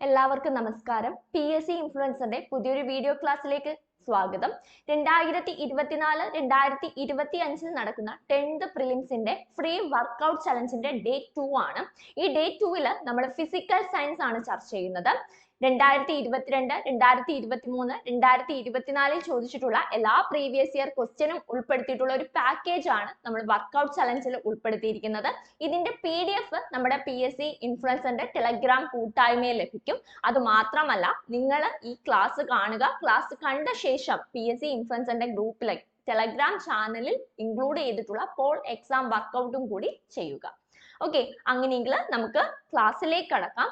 എല്ലാവർക്കും നമസ്കാരം. PSC ഇൻഫ്ലുവൻസറിന്റെ പുതിയൊരു വീഡിയോ ക്ലാസ്സിലേക്ക് സ്വാഗതം. 2024-2025 നടക്കുന്ന 10th പ്രിലിംസിന്റെ ഫ്രീ വർക്ക്ഔട്ട് ചലഞ്ചിന്റെ ഡേ 2 ആണ്. ഈ ഡേ 2 നമ്മൾ ഫിസിക്കൽ സയൻസ് ആണ് ചർച്ച ചെയ്യുന്നത്. 2022, 2023, 2024 ചോദിച്ചിട്ടുള്ള എല്ലാ പ്രീവിയസ് ഇയർ ക്വസ്റ്റ്യനും ഉൾപ്പെടുത്തിയിട്ടുള്ള ഒരു പാക്കേജ് ആണ് നമ്മൾ വർക്ക്ഔട്ട് ചലഞ്ചിൽ ഉൾപ്പെടുത്തിയിരിക്കുന്നത്. ഇതിന്റെ PDF നമ്മുടെ PSC ഇൻഫ്ലുവൻസറിന്റെ ടെലഗ്രാം കൂട്ടായ്മയിൽ ലഭിക്കും. അത് മാത്രമല്ല, നിങ്ങൾ ഈ ക്ലാസ് കാണുക, ക്ലാസ് കണ്ട ശേഷം PSC ഇൻഫ്ലുവൻസറിന്റെ ഗ്രൂപ്പിലെ ടെലഗ്രാം ചാനലിൽ ഇൻക്ലൂഡ് ചെയ്തിട്ടുള്ള പോൾ എക്സാം വർക്കൗട്ടും കൂടി ചെയ്യുക. ഓക്കെ, അങ്ങനെയെങ്കിൽ നമുക്ക് ക്ലാസ്സിലേക്ക് കടക്കാം.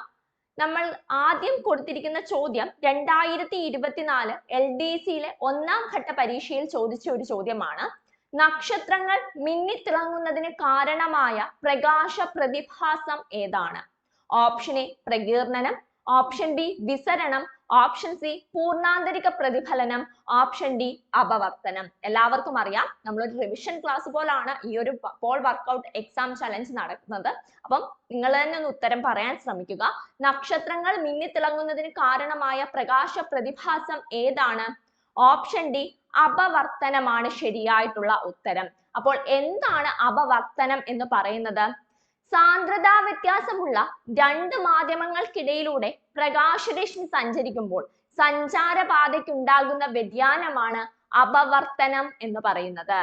നമ്മൾ ആദ്യം കൊടുത്തിരിക്കുന്ന ചോദ്യം 2024 LDCയിലെ 1ാം ഘട്ട പരീക്ഷയിൽ ചോദിച്ച ഒരു ചോദ്യമാണ്. നക്ഷത്രങ്ങൾ മിന്നിത്തിളങ്ങുന്നതിന് കാരണമായ പ്രകാശ പ്രതിഭാസം ഏതാണ്? ഓപ്ഷൻ എ പ്രകീർണനം, ഓപ്ഷൻ ബി വിസരണം, ഓപ്ഷൻ സി പൂർണ്ണാന്തരിക പ്രതിഫലനം, ഓപ്ഷൻ ഡി അപവർത്തനം. എല്ലാവർക്കും അറിയാം, നമ്മളൊരു റിവിഷൻ ക്ലാസ് പോലാണ് ഈ ഒരു പോൾ വർക്ക്ഔട്ട് എക്സാം ചലഞ്ച് നടക്കുന്നത്. അപ്പം നിങ്ങൾ തന്നെ ഒന്ന് ഉത്തരം പറയാൻ ശ്രമിക്കുക. നക്ഷത്രങ്ങൾ മിന്നിത്തിളങ്ങുന്നതിന് കാരണമായ പ്രകാശ പ്രതിഭാസം ഏതാണ്? ഓപ്ഷൻ ഡി അപവർത്തനമാണ് ശരിയായിട്ടുള്ള ഉത്തരം. അപ്പോൾ എന്താണ് അപവർത്തനം എന്ന് പറയുന്നത്? സാന്ദ്രതാ വ്യത്യാസമുള്ള രണ്ട് മാധ്യമങ്ങൾക്കിടയിലൂടെ പ്രകാശരശ്മി സഞ്ചരിക്കുമ്പോൾ സഞ്ചാരപാതയ്ക്കുണ്ടാകുന്ന വ്യതിയാനമാണ് അപവർത്തനം എന്ന് പറയുന്നത്.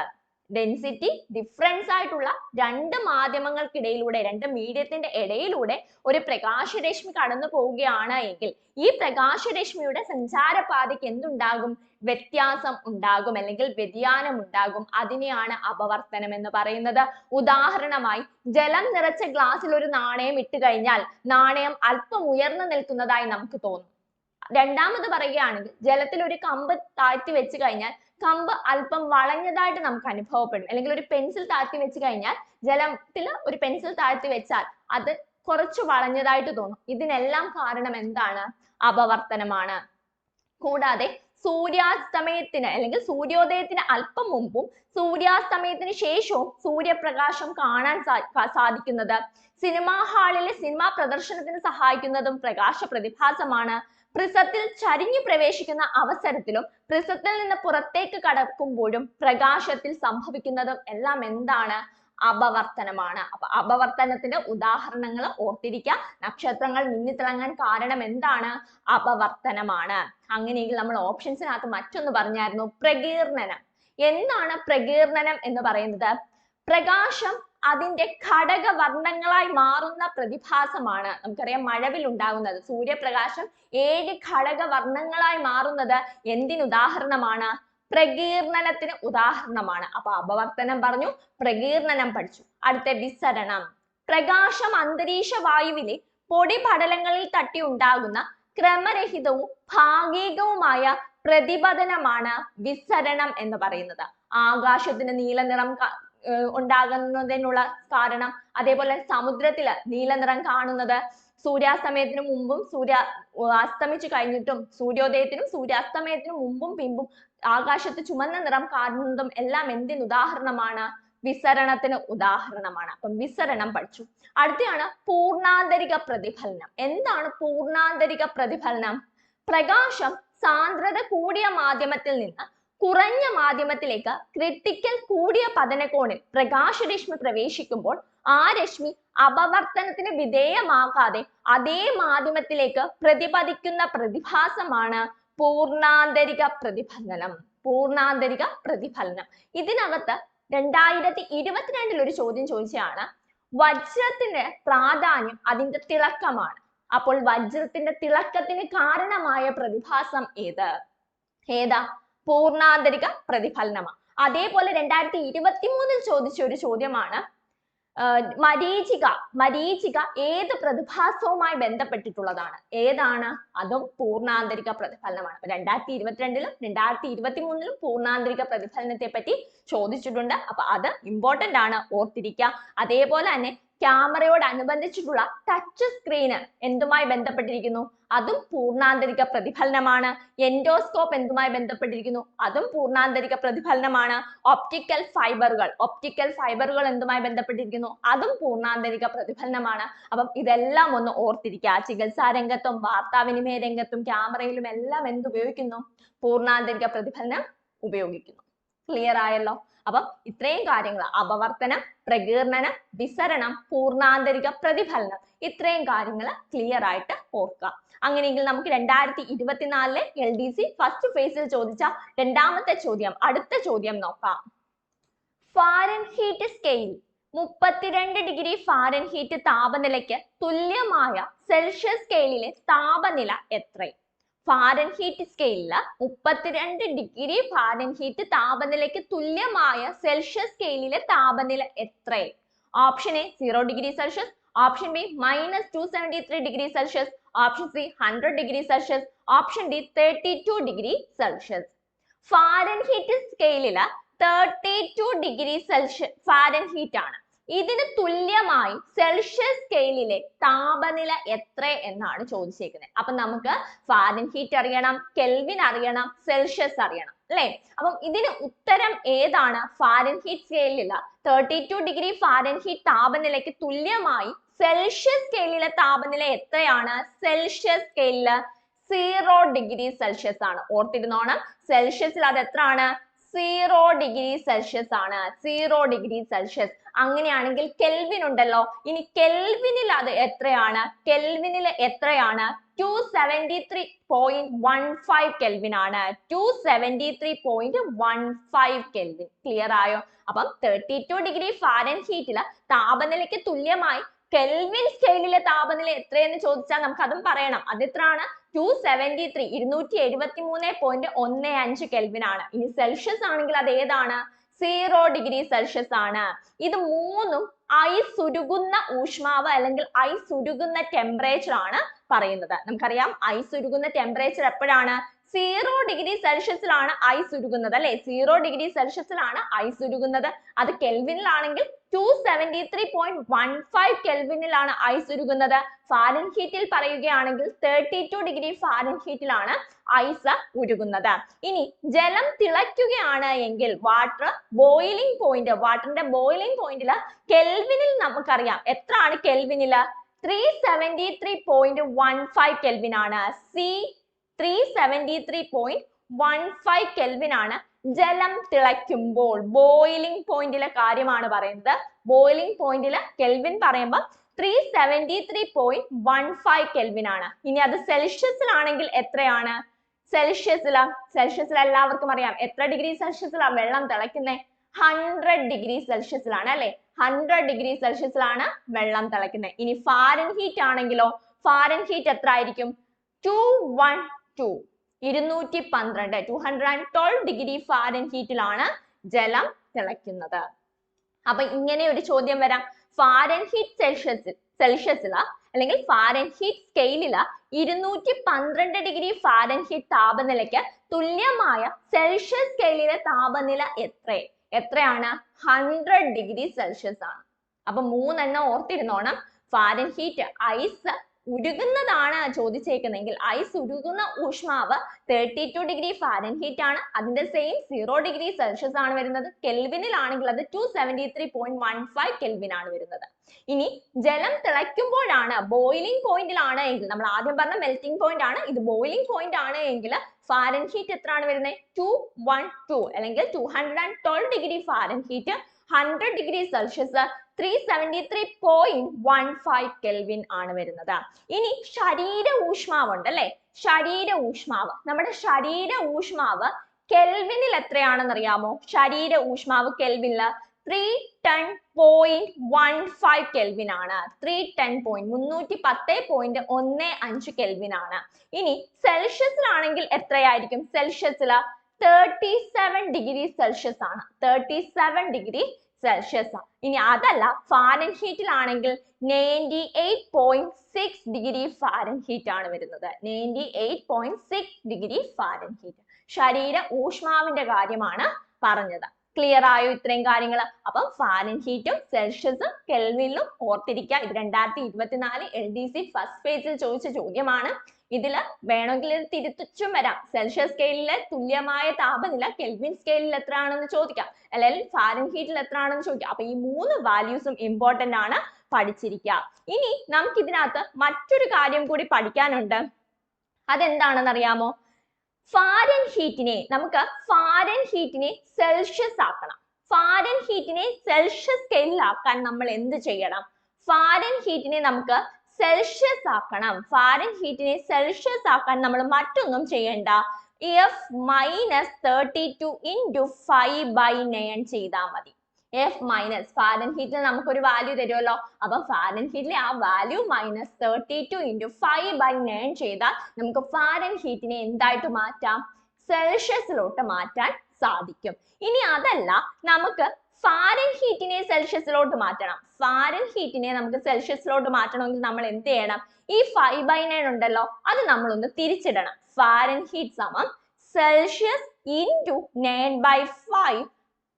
ഡെൻസിറ്റി ഡിഫറൻസ് ആയിട്ടുള്ള രണ്ട് മാധ്യമങ്ങൾക്കിടയിലൂടെ, രണ്ട് മീഡിയത്തിന്റെ ഇടയിലൂടെ ഒരു പ്രകാശരശ്മി കടന്നു പോവുകയാണ് എങ്കിൽ ഈ പ്രകാശരശ്മിയുടെ സഞ്ചാരപാതയ്ക്ക് എന്തുണ്ടാകും? വ്യത്യാസം ഉണ്ടാകും, അല്ലെങ്കിൽ വ്യതിയാനം ഉണ്ടാകും. അതിനെയാണ് അപവർത്തനം എന്ന് പറയുന്നത്. ഉദാഹരണമായി, ജലം നിറച്ച ഗ്ലാസ്സിൽ ഒരു നാണയം ഇട്ട് കഴിഞ്ഞാൽ നാണയം അല്പം ഉയർന്നു നിൽക്കുന്നതായി നമുക്ക് തോന്നും. രണ്ടാമത് പറയുകയാണെങ്കിൽ, ജലത്തിൽ ഒരു കമ്പ് താഴ്ത്തി വെച്ച് കഴിഞ്ഞാൽ കമ്പ് അല്പം വളഞ്ഞതായിട്ട് നമുക്ക് അനുഭവപ്പെടും. അല്ലെങ്കിൽ ഒരു പെൻസിൽ താഴ്ത്തി വെച്ച് കഴിഞ്ഞാൽ, ജലത്തിൽ ഒരു പെൻസിൽ താഴ്ത്തി വെച്ചാൽ അത് കുറച്ച് വളഞ്ഞതായിട്ട് തോന്നും. ഇതിനെല്ലാം കാരണം എന്താണ്? അപവർത്തനമാണ്. കൂടാതെ സൂര്യാസ്തമയത്തിന് അല്ലെങ്കിൽ സൂര്യോദയത്തിന് അല്പം മുമ്പും സൂര്യാസ്തമയത്തിന് ശേഷവും സൂര്യപ്രകാശം കാണാൻ സാധിക്കുന്നത് സിനിമാ ഹാളിലെ സിനിമാ പ്രദർശനത്തിന് സഹായിക്കുന്നതും പ്രകാശ പ്രതിഭാസമാണ്. പ്രിസത്തിൽ ചരിഞ്ഞു പ്രവേശിക്കുന്ന അവസരത്തിലും പ്രിസത്തിൽ നിന്ന് പുറത്തേക്ക് കടക്കുമ്പോഴും പ്രകാശത്തിൽ സംഭവിക്കുന്നതും എല്ലാം എന്താണ്? അപവർത്തനമാണ്. അപ്പൊ അപവർത്തനത്തിന്റെ ഉദാഹരണങ്ങൾ ഓർത്തിരിക്കുക. നക്ഷത്രങ്ങൾ മിന്നിത്തിളങ്ങാൻ കാരണം എന്താണ്? അപവർത്തനമാണ്. അങ്ങനെയെങ്കിൽ നമ്മൾ ഓപ്ഷൻസിനകത്ത് മറ്റൊന്ന് പറഞ്ഞായിരുന്നു, പ്രകീർണനം. എന്താണ് പ്രകീർണനം എന്ന് പറയുന്നത്? പ്രകാശം അതിന്റെ ഘടകവർണ്ണങ്ങളായി മാറുന്ന പ്രതിഭാസമാണ്. നമുക്കറിയാം, മഴവിൽ ഉണ്ടാകുന്നത് സൂര്യപ്രകാശം 7 ഘടകവർണ്ണങ്ങളായി മാറുന്നത് എന്തിനുദാഹരണമാണ്? പ്രകീർണനത്തിന് ഉദാഹരണമാണ്. അപ്പൊ അപവർത്തനം പറഞ്ഞു, പ്രകീർണനം പഠിച്ചു. അടുത്ത വിസരണം. പ്രകാശം അന്തരീക്ഷ വായുവിലെ പൊടിപടലങ്ങളിൽ തട്ടി ഉണ്ടാകുന്ന ക്രമരഹിതവും ഭാഗികവുമായ പ്രതിപതനമാണ് വിസരണം എന്ന് പറയുന്നത്. ആകാശത്തിന് നീല നിറം ഉണ്ടാകുന്നതിനുള്ള കാരണം, അതേപോലെ സമുദ്രത്തില് നീല നിറം കാണുന്നത് സൂര്യാസ്തമയത്തിനു മുമ്പും അസ്തമിച്ചു കഴിഞ്ഞിട്ടും, സൂര്യോദയത്തിനും സൂര്യാസ്തമയത്തിനും മുമ്പും പിമ്പും ആകാശത്ത് ചുമന്ന നിറം കാണുന്നതും എല്ലാം എന്തിന് ഉദാഹരണമാണ്? വിസരണത്തിന് ഉദാഹരണമാണ്. അപ്പം വിസരണം പഠിച്ചു. അടുത്തയാണ് പൂർണ്ണാന്തരിക പ്രതിഫലനം. എന്താണ് പൂർണ്ണാന്തരിക പ്രതിഫലനം? പ്രകാശം സാന്ദ്രത കൂടിയ മാധ്യമത്തിൽ നിന്ന് കുറഞ്ഞ മാധ്യമത്തിലേക്ക് ക്രിട്ടിക്കൽ കൂടിയ പതനകോണിൽ പ്രകാശരശ്മി പ്രവേശിക്കുമ്പോൾ ആ രശ്മി അപവർത്തനത്തിന് വിധേയമാകാതെ അതേ മാധ്യമത്തിലേക്ക് പ്രതിപദിക്കുന്ന പ്രതിഭാസമാണ് പൂർണ്ണാന്തരിക പ്രതിഫലനം. പൂർണ്ണാന്തരിക പ്രതിഫലനം. ഇതിനകത്ത് 2022 ഒരു ചോദ്യം ചോദിച്ചതാണ്, വജ്രത്തിന്റെ പ്രാധാന്യം അതിന്റെ തിളക്കമാണ്. അപ്പോൾ വജ്രത്തിന്റെ തിളക്കത്തിന് കാരണമായ പ്രതിഭാസം ഏതാ? പൂർണ്ണാന്തരിക പ്രതിഫലനമാണ്. അതേപോലെ 2023 ചോദിച്ച ഒരു ചോദ്യമാണ്, മരീചിക ഏത് പ്രതിഭാസവുമായി ബന്ധപ്പെട്ടിട്ടുള്ളതാണ്? ഏതാണ്? അതും പൂർണ്ണാന്തരിക പ്രതിഫലനമാണ്. അപ്പൊ 2022 2023 പൂർണ്ണാന്തരിക പ്രതിഫലനത്തെ പറ്റി ചോദിച്ചിട്ടുണ്ട്. അപ്പൊ അത് ഇമ്പോർട്ടന്റ് ആണ്, ഓർത്തിരിക്കുക. അതേപോലെ തന്നെ ക്യാമറയോടനുബന്ധിച്ചിട്ടുള്ള ടച്ച് സ്ക്രീന് എന്തുമായി ബന്ധപ്പെട്ടിരിക്കുന്നു? അതും പൂർണ്ണാന്തരിക പ്രതിഫലനമാണ്. എൻഡോസ്കോപ്പ് എന്തുമായി ബന്ധപ്പെട്ടിരിക്കുന്നു? അതും പൂർണ്ണാന്തരിക പ്രതിഫലനമാണ്. ഒപ്റ്റിക്കൽ ഫൈബറുകൾ എന്തുമായി ബന്ധപ്പെട്ടിരിക്കുന്നു? അതും പൂർണ്ണാന്തരിക പ്രതിഫലനമാണ്. അപ്പം ഇതെല്ലാം ഒന്ന് ഓർത്തിരിക്കുക. ചികിത്സാ രംഗത്തും വാർത്താവിനിമയ രംഗത്തും ക്യാമറയിലും എല്ലാം എന്തുപയോഗിക്കുന്നു? പൂർണ്ണാന്തരിക പ്രതിഫലനം ഉപയോഗിക്കുന്നു. ക്ലിയർ ആയല്ലോ? അപ്പം ഇത്രയും കാര്യങ്ങൾ അപവർത്തനം, പ്രകീർണനം, വിസരണം, പൂർണ്ണാന്തരിക പ്രതിഫലനം, ഇത്രയും കാര്യങ്ങൾ ക്ലിയർ ആയിട്ട് ഓർക്കുക. അങ്ങനെയെങ്കിൽ നമുക്ക് 2024 LDC ഫസ്റ്റ് ഫേസിൽ ചോദിച്ച രണ്ടാമത്തെ ചോദ്യം, അടുത്ത ചോദ്യം നോക്കാം. ഫാരൻഹീറ്റ് സ്കെയിൽ 32 ഡിഗ്രി ഫാരൻഹീറ്റ് താപനിലയ്ക്ക് തുല്യമായ സെൽഷ്യസ് സ്കെയിലിലെ താപനില എത്ര? ഫാരൻഹീറ്റ് സ്കെയിലില് 32 ഡിഗ്രി ഫാരൻഹീറ്റ് താപനിലയ്ക്ക് തുല്യമായ സെൽഷ്യസ് സ്കെയിലിലെ താപനില എത്ര? Option A 0 degree Celsius, option B -273 degree Celsius, option C 100 degree Celsius, option D 32 degree Celsius. Fahrenheit സ്കെയിലില് 32 ഡിഗ്രി സെൽഷ്യസ് ഫാരൻഹീറ്റ് ആണ്. ഇതിന് തുല്യമായി സെൽഷ്യസ് സ്കെയിലിലെ താപനില എത്ര എന്നാണ് ചോദിച്ചേക്കുന്നത്. അപ്പൊ നമുക്ക് ഫാരൻഹീറ്റ് അറിയണം, കെൽവിൻ അറിയണം, സെൽഷ്യസ് അറിയണം അല്ലെ? അപ്പം ഇതിന് ഉത്തരം ഏതാണ്? ഫാരൻഹീറ്റ് സ്കെയിലില് 32 ഡിഗ്രി ഫാരൻഹീറ്റ് താപനിലയ്ക്ക് തുല്യമായി സെൽഷ്യസ് സ്കെയിലിലെ താപനില എത്രയാണ്? സെൽഷ്യസ് സ്കെയിലില് 0 ഡിഗ്രി സെൽഷ്യസ് ആണ്. ഓർത്തിരുന്നോണം, സെൽഷ്യസിൽ അത് എത്ര ആണ്? 0 ഡിഗ്രി സെൽഷ്യസ് ആണ്. 0 ഡിഗ്രി സെൽഷ്യസ്. അങ്ങനെയാണെങ്കിൽ കെൽവിൻ ഉണ്ടല്ലോ, ഇനി കെൽവിനിൽ അത് എത്രയാണ്? കെൽവിനിൽ എത്രയാണ്? 273.15 കെൽവിൻ ആണ്. 273.15 കെൽവിൻ. ക്ലിയർ ആയോ? അപ്പം 32 ഡിഗ്രി ഫാരൻഹീറ്റില് താപനിലയ്ക്ക് തുല്യമായി കെൽവിൻ സ്കെയിലിലെ താപനില എത്രയെന്ന് ചോദിച്ചാൽ നമുക്ക് അതും പറയണം. അത് എത്രയാണ്? 273.15 കെൽവിൻ ആണ്. ഇനി സെൽഷ്യസ് ആണെങ്കിൽ അത് ഏതാണ്? 0 ഡിഗ്രി സെൽഷ്യസ് ആണ്. ഇത് മൂന്നും ഐസ് ഉരുകുന്ന ഊഷ്മാവ് അല്ലെങ്കിൽ ഐസ് ഉരുകുന്ന ടെമ്പറേച്ചർ ആണ് പറയുന്നത്. നമുക്കറിയാം ഐസ് ഉരുകുന്ന ടെമ്പറേച്ചർ എപ്പോഴാണ്? 0 ഡിഗ്രി സെൽഷ്യസിലാണ് ഐസ് ഉരുകുന്നത് അല്ലെ? 0 ഡിഗ്രി സെൽഷ്യസിലാണ് ഐസ് ഉരുകുന്നത്. അത് കെൽവിനിലാണെങ്കിൽ 273.15 കെൽവിനിലാണ് ഐസ് ഉരുകുന്നത്. ഫാരൻഹീറ്റിൽ പറയുകയാണെങ്കിൽ 32 ഡിഗ്രി ഫാരൻഹീറ്റിലാണ് ഐസ് ഉരുകുന്നത്. ഇനി ജലം തിളയ്ക്കുകയാണ് എങ്കിൽ വാട്ടറിന്റെ ബോയിലിംഗ് പോയിന്റില് കെൽവിനിൽ നമുക്കറിയാം എത്രയാണ്? കെൽവിനില് 373.15 കെൽവിൻ ആണ്. സി 373.15 കെൽവിൻ ആണ് ജലം തിളയ്ക്കുമ്പോൾ. ബോയിലിംഗ് പോയിന്റിലെ കാര്യമാണ് പറയുന്നത്. ബോയിലിംഗ് പോയിന്റില് കെൽവിൻ പറയുമ്പോൾ 373.15 കെൽവിൻ ആണ്. ഇനി അത് സെൽഷ്യസിലാണെങ്കിൽ എത്രയാണ്? സെൽഷ്യസിൽ എല്ലാവർക്കും അറിയാം എത്ര ഡിഗ്രി സെൽഷ്യസിലാണ് വെള്ളം തിളയ്ക്കുന്നത്? 100 ഡിഗ്രി സെൽഷ്യസിലാണ് അല്ലെ? 100 ഡിഗ്രി സെൽഷ്യസിലാണ് വെള്ളം തിളയ്ക്കുന്നത്. ഇനി ഫാരൻഹീറ്റ് ആണെങ്കിലോ? ഫാരൻഹീറ്റ് എത്ര ആയിരിക്കും? 212 ഡിഗ്രി ഫാരൻഹീറ്റിലാണ് ജലം തിളയ്ക്കുന്നത്. അപ്പൊ ഇങ്ങനെ ഒരു ചോദ്യം വരാം. ഫാരൻഹീറ്റ് സെൽഷ്യസില് അല്ലെങ്കിൽ ഫാരൻഹീറ്റ് സ്കെയിലില് 212 ഡിഗ്രി ഫാരൻഹീറ്റ് താപനിലയ്ക്ക് തുല്യമായ സെൽഷ്യസ് സ്കെയിലിലെ താപനില എത്രയാണ്? 100 ഡിഗ്രി സെൽഷ്യസ് ആണ്. അപ്പൊ മൂന്നെണ്ണം ഓർത്തിരുന്നോണം. ഫാരൻഹീറ്റ് ഐസ് ഉരുകുന്നതാണ് ചോദിച്ചേക്കുന്നെങ്കിൽ ഐസ് ഉരുകുന്ന ഊഷ്മാവ് 32 ഡിഗ്രി ഫാരൻഹീറ്റ് ആണ്. അതിന്റെ സെയിം 0 ഡിഗ്രി സെൽഷ്യസ് ആണ് വരുന്നത്. കെൽവിനിലാണെങ്കിൽ അത് 273.15 കെൽവിൻ ആണ് വരുന്നത്. ഇനി ജലം തിളയ്ക്കുമ്പോഴാണ്, ബോയിലിംഗ് പോയിന്റിലാണ് എങ്കിൽ, നമ്മൾ ആദ്യം പറഞ്ഞ മെൽറ്റിംഗ് പോയിന്റ് ആണ്, ഇത് ബോയിലിംഗ് പോയിന്റ് ആണ് എങ്കിൽ ഫാരൻഹീറ്റ് എത്രയാണ് വരുന്നത്? 212 അല്ലെങ്കിൽ 212 degree Fahrenheit, 100 degree Celsius, 373.15 kelvin ആണ് വരുന്നത്. ഇനി ശരീര ഊഷ്മാവ് ഉണ്ട് അല്ലെ? ശരീര ഊഷ്മാവ്, നമ്മുടെ ശരീര ഊഷ്മാവ് കെൽവിനിൽ എത്രയാണെന്ന് അറിയാമോ? ശരീര ഊഷ്മാവ് കെൽവിനില് 310.15 കെൽവിൻ ആണ്. 310.15 കെൽവിൻ ആണ്. ഇനി സെൽഷ്യസിലാണെങ്കിൽ എത്രയായിരിക്കും? സെൽഷ്യസില് 37 ഡിഗ്രി സെൽഷ്യസ് ആണ്. 37 ഡിഗ്രി സെൽഷ്യസ്. ഇനി അതല്ല, ഫാരൻഹീറ്റിലാണെങ്കിൽ 98.6 ഡിഗ്രി ഫാരൻഹീറ്റ് ആണ് വരുന്നത്. 98.6 ഡിഗ്രി ഫാരൻഹീറ്റ്. ശരീര ഊഷ്മാവിന്റെ കാര്യമാണ് പറഞ്ഞത്. ക്ലിയർ ആയോ ഇത്രയും കാര്യങ്ങൾ? അപ്പം ഫാരൻഹീറ്റും സെൽഷ്യസും കെൽവിനിലും ഓർത്തിരിക്കുക. ഇത് 2024 LDC ഫസ്റ്റ് പേജിൽ ചോദിച്ച ചോദ്യമാണ്. ഇതില് വേണമെങ്കിൽ ഇത് തിരുത്തിച്ചും വരാം. സെൽഷ്യസ് സ്കെയിലിലെ തുല്യമായ താപനില കെൽവിൻ സ്കെയിലിൽ എത്രയാണെന്ന് ചോദിക്കാം, അല്ലെങ്കിൽ ഫാരൻഹീറ്റിൽ എത്രയാണെന്ന് ചോദിക്കാം. അപ്പൊ ഈ 3 വാല്യൂസും ഇമ്പോർട്ടന്റ് ആണ്, പഠിച്ചിരിക്കുക. ഇനി നമുക്ക് ഇതിനകത്ത് മറ്റൊരു കാര്യം കൂടി പഠിക്കാനുണ്ട്. അതെന്താണെന്ന് അറിയാമോ? നമുക്ക് ഫാരൻഹീറ്റിനെ സെൽഷ്യസ് ആക്കണം. ഫാരൻഹീറ്റിനെ സെൽഷ്യസ് സ്കെയിലിലാക്കാൻ നമ്മൾ എന്ത് ചെയ്യണം? ഫാരൻഹീറ്റിനെ നമുക്ക് സെൽഷ്യസ് ആക്കണം. ഫാരൻഹീറ്റിനെ സെൽഷ്യസ് ആക്കാൻ നമ്മൾ മറ്റൊന്നും ചെയ്യണ്ട. F-32 into 5/9 ചെയ്താൽ മതി. F- ഫാരൻഹീറ്റിൽ നമുക്കൊരു വാല്യൂ തരുമല്ലോ. അപ്പൊ ഫാരൻഹീറ്റിലെ ആ വാല്യൂ -32 into 5/9 ചെയ്താൽ നമുക്ക് ഫാരൻഹീറ്റിനെ എന്തായിട്ട് മാറ്റാം? സെൽഷ്യസിലോട്ട് മാറ്റാൻ സാധിക്കും. ഇനി അതല്ല, നമുക്ക് ഫാരൻഹീറ്റിനെ സെൽഷ്യസിലോട്ട് മാറ്റണം. ഫാരൻഹീറ്റിനെ നമുക്ക് സെൽഷ്യസിലോട്ട് മാറ്റണമെങ്കിൽ നമ്മൾ എന്ത് ചെയ്യണം? ഈ 5/9 ഉണ്ടല്ലോ, അത് നമ്മളൊന്ന് തിരിച്ചിടണം. ഫാരൻഹീറ്റ് സമം സെൽഷ്യസ് into 9/5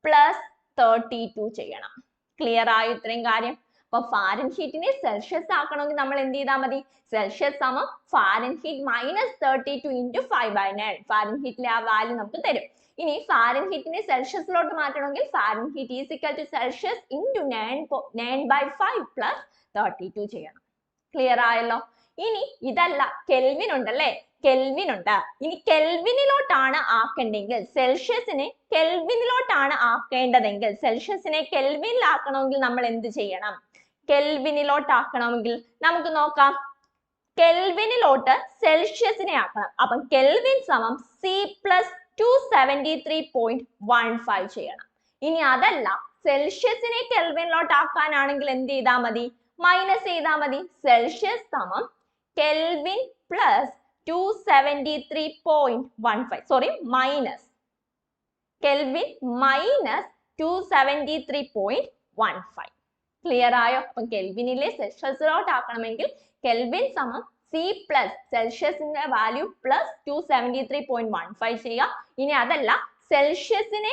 പ്ലസ് 32 ചെയ്യണം. ക്ലിയർ ആയോ ഇത്രയും കാര്യം? അപ്പൊ ഫാരൻഹീറ്റിനെ സെൽഷ്യസ് ആക്കണമെങ്കിൽ നമ്മൾ എന്ത് ചെയ്താൽ മതി? സെൽഷ്യസ് സമം ഫാരൻഹീറ്റ് -32 into 5/9. ഫാരൻഹീറ്റിലെ ആ വാല്യൂ നമുക്ക് തരും. ഇനി ഫാരൻഹീറ്റിനെ സെൽഷ്യസിലോട്ട് മാറ്റണമെങ്കിൽ Fahrenheit is equal to Celsius into 9/5 plus 32 ചെയ്യണം. ക്ലിയർ ആയല്ലോ? ഇനി ഇതല്ല, കെൽവിൻ ഉണ്ടല്ലേ, കെൽവിൻ ഉണ്ട്. ഇനി കെൽവിനിലോട്ടാണ് ആക്കേണ്ടെങ്കിൽ, സെൽഷ്യസിനെ കെൽവിനിലോട്ടാണ് ആക്കേണ്ടതെങ്കിൽ, സെൽഷ്യസിനെ കെൽവിനിലാക്കണമെങ്കിൽ നമ്മൾ എന്ത് ചെയ്യണം? കെൽവിനിലോട്ടാക്കണമെങ്കിൽ നമുക്ക് നോക്കാം. കെൽവിനിലോട്ട് സെൽഷ്യസിനെ ആക്കണം. അപ്പം കെൽവിൻ സമം C പ്ലസ് 273.15 ചെയ്യണം. ഇനി അതല്ല, സെൽഷ്യസിനെ കെൽവിനിലോട്ട് ആക്കാനാണെങ്കിൽ എന്ത് ചെയ്താൽ മതി? മൈനസ് ചെയ്താൽ മതി. സെൽഷ്യസ് സമം kelvin plus 273.15, sorry minus kelvin -273.15. Clear ആയോ? അപ്പം കെൽവിനിലെ സെൽഷ്യസിലോട്ട് ആക്കണമെങ്കിൽ കെൽവിൻ സമം C പ്ലസ് സെൽഷ്യസിന്റെ വാല്യൂ പ്ലസ് 273.15 ചെയ്യുക. ഇനി അതല്ല, സെൽഷ്യസിനെ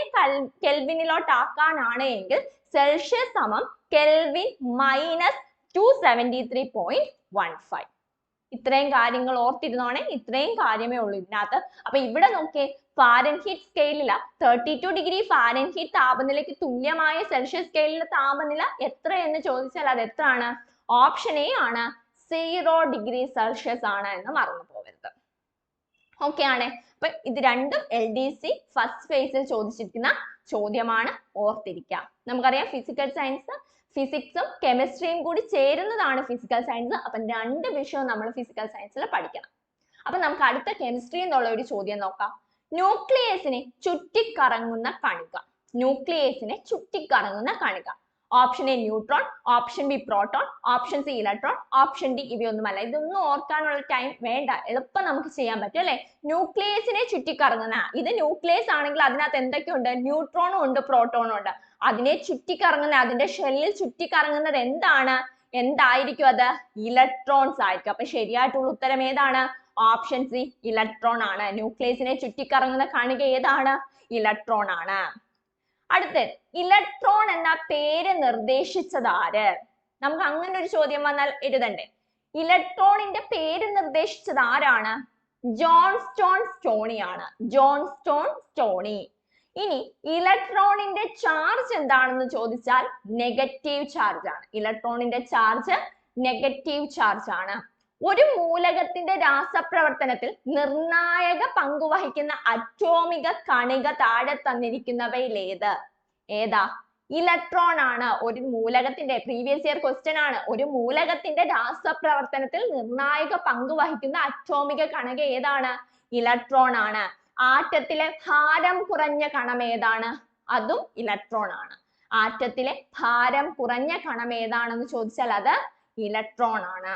കെൽവിനിലോട്ട് ആക്കാനാണ് എങ്കിൽ സെൽഷ്യസ് സമം കെൽവിൻ -273.15. ഇത്രയും കാര്യങ്ങൾ ഓർത്തിരുന്നോണേ. ഇത്രയും കാര്യമേ ഉള്ളൂ ഇതിനകത്ത്. അപ്പൊ ഇവിടെ നോക്കിയേ, ഫാരൻഹീറ്റ് സ്കെയിലില 32 ഡിഗ്രി ഫാരൻഹീറ്റ് താപനിലയ്ക്ക് തുല്യമായ സെൽഷ്യസ് സ്കെയിലിലെ താപനില എത്രയെന്ന് ചോദിച്ചാൽ അത് എത്രയാണ്? ഓപ്ഷൻ എ ആണ്, 0 ഡിഗ്രി സെൽഷ്യസ് ആണ് എന്ന് മറന്നു പോകരുത്. ഓക്കെ ആണേ? അപ്പൊ ഇത് രണ്ടും LDC ഫസ്റ്റ് ഫേസിൽ ചോദിച്ചിരിക്കുന്ന ചോദ്യമാണ്, ഓർത്തിരിക്കുക. നമുക്കറിയാം ഫിസിക്കൽ സയൻസ്, ഫിസിക്സും കെമിസ്ട്രിയും കൂടി ചേരുന്നതാണ് ഫിസിക്കൽ സയൻസ്. അപ്പം 2 വിഷയവും നമ്മൾ ഫിസിക്കൽ സയൻസിൽ പഠിക്കണം. അപ്പൊ നമുക്ക് അടുത്ത കെമിസ്ട്രി എന്നുള്ള ഒരു ചോദ്യം നോക്കാം. ന്യൂക്ലിയസിനെ ചുറ്റിക്കറങ്ങുന്ന കണിക. ന്യൂക്ലിയസിനെ ചുറ്റിക്കറങ്ങുന്ന കണിക. Option A neutron, option B proton, option C electron, option D ഇവയൊന്നുമല്ല. ഇതൊന്നും ഓർക്കാനുള്ള ടൈം വേണ്ട, എളുപ്പം നമുക്ക് ചെയ്യാൻ പറ്റും അല്ലെ? ന്യൂക്ലിയസിനെ ചുറ്റിക്കറങ്ങുന്ന, ഇത് ന്യൂക്ലിയസ് ആണെങ്കിൽ അതിനകത്ത് എന്തൊക്കെയുണ്ട്? ന്യൂട്രോണും ഉണ്ട്, പ്രോട്ടോണും ഉണ്ട്. അതിനെ ചുറ്റിക്കറങ്ങുന്ന, അതിന്റെ ഷെല്ലിൽ ചുറ്റിക്കറങ്ങുന്നത് എന്താണ്? എന്തായിരിക്കും അത്? ഇലക്ട്രോൺസ് ആയിരിക്കും. അപ്പൊ ശരിയായിട്ടുള്ള ഉത്തരം ഏതാണ്? ഓപ്ഷൻ സി ഇലക്ട്രോൺ ആണ്. ന്യൂക്ലിയസിനെ ചുറ്റിക്കറങ്ങുന്ന കണിക ഏതാണ്? ഇലക്ട്രോൺ ആണ്. അടുത്ത, ഇലക്ട്രോൺ എന്ന പേര് നിർദ്ദേശിച്ചത് ആര്? നമുക്ക് അങ്ങനെ ഒരു ചോദ്യം വന്നാൽ എഴുതണ്ടേ? ഇലക്ട്രോണിന്റെ പേര് നിർദ്ദേശിച്ചത് ആരാണ്? ജോൺസ്റ്റോൺ സ്റ്റോണി ആണ്. ജോൺസ്റ്റോൺ സ്റ്റോണി. ഇനി ഇലക്ട്രോണിന്റെ ചാർജ് എന്താണെന്ന് ചോദിച്ചാൽ നെഗറ്റീവ് ചാർജ് ആണ്. ഇലക്ട്രോണിന്റെ ചാർജ് നെഗറ്റീവ് ചാർജ് ആണ്. ഒരു മൂലകത്തിന്റെ രാസപ്രവർത്തനത്തിൽ നിർണായക പങ്കുവഹിക്കുന്ന അറ്റോമിക കണിക താഴെ തന്നിരിക്കുന്നവയിൽ ഏതാ? ഇലക്ട്രോൺ ആണ്. ഒരു മൂലകത്തിന്റെ, പ്രീവിയസ് ഇയർ ക്വസ്റ്റ്യൻ ആണ്, ഒരു മൂലകത്തിന്റെ രാസപ്രവർത്തനത്തിൽ നിർണായക പങ്കുവഹിക്കുന്ന അറ്റോമിക കണിക ഏതാണ്? ഇലക്ട്രോൺ ആണ്. ആറ്റത്തിലെ ഭാരം കുറഞ്ഞ കണം ഏതാണ്? അതും ഇലക്ട്രോൺ ആണ്. ആറ്റത്തിലെ ഭാരം കുറഞ്ഞ കണം ഏതാണെന്ന് ചോദിച്ചാൽ അത് ഇലക്ട്രോൺ ആണ്.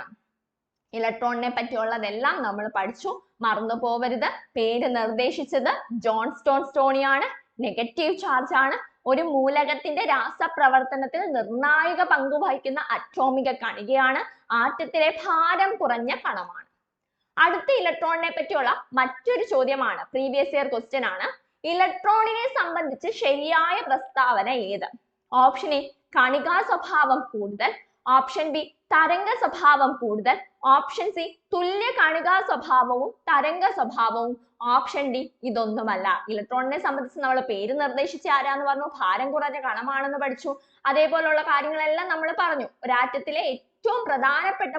ഇലക്ട്രോണിനെ പറ്റിയുള്ളതെല്ലാം നമ്മൾ പഠിച്ചു, മറന്നു പോവരുത്. പേര് നിർദ്ദേശിച്ചത് ജോൺസ്റ്റോൺ സ്റ്റോണി ആണ്. നെഗറ്റീവ് ചാർജ് ആണ്. ഒരു മൂലകത്തിന്റെ രാസപ്രവർത്തനത്തിൽ നിർണായക പങ്ക് വഹിക്കുന്ന അറ്റോമിക കണികയാണ്. ആറ്റത്തിലെ ഭാരം കുറഞ്ഞ കണമാണ്. അടുത്ത ഇലക്ട്രോണിനെ പറ്റിയുള്ള മറ്റൊരു ചോദ്യമാണ്, പ്രീവിയസ് ഇയർ ക്വസ്റ്റ്യൻ ആണ്. ഇലക്ട്രോണിനെ സംബന്ധിച്ച് ശരിയായ പ്രസ്താവന ഏത്? ഓപ്ഷൻ എ കണികാ സ്വഭാവം കൂടുതൽ, ഓപ്ഷൻ ബി തരംഗ സ്വഭാവം കൂടുതൽ, ഓപ്ഷൻ സി തുല്യ കണികാ സ്വഭാവവും തരംഗ സ്വഭാവവും, ഓപ്ഷൻ ഡി ഇതൊന്നുമല്ല. ഇലക്ട്രോണിനെ സംബന്ധിച്ച് നമ്മൾ പേര് നിർദ്ദേശിച്ച ആരാന്ന് പറഞ്ഞു, ഭാരം കുറഞ്ഞ കണമാണെന്ന് പഠിച്ചു. അതേപോലുള്ള കാര്യങ്ങളെല്ലാം നമ്മൾ പറഞ്ഞു. ഒരു ആറ്റത്തിലെ ഏറ്റവും പ്രധാനപ്പെട്ട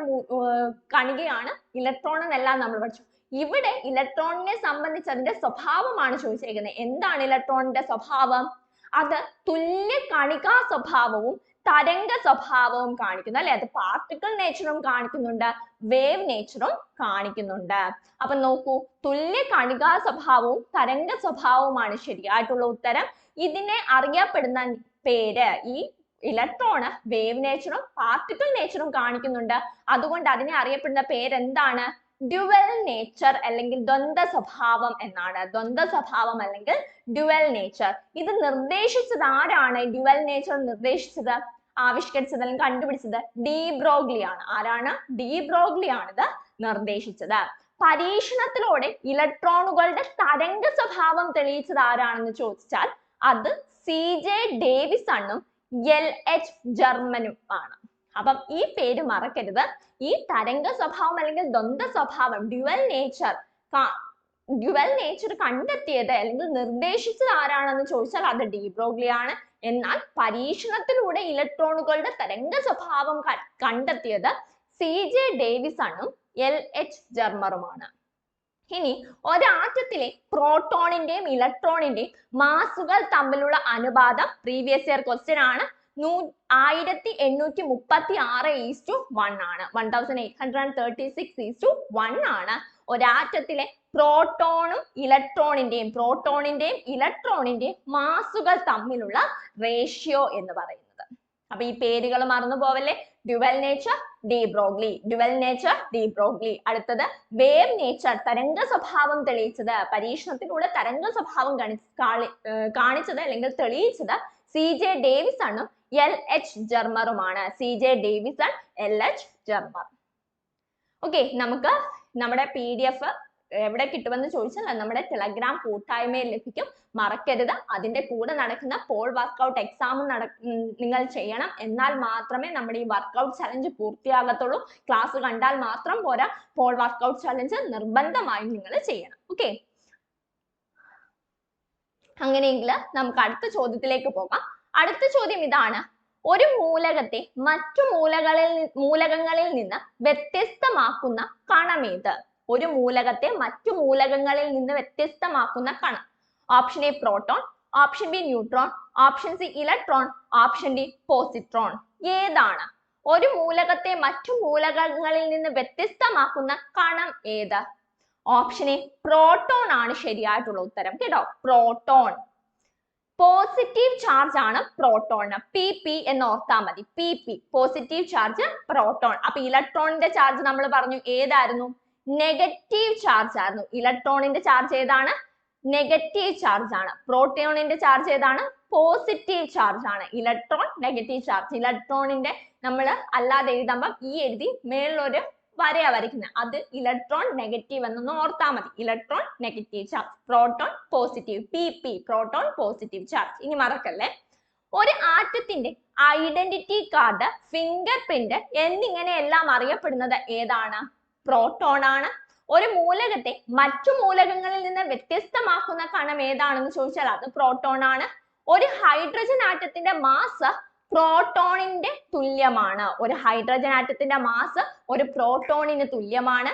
കണികയാണ് ഇലക്ട്രോൺ എന്നെല്ലാം നമ്മൾ പഠിച്ചു. ഇവിടെ ഇലക്ട്രോണിനെ സംബന്ധിച്ച് അതിന്റെ സ്വഭാവമാണ് ചോദിച്ചിരിക്കുന്നത്. എന്താണ് ഇലക്ട്രോണിന്റെ സ്വഭാവം? അത് തുല്യ കണികാ സ്വഭാവവും തരംഗ സ്വഭാവവും കാണിക്കുന്നു അല്ലെ. അത് പാർട്ടിക്കിൾ നേച്ചറും കാണിക്കുന്നുണ്ട്, വേവ് നേച്ചറും കാണിക്കുന്നുണ്ട്. അപ്പൊ നോക്കൂ, തുല്യ കണികാ സ്വഭാവവും തരംഗ സ്വഭാവവുമാണ് ശരിയായിട്ടുള്ള ഉത്തരം. ഇതിനെ അറിയപ്പെടുന്ന പേര്, ഈ ഇലക്ട്രോണ് വേവ് നേച്ചറും പാർട്ടിക്കിൾ നേച്ചറും കാണിക്കുന്നുണ്ട്. അതുകൊണ്ട് അതിനെ അറിയപ്പെടുന്ന പേര് എന്താണ്? ഡ്യുവൽ നേച്ചർ അല്ലെങ്കിൽ ദ്വന്ദ്വ സ്വഭാവം എന്നാണ്. ദ്വന്ദ്വ സ്വഭാവം അല്ലെങ്കിൽ ഡ്യുവൽ നേച്ചർ. ഇത് നിർദ്ദേശിച്ചത് ആരാണ്? ഡ്യുവൽ നേച്ചർ നിർദ്ദേശിച്ചത്, ആവിഷ്കരിച്ചത് അല്ലെങ്കിൽ കണ്ടുപിടിച്ചത് ഡി ബ്രോഗ്ലി ആണ്. ആരാണ്? ഡി ബ്രോഗ്ലി ആണിത് നിർദ്ദേശിച്ചത്. പരീക്ഷണത്തിലൂടെ ഇലക്ട്രോണുകളുടെ തരംഗ സ്വഭാവം തെളിയിച്ചത് ആരാണെന്ന് ചോദിച്ചാൽ അത് CJ ഡേവിസണും LH ജർമ്മനും ആണ്. അപ്പം ഈ പേര് മറക്കരുത്. ഈ തരംഗ സ്വഭാവം അല്ലെങ്കിൽ ദ്വന്ദ്വ സ്വഭാവം ഡ്യുവൽ നേച്ചർ കണ്ടെത്തിയത് അല്ലെങ്കിൽ നിർദ്ദേശിച്ചത് ആരാണെന്ന് ചോദിച്ചാൽ അത് ഡി ബ്രോഗ്ലി ആണ്. എന്നാൽ പരീക്ഷണത്തിലൂടെ ഇലക്ട്രോണുകളുടെ തരംഗ സ്വഭാവം കണ്ടെത്തിയത് CJ ഡേവിസണും LH ജർമ്മറുമാണ്. ഇനി ഒരാറ്റത്തിലെ പ്രോട്ടോണിന്റെയും ഇലക്ട്രോണിന്റെയും മാസുകൾ തമ്മിലുള്ള അനുപാതം പ്രീവിയസ് ഇയർ ക്വസ്റ്റ്യൻ ആണ്. 1836:1 ആണ്. 1836:1 ആണ് ഒരാറ്റത്തിലെ പ്രോട്ടോണും ഇലക്ട്രോണിന്റെയും മാസുകൾ തമ്മിലുള്ള റേഷ്യോ എന്ന് പറയുന്നത്. അപ്പൊ ഈ പേരുകൾ മറന്നു പോവല്ലേ. Dual nature de Broglie. അടുത്തത് വേവ് നേച്ചർ, തരംഗ സ്വഭാവം തെളിയിച്ചത്, പരീക്ഷണത്തിലൂടെ തരംഗ സ്വഭാവം കാണിച്ചത് അല്ലെങ്കിൽ തെളിയിച്ചത് CJ ഡേവിസണും LH ജർമ്മറുമാണ്. CJ Davison, LH Germer. Okay, നമുക്ക് നമ്മുടെ PDF എവിടെ കിട്ടുമെന്ന് ചോദിച്ചാൽ നമ്മുടെ ടെലഗ്രാം കൂട്ടായ്മയിൽ ലഭിക്കും. മറക്കരുത്. അതിന്റെ കൂടെ നടക്കുന്ന പോൾ വർക്കൗട്ട് എക്സാം നിങ്ങൾ ചെയ്യണം. എന്നാൽ മാത്രമേ നമ്മുടെ ഈ വർക്കൗട്ട് ചലഞ്ച് പൂർത്തിയാകത്തുള്ളൂ. ക്ലാസ് കണ്ടാൽ മാത്രം പോരാ, പോൾ വർക്കൗട്ട് ചലഞ്ച് നിർബന്ധമായും നിങ്ങൾ ചെയ്യണം. ഓക്കെ, അങ്ങനെയെങ്കിൽ നമുക്ക് അടുത്ത ചോദ്യത്തിലേക്ക് പോകാം. അടുത്ത ചോദ്യം ഇതാണ്: ഒരു മൂലകത്തെ മറ്റു മൂലകങ്ങളിൽ നിന്ന് വ്യത്യസ്തമാക്കുന്ന കണമേത്? ഒരു മൂലകത്തെ മറ്റു മൂലകങ്ങളിൽ നിന്ന് വ്യത്യസ്തമാക്കുന്ന കണം. Option A proton, option B neutron, option C electron, option D positron. ഏതാണ്? ഒരു മൂലകത്തെ മറ്റു മൂലകങ്ങളിൽ നിന്ന് വ്യത്യസ്തമാക്കുന്ന കണം ഏത്? ഓപ്ഷൻ എ പ്രോട്ടോൺ ആണ് ശരിയായിട്ടുള്ള ഉത്തരം കേട്ടോ. പ്രോട്ടോൺ. പോസിറ്റീവ് ചാർജ് ആണ് പ്രോട്ടോൺ. PP എന്ന് ഓർത്താൽ മതി. PP positive charge proton. അപ്പൊ ഇലക്ട്രോണിന്റെ ചാർജ് നമ്മൾ പറഞ്ഞു ഏതായിരുന്നു? നെഗറ്റീവ് ചാർജ് ആയിരുന്നു. ഇലക്ട്രോണിന്റെ ചാർജ് ഏതാണ്? നെഗറ്റീവ് ചാർജ് ആണ്. പ്രോട്ടോണിന്റെ ചാർജ് ഏതാണ്? പോസിറ്റീവ് ചാർജ് ആണ്. Electron negative charge. ഇലക്ട്രോണിന്റെ നമ്മൾ അല്ലാതെ എഴുതുമ്പോൾ ഈ എഴുതി മേളിലൊരു വരയാ വരയ്ക്കുന്നത്, അത് ഇലക്ട്രോൺ നെഗറ്റീവ് എന്നൊന്ന് ഓർത്താൽ മതി. Electron negative charge, proton positive. PP proton positive charge. ഇനി മറക്കല്ലേ. ഒരു ആറ്റത്തിന്റെ ഐഡന്റിറ്റി കാർഡ്, ഫിംഗർ പ്രിന്റ് എന്നിങ്ങനെയെല്ലാം അറിയപ്പെടുന്നത് ഏതാണ്? പ്രോട്ടോൺ ആണ്. ഒരു മൂലകത്തെ മറ്റു മൂലകങ്ങളിൽ നിന്ന് വ്യത്യസ്തമാക്കുന്ന കണം ഏതാണെന്ന് ചോദിച്ചാൽ അത് പ്രോട്ടോൺ ആണ്. ഒരു ഹൈഡ്രജൻ ആറ്റത്തിന്റെ മാസ് പ്രോട്ടോണിന്റെ തുല്യമാണ്. ഒരു ഹൈഡ്രജൻ ആറ്റത്തിന്റെ മാസ് ഒരു പ്രോട്ടോണിന് തുല്യമാണ്.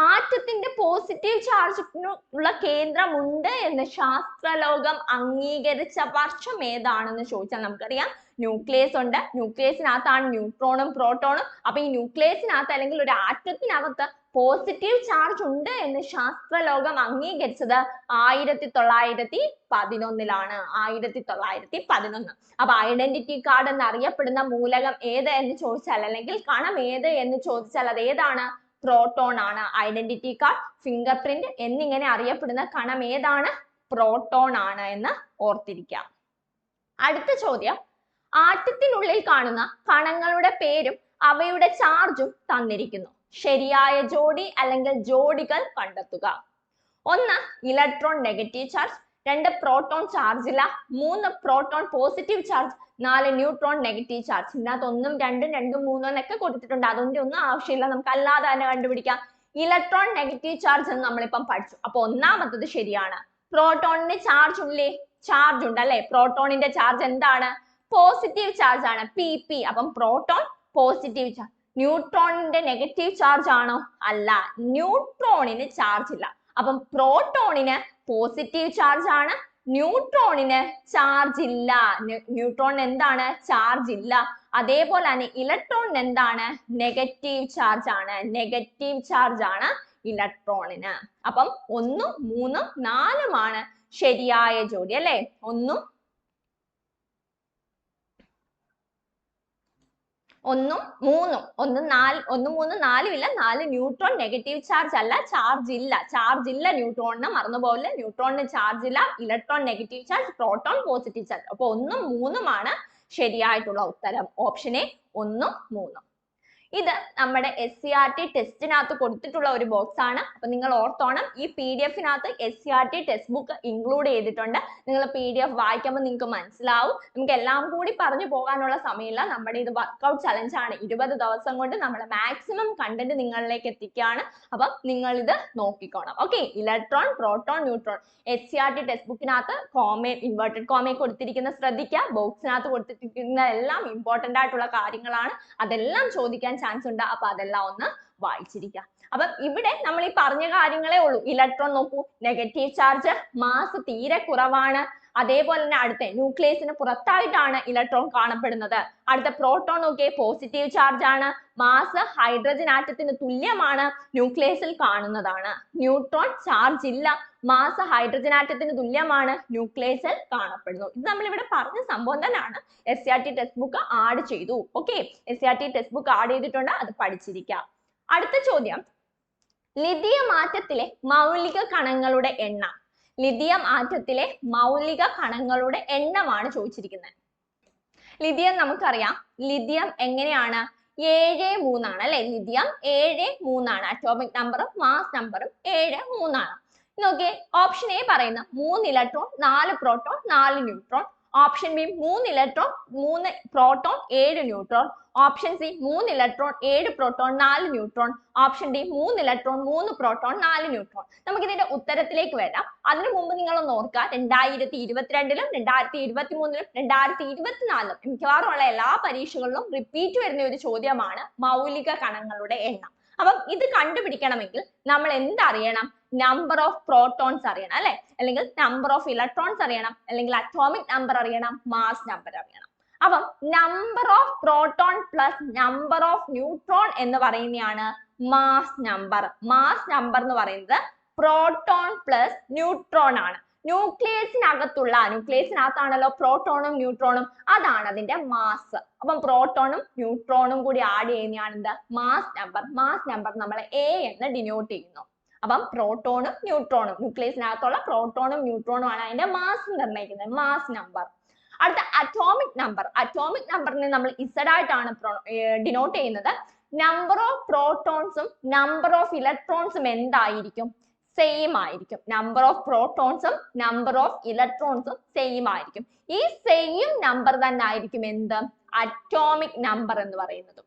ആറ്റത്തിന്റെ പോസിറ്റീവ് ചാർജിനുള്ള കേന്ദ്രമുണ്ട് എന്ന് ശാസ്ത്രലോകം അംഗീകരിച്ച വർഷം ഏതാണെന്ന് ചോദിച്ചാൽ നമുക്കറിയാം ന്യൂക്ലിയസ് ഉണ്ട്. ന്യൂക്ലിയസിനകത്താണ് ന്യൂട്രോണും പ്രോട്ടോണും. അപ്പൊ ഈ ന്യൂക്ലിയസിനകത്ത് അല്ലെങ്കിൽ ഒരു ആറ്റത്തിനകത്ത് പോസിറ്റീവ് ചാർജ് ഉണ്ട് എന്ന് ശാസ്ത്രലോകം അംഗീകരിച്ചത് 1911. 1911. അപ്പൊ ഐഡന്റിറ്റി കാർഡ് എന്ന് അറിയപ്പെടുന്ന മൂലകം ഏത് എന്ന് ചോദിച്ചാൽ അല്ലെങ്കിൽ കണം ഏത് എന്ന് ചോദിച്ചാൽ അത് ഏതാണ്? പ്രോട്ടോൺ ആണ്. ഐഡന്റിറ്റി കാർഡ്, ഫിംഗർ പ്രിന്റ് എന്നിങ്ങനെ അറിയപ്പെടുന്ന കണം ഏതാണ്? പ്രോട്ടോൺ ആണ് എന്ന് ഓർത്തിരിക്കാം. അടുത്ത ചോദ്യം: ആറ്റത്തിനുള്ളിൽ കാണുന്ന കണങ്ങളുടെ പേരും അവയുടെ ചാർജും തന്നിരിക്കുന്നു. ശരിയായ ജോഡി അല്ലെങ്കിൽ ജോഡികൾ കണ്ടെത്തുക. 1 electron negative charge, 2 proton charge ഇല്ല, 3 proton positive charge, 4 neutron negative charge. ഇതിനകത്ത് 1 2 2 3 എന്നൊക്കെ കൊടുത്തിട്ടുണ്ട്, അതുകൊണ്ട് ഒന്നും ആവശ്യമില്ല, നമുക്ക് അല്ലാതെ തന്നെ കണ്ടുപിടിക്കാം. ഇലക്ട്രോൺ നെഗറ്റീവ് ചാർജ് എന്ന് നമ്മളിപ്പം പഠിച്ചു. അപ്പൊ ഒന്നാമത്തത് ശരിയാണ്. പ്രോട്ടോണിന് ചാർജ് ഇല്ലേ? ചാർജ് ഉണ്ട് അല്ലെ? പ്രോട്ടോണിന്റെ ചാർജ് എന്താണ്? പോസിറ്റീവ് ചാർജ് ആണ്, PP. അപ്പം പ്രോട്ടോൺ പോസിറ്റീവ് ചാർജ്. ന്യൂട്രോണിന്റെ നെഗറ്റീവ് ചാർജ് ആണോ? അല്ല, ന്യൂട്രോണിന് ചാർജ് ഇല്ല. അപ്പം പ്രോട്ടോണിന് പോസിറ്റീവ് ചാർജ് ആണ്, ന്യൂട്രോണിന് ചാർജ് ഇല്ല. ന്യൂട്രോണിന് എന്താണ്? ചാർജ് ഇല്ല. അതേപോലെ തന്നെ ഇലക്ട്രോണിന് എന്താണ്? നെഗറ്റീവ് ചാർജ് ആണ്. നെഗറ്റീവ് ചാർജ് ആണ് ഇലക്ട്രോണിന്. അപ്പം 1 3 4 ശരിയായ ജോഡി അല്ലെ? 1 3 4 ഇല്ല, 4 ന്യൂട്രോൺ നെഗറ്റീവ് ചാർജ് അല്ല, ചാർജ് ഇല്ല ന്യൂട്രോണിന്. മറന്നുപോലെ, ന്യൂട്രോണിന് ചാർജ് ഇല്ല, electron negative charge, proton positive charge. അപ്പൊ 1 3 ശരിയായിട്ടുള്ള ഉത്തരം. Option A 1 3. ഇത് നമ്മുടെ SCRT ടെസ്റ്റിനകത്ത് കൊടുത്തിട്ടുള്ള ഒരു ബോക്സ് ആണ്. അപ്പൊ നിങ്ങൾ ഓർത്തോണം, ഈ PDF-നകത്ത് SCRT ടെക്സ്റ്റ് ബുക്ക് ഇൻക്ലൂഡ് ചെയ്തിട്ടുണ്ട്. നിങ്ങൾ PDF വായിക്കുമ്പോൾ നിങ്ങൾക്ക് മനസ്സിലാവും. നമുക്ക് എല്ലാം കൂടി പറഞ്ഞു പോകാനുള്ള സമയമില്ല. നമ്മുടെ ഇത് വർക്ക്ഔട്ട് ചലഞ്ച് ആണ്. 20 ദിവസം കൊണ്ട് നമ്മൾ മാക്സിമം കണ്ടന്റ് നിങ്ങളിലേക്ക് എത്തിക്കുകയാണ്. അപ്പം നിങ്ങൾ ഇത് നോക്കിക്കോണം. Okay, electron, proton, neutron SCRT text ബുക്കിനകത്ത് ഇൻവേർട്ടഡ് കോമ കൊടുത്തിരിക്കുന്ന ശ്രദ്ധിക്കുക. ബോക്സിനകത്ത് കൊടുത്തിരിക്കുന്ന എല്ലാം ഇമ്പോർട്ടന്റ് ആയിട്ടുള്ള കാര്യങ്ങളാണ്. അതെല്ലാം ചോദിക്കാൻ ചാൻസ് ഉണ്ട്. അപ്പൊ അതെല്ലാം ഒന്ന് വായിച്ചിരിക്കുക. അപ്പം ഇവിടെ നമ്മൾ ഈ പറഞ്ഞ കാര്യങ്ങളേ ഉള്ളൂ. ഇലക്ട്രോൺ നോക്കൂ, നെഗറ്റീവ് ചാർജ്, മാസ് തീരെ കുറവാണ്. അതേപോലെ തന്നെ അടുത്ത ന്യൂക്ലിയസിന് പുറത്തായിട്ടാണ് ഇലക്ട്രോൺ കാണപ്പെടുന്നത്. അടുത്ത പ്രോട്ടോൺ നോക്കിയേ, പോസിറ്റീവ് ചാർജ് ആണ്, മാസ് ഹൈഡ്രജൻ ആറ്റത്തിന് തുല്യമാണ്, ന്യൂക്ലിയസിൽ കാണുന്നതാണ്. ന്യൂട്രോൺ ചാർജ് ഇല്ല, മാസ് ഹൈഡ്രജൻ ആറ്റത്തിന് തുല്യമാണ്, ന്യൂക്ലിയസിൽ കാണപ്പെടുന്നു. ഇത് നമ്മൾ ഇവിടെ പറഞ്ഞ സംഭവം തന്നെയാണ്. SCRT ടെക്സ്റ്റ് ബുക്ക് ആഡ് ചെയ്തു. Okay, SCRT text book add ചെയ്തിട്ടുണ്ട്, അത് പഠിച്ചിരിക്കുക. അടുത്ത ചോദ്യം, ലിഥിയം ആറ്റത്തിലെ മൗലിക കണങ്ങളുടെ എണ്ണം. ലിഥിയം ആറ്റത്തിലെ മൗലിക കണങ്ങളുടെ എണ്ണമാണ് ചോദിച്ചിരിക്കുന്നത്. ലിഥിയം നമുക്കറിയാം, ലിഥിയം എങ്ങനെയാണ്? 7 3 ആണ് അല്ലെ? ലിഥിയം 7 3 ആണ്. അറ്റോമിക് നമ്പറും മാസ് നമ്പറും 7 3 ആണ്. നോക്കിയേ, ഓപ്ഷൻ എ പറയുന്ന 3 electron 4 proton 4 neutron. Option B 3 electron 3 proton 7 neutron. Option C 3 electron 7 proton 4 neutron. Option D 3 electron 3 proton 4 neutron. നമുക്ക് ഇതിന്റെ ഉത്തരത്തിലേക്ക് വരാം. അതിനു മുമ്പ് നിങ്ങൾ ഒന്ന് ഓർക്കുക, 2022-ലും 2023-ലും 2024-ലും മിക്കവാറും ഉള്ള എല്ലാ പരീക്ഷകളിലും റിപ്പീറ്റ് വരുന്ന ഒരു ചോദ്യമാണ് മൗലിക കണങ്ങളുടെ എണ്ണം. അപ്പം ഇത് കണ്ടുപിടിക്കണമെങ്കിൽ നമ്മൾ എന്തറിയണം? നമ്പർ ഓഫ് പ്രോട്ടോൺസ് അറിയണം അല്ലെ? അല്ലെങ്കിൽ നമ്പർ ഓഫ് ഇലക്ട്രോൺസ് അറിയണം, അല്ലെങ്കിൽ അറ്റോമിക് നമ്പർ അറിയണം, മാസ് നമ്പർ അറിയണം. അപ്പം number of proton plus number of neutron എന്ന് പറയുന്നതാണ് മാസ് നമ്പർ. മാസ് നമ്പർ എന്ന് പറയുന്നത് പ്രോട്ടോൺ പ്ലസ് ന്യൂട്രോൺ ആണ്. ന്യൂക്ലിയസിനകത്താണല്ലോ പ്രോട്ടോണും ന്യൂട്രോണും, അതാണ് അതിന്റെ മാസ്. അപ്പം പ്രോട്ടോണും ന്യൂട്രോണും കൂടി ആഡ് ചെയ്യുന്നതാണ് എന്ത്? Mass number. മാസ് നമ്പർ നമ്മൾ A എന്ന് ഡിനോട്ട് ചെയ്യുന്നു. അപ്പം പ്രോട്ടോണും ന്യൂട്രോണും, ന്യൂക്ലിയസിനകത്തുള്ള പ്രോട്ടോണും ന്യൂട്രോണും ആണ് അതിന്റെ മാസ് നിർണ്ണയിക്കുന്നത്, മാസ് നമ്പർ. അടുത്ത അറ്റോമിക് നമ്പർ. അറ്റോമിക് നമ്പറിനെ നമ്മൾ Z ആയിട്ടാണ് ഡിനോട്ട് ചെയ്യുന്നത്. നമ്പർ ഓഫ് പ്രോട്ടോൺസും നമ്പർ ഓഫ് ഇലക്ട്രോൺസും എന്തായിരിക്കും? സെയിം ആയിരിക്കും. നമ്പർ ഓഫ് പ്രോട്ടോൺസും നമ്പർ ഓഫ് ഇലക്ട്രോൺസും സെയിം ആയിരിക്കും. ഈ സെയിം നമ്പർ തന്നെ ആയിരിക്കും എന്ത്? അറ്റോമിക് നമ്പർ എന്ന് പറയുന്നത്.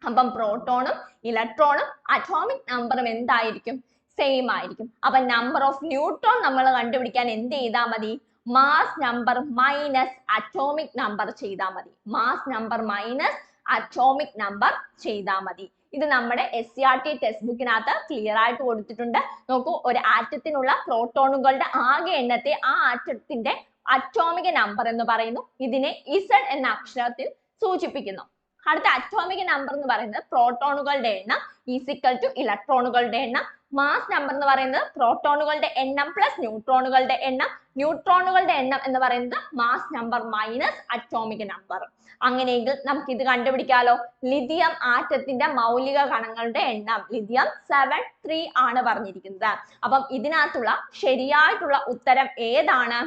അപ്പം പ്രോട്ടോണും ഇലക്ട്രോണും അറ്റോമിക് നമ്പറും എന്തായിരിക്കും? സെയിം ആയിരിക്കും. അപ്പൊ നമ്പർ ഓഫ് ന്യൂട്രോൺ നമ്മൾ കണ്ടുപിടിക്കാൻ എന്ത് ചെയ്താൽ മതി? Mass number minus atomic number ചെയ്താൽ മതി. Mass number minus atomic number ചെയ്താൽ മതി. ഇത് നമ്മുടെ SCRT ടെക്സ്റ്റ് ബുക്കിനകത്ത് ക്ലിയർ ആയിട്ട് കൊടുത്തിട്ടുണ്ട്. നോക്കൂ, ഒരു ആറ്റത്തിനുള്ള പ്രോട്ടോണുകളുടെ ആകെ എണ്ണത്തെ ആ ആറ്റത്തിന്റെ അറ്റോമിക് നമ്പർ എന്ന് പറയുന്നു. ഇതിനെ Z എന്ന അക്ഷരത്തിൽ സൂചിപ്പിക്കുന്നു. അടുത്ത അറ്റോമിക് നമ്പർ എന്ന് പറയുന്നത് പ്രോട്ടോണുകളുടെ എണ്ണം ഈസിക്കൽ ടു ഇലക്ട്രോണുകളുടെ എണ്ണം. മാസ് നമ്പർ എന്ന് പറയുന്നത് പ്രോട്ടോണുകളുടെ എണ്ണം പ്ലസ് ന്യൂട്രോണുകളുടെ എണ്ണം. ന്യൂട്രോണുകളുടെ എണ്ണം എന്ന് പറയുന്നത് mass number minus atomic number. അങ്ങനെയെങ്കിൽ നമുക്ക് ഇത് കണ്ടുപിടിക്കാലോ. ലിഥിയം ആറ്റത്തിന്റെ മൗലിക കണങ്ങളുടെ എണ്ണം ലിഥിയം 73 ആണ് പറഞ്ഞിരിക്കുന്നത്. അപ്പം ഇതിനകത്തുള്ള ശരിയായിട്ടുള്ള ഉത്തരം ഏതാണ്?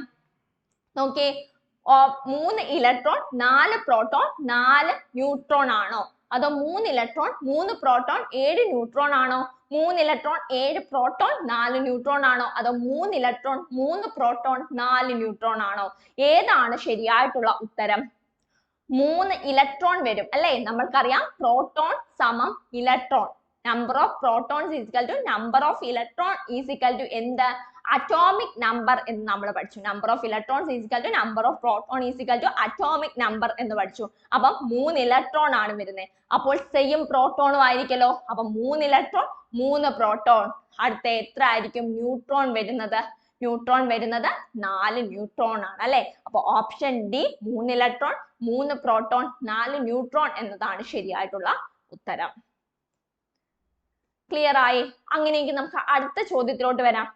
നോക്കിയേ, 3 ഇലക്ട്രോൺ 4 പ്രോട്ടോൺ 4 ന്യൂട്രോൺ ആണോ? അതോ 3 ഇലക്ട്രോൺ 3 പ്രോട്ടോൺ 7 ന്യൂട്രോൺ ആണോ? 3 ഇലക്ട്രോൺ 7 പ്രോട്ടോൺ 4 ന്യൂട്രോൺ ആണോ? അതോ 3 ഇലക്ട്രോൺ 3 പ്രോട്ടോൺ 4 ന്യൂട്രോൺ ആണോ? ഏതാണ് ശരിയായിട്ടുള്ള ഉത്തരം? 3 ഇലക്ട്രോൺ വരും അല്ലേ? നമ്മൾക്കറിയാം പ്രോട്ടോൺ സമം electron. Number of protons is equal to number of electron is equal to എന്ത്? അറ്റോമിക് നമ്പർ എന്ന് നമ്മൾ പഠിച്ചു. Number of electrons is equal to number of proton is equal to atomic number എന്ന് പഠിച്ചു. അപ്പം 3 ഇലക്ട്രോൺ ആണ് വരുന്നത്. അപ്പോൾ സെയിം പ്രോട്ടോണും ആയിരിക്കല്ലോ. അപ്പൊ 3 ഇലക്ട്രോൺ 3 പ്രോട്ടോൺ. അടുത്ത എത്ര ആയിരിക്കും ന്യൂട്രോൺ വരുന്നത്? ന്യൂട്രോൺ വരുന്നത് 4 ന്യൂട്രോൺ ആണ് അല്ലെ? അപ്പൊ option D 3 electron 3 proton 4 neutron എന്നതാണ് ശരിയായിട്ടുള്ള ഉത്തരം. ക്ലിയർ ആയി? അങ്ങനെയെങ്കിൽ നമുക്ക് അടുത്ത ചോദ്യത്തിലോട്ട് വരാം.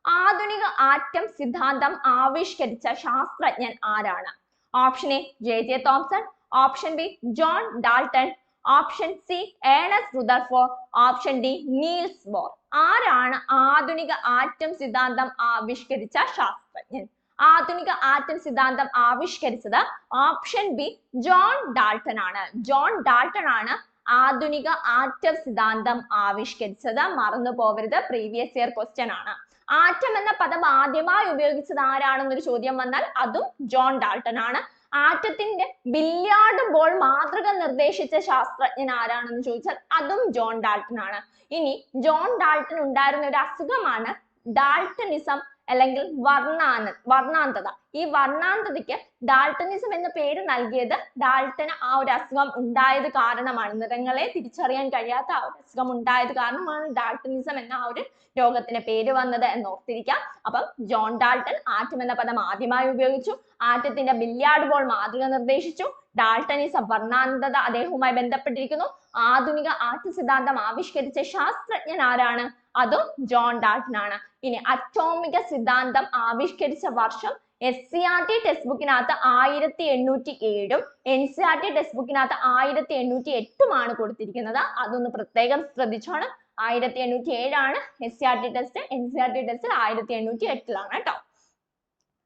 ആധുനിക ആറ്റം സിദ്ധാന്തം ആവിഷ്കരിച്ച ശാസ്ത്രജ്ഞൻ ആരാണ്? Option A J Thomson, option B John Dalton, option C Ernest Rutherford, option D Niels Bohr. ആരാണ് ആധുനിക ആറ്റം സിദ്ധാന്തം ആവിഷ്കരിച്ച ശാസ്ത്രജ്ഞൻ? ആധുനിക ആറ്റം സിദ്ധാന്തം ആവിഷ്കരിച്ചത് ഓപ്ഷൻ ബി ജോൺ ഡാൾട്ടൺ ആണ്. ജോൺ ഡാൾട്ടൺ ആണ് ആധുനിക ആറ്റം സിദ്ധാന്തം ആവിഷ്കരിച്ചത്. മറന്നു പോകരുത്, പ്രീവിയസ് ഇയർ ക്വസ്റ്റ്യൻ ആണ്. ആറ്റം എന്ന പദം ആദ്യമായി ഉപയോഗിച്ചത് ആരാണെന്നൊരു ചോദ്യം വന്നാൽ അതും ജോൺ ഡാൾട്ടൺ ആണ്. ആറ്റത്തിന്റെ ബില്യാർഡ് ബോൾ മാതൃക നിർദ്ദേശിച്ച ശാസ്ത്രജ്ഞൻ ആരാണെന്ന് ചോദിച്ചാൽ അതും ജോൺ ഡാൾട്ടൺ ആണ്. ഇനി ജോൺ ഡാൾട്ടൺ ഉണ്ടായിരുന്ന ഒരു അസുഖമാണ് ഡാൾട്ടനിസം അല്ലെങ്കിൽ വർണ്ണാന്തത. ഈ വർണ്ണാന്തതയ്ക്ക് ഡാൾട്ടനിസം എന്ന പേര് നൽകിയത് ഡാൾട്ടന് ആ ഒരു അസുഖം ഉണ്ടായത് കാരണമാണ്. നിറങ്ങളെ തിരിച്ചറിയാൻ കഴിയാത്ത ആ ഒരു അസുഖം ഉണ്ടായത് കാരണമാണ് ഡാൾട്ടനിസം എന്ന ആ ഒരു രോഗത്തിന് പേര് വന്നത് എന്ന് ഓർത്തിരിക്കാം. അപ്പം ജോൺ ഡാൾട്ടൺ ആറ്റം എന്ന പദം ആദ്യമായി ഉപയോഗിച്ചു. ആറ്റത്തിന്റെ ബില്യാർഡ് ബോൾ മാതൃക നിർദ്ദേശിച്ചു. ഡാൾട്ടനിസം വർണ്ണാന്തത അദ്ദേഹവുമായി ബന്ധപ്പെട്ടിരിക്കുന്നു. ആധുനിക ആറ്റ സിദ്ധാന്തം ആവിഷ്കരിച്ച ശാസ്ത്രജ്ഞൻ ആരാണ്? അതും ജോൺ ഡാൾട്ടൺ ആണ്. ഇനി അറ്റോമിക സിദ്ധാന്തം ആവിഷ്കരിച്ച വർഷം SCERT ടെക്സ്റ്റ് ബുക്കിനകത്ത് 1807 NCERT ടെക്സ്റ്റ് ബുക്കിനകത്ത് 1808 കൊടുത്തിരിക്കുന്നത്. അതൊന്ന് പ്രത്യേകം ശ്രദ്ധിച്ചോണ്. 1807 ആണ് SCERT ടെക്സ്റ്റ്. NCERT ടെക്സ്റ്റ് 1808 കേട്ടോ.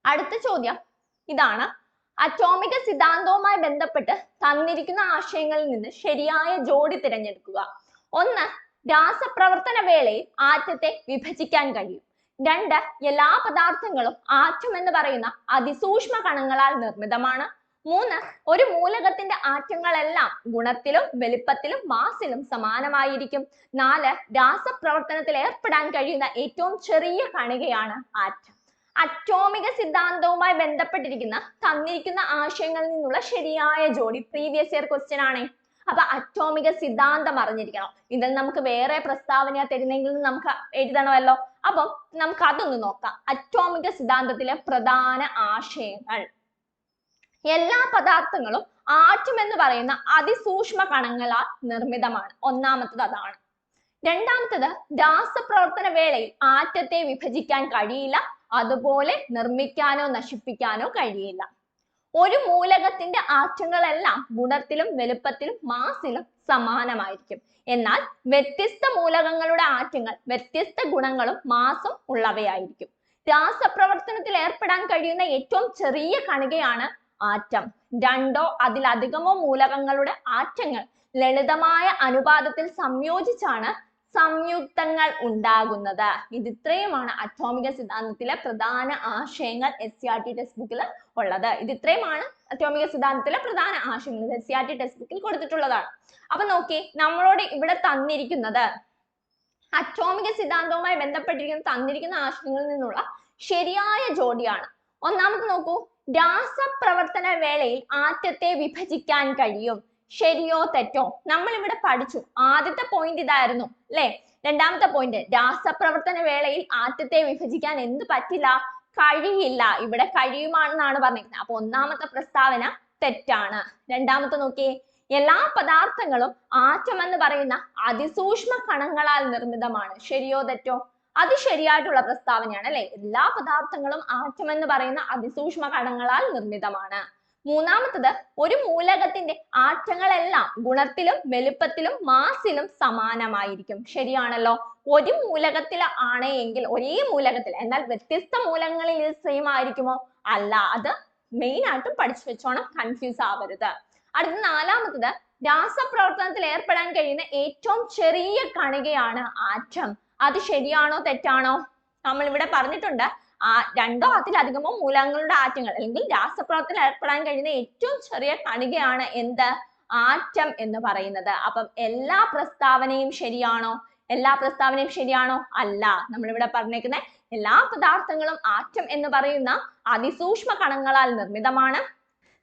അടുത്ത ചോദ്യം ഇതാണ്. അറ്റോമിക സിദ്ധാന്തവുമായി ബന്ധപ്പെട്ട് തന്നിരിക്കുന്ന ആശയങ്ങളിൽ നിന്ന് ശരിയായ ജോഡി തിരഞ്ഞെടുക്കുക. 1. രാസപ്രവർത്തന വേളയിൽ ആറ്റത്തെ വിഭജിക്കാൻ കഴിയും. 2. എല്ലാ പദാർത്ഥങ്ങളും ആറ്റം എന്ന് പറയുന്ന അതിസൂക്ഷ്മ കണങ്ങളാൽ നിർമ്മിതമാണ്. 3. ഒരു മൂലകത്തിന്റെ ആറ്റങ്ങളെല്ലാം ഗുണത്തിലും വലിപ്പത്തിലും മാസിലും സമാനമായിരിക്കും. 4. രാസപ്രവർത്തനത്തിൽ ഏർപ്പെടാൻ കഴിയുന്ന ഏറ്റവും ചെറിയ കണികയാണ് ആറ്റം. അറ്റോമിക സിദ്ധാന്തവുമായി ബന്ധപ്പെട്ടിരിക്കുന്ന തന്നിരിക്കുന്ന ആശയങ്ങളിൽ നിന്നുള്ള ശരിയായ ജോഡി പ്രീവിയസ് ഇയർ ക്വസ്റ്റ്യൻ ആണ്. അപ്പൊ അറ്റോമിക സിദ്ധാന്തം അറിഞ്ഞിരിക്കണം. ഇതിൽ നമുക്ക് വേറെ പ്രസ്താവന തരുന്നെങ്കിൽ നമുക്ക് എഴുതണമല്ലോ. അപ്പം നമുക്ക് അതൊന്ന് നോക്കാം. അറ്റോമിക സിദ്ധാന്തത്തിലെ പ്രധാന ആശയങ്ങൾ. എല്ലാ പദാർത്ഥങ്ങളും ആറ്റം എന്ന് പറയുന്ന അതിസൂക്ഷ്മ കണങ്ങളാൽ നിർമ്മിതമാണ്. ഒന്നാമത്തത് അതാണ്. രണ്ടാമത്തത് രാസപ്രവർത്തന വേളയിൽ ആറ്റത്തെ വിഭജിക്കാൻ കഴിയില്ല, അതുപോലെ നിർമ്മിക്കാനോ നശിപ്പിക്കാനോ കഴിയില്ല. ഒരു മൂലകത്തിന്റെ ആറ്റങ്ങളെല്ലാം ഗുണത്തിലും വലുപ്പത്തിലും മാസിലും സമാനമായിരിക്കും. എന്നാൽ വ്യത്യസ്ത മൂലകങ്ങളുടെ ആറ്റങ്ങൾ വ്യത്യസ്ത ഗുണങ്ങളും മാസും ഉള്ളവയായിരിക്കും. രാസപ്രവർത്തനത്തിൽ ഏർപ്പെടാൻ കഴിയുന്ന ഏറ്റവും ചെറിയ കണികയാണ് ആറ്റം. 2 അതിലധികമോ മൂലകങ്ങളുടെ ആറ്റങ്ങൾ ലളിതമായ അനുപാതത്തിൽ സംയോജിച്ചാണ് സംയുക്തങ്ങൾ ഉണ്ടാകുന്നത്. ഇത് ഇത്രയുമാണ് അറ്റോമിക സിദ്ധാന്തത്തിലെ പ്രധാന ആശയങ്ങൾ SCERT ടെക്സ്റ്റ് ബുക്കിൽ ഉള്ളത്. ഇത് ഇത്രയുമാണ് അറ്റോമിക സിദ്ധാന്തത്തിലെ പ്രധാന ആശയങ്ങൾ SCERT ടെക്സ്റ്റ് ബുക്കിൽ കൊടുത്തിട്ടുള്ളതാണ്. അപ്പൊ നോക്കി, നമ്മളോട് ഇവിടെ തന്നിരിക്കുന്നത് അറ്റോമിക സിദ്ധാന്തവുമായി ബന്ധപ്പെട്ടിരിക്കുന്ന തന്നിരിക്കുന്ന ആശയങ്ങളിൽ നിന്നുള്ള ശരിയായ ജോഡിയാണ്. ഒന്നാമത് നോക്കൂ, രാസപ്രവർത്തന വേളയിൽ ആറ്റത്തെ വിഭജിക്കാൻ കഴിയും. ശരിയോ തെറ്റോ? നമ്മൾ ഇവിടെ പഠിച്ചു. ആദ്യത്തെ പോയിന്റ് ഇതായിരുന്നു അല്ലെ? രണ്ടാമത്തെ പോയിന്റ് രാസപ്രവർത്തന വേളയിൽ ആറ്റത്തെ വിഭജിക്കാൻ എന്ത് പറ്റില്ല? കഴിയില്ല. ഇവിടെ കഴിയുമാണെന്നാണ് പറഞ്ഞിരിക്കുന്നത്. അപ്പൊ ഒന്നാമത്തെ പ്രസ്താവന തെറ്റാണ്. രണ്ടാമത്തെ നോക്കിയേ, എല്ലാ പദാർത്ഥങ്ങളും ആറ്റം എന്ന് പറയുന്ന അതിസൂക്ഷ്മ കണങ്ങളാൽ നിർമ്മിതമാണ്. ശരിയോ തെറ്റോ? അത് ശരിയായിട്ടുള്ള പ്രസ്താവനയാണ് അല്ലെ? എല്ലാ പദാർത്ഥങ്ങളും ആറ്റം എന്ന് പറയുന്ന അതിസൂക്ഷ്മ കണങ്ങളാൽ നിർമ്മിതമാണ്. മൂന്നാമത്തത്, ഒരു മൂലകത്തിന്റെ ആറ്റങ്ങളെല്ലാം ഗുണത്തിലും വലുപ്പത്തിലും മാസിലും സമാനമായിരിക്കും. ശരിയാണല്ലോ. ഒരു മൂലകത്തിൽ ആണ് എങ്കിൽ ഒരേ മൂലകത്തിൽ, എന്നാൽ വ്യത്യസ്ത മൂലകങ്ങളിൽ ഇത് സെയിം ആയിരിക്കുമോ? അല്ല. അത് മെയിൻ ആയിട്ടും പഠിച്ചു വെച്ചോണം, കൺഫ്യൂസ് ആവരുത്. അടുത്ത നാലാമത്തത്, രാസപ്രവർത്തനത്തിൽ ഏർപ്പെടാൻ കഴിയുന്ന ഏറ്റവും ചെറിയ കണികയാണ് ആറ്റം. അത് ശരിയാണോ തെറ്റാണോ? നമ്മൾ ഇവിടെ പറഞ്ഞിട്ടുണ്ട് രണ്ടോ അതിലധികമോ മൂലകങ്ങളുടെ ആറ്റങ്ങൾ അല്ലെങ്കിൽ രാസപ്രവർത്തനത്തിൽ ഏർപ്പെടാൻ കഴിയുന്ന ഏറ്റവും ചെറിയ കണികയാണ് എന്ത്? ആറ്റം എന്ന് പറയുന്നത്. അപ്പം എല്ലാ പ്രസ്താവനയും ശരിയാണോ? എല്ലാ പ്രസ്താവനയും ശരിയാണോ? അല്ല. നമ്മളിവിടെ പറഞ്ഞേക്കുന്ന എല്ലാ പദാർത്ഥങ്ങളും ആറ്റം എന്ന് പറയുന്ന അതിസൂക്ഷ്മ കണങ്ങളാൽ നിർമ്മിതമാണ്.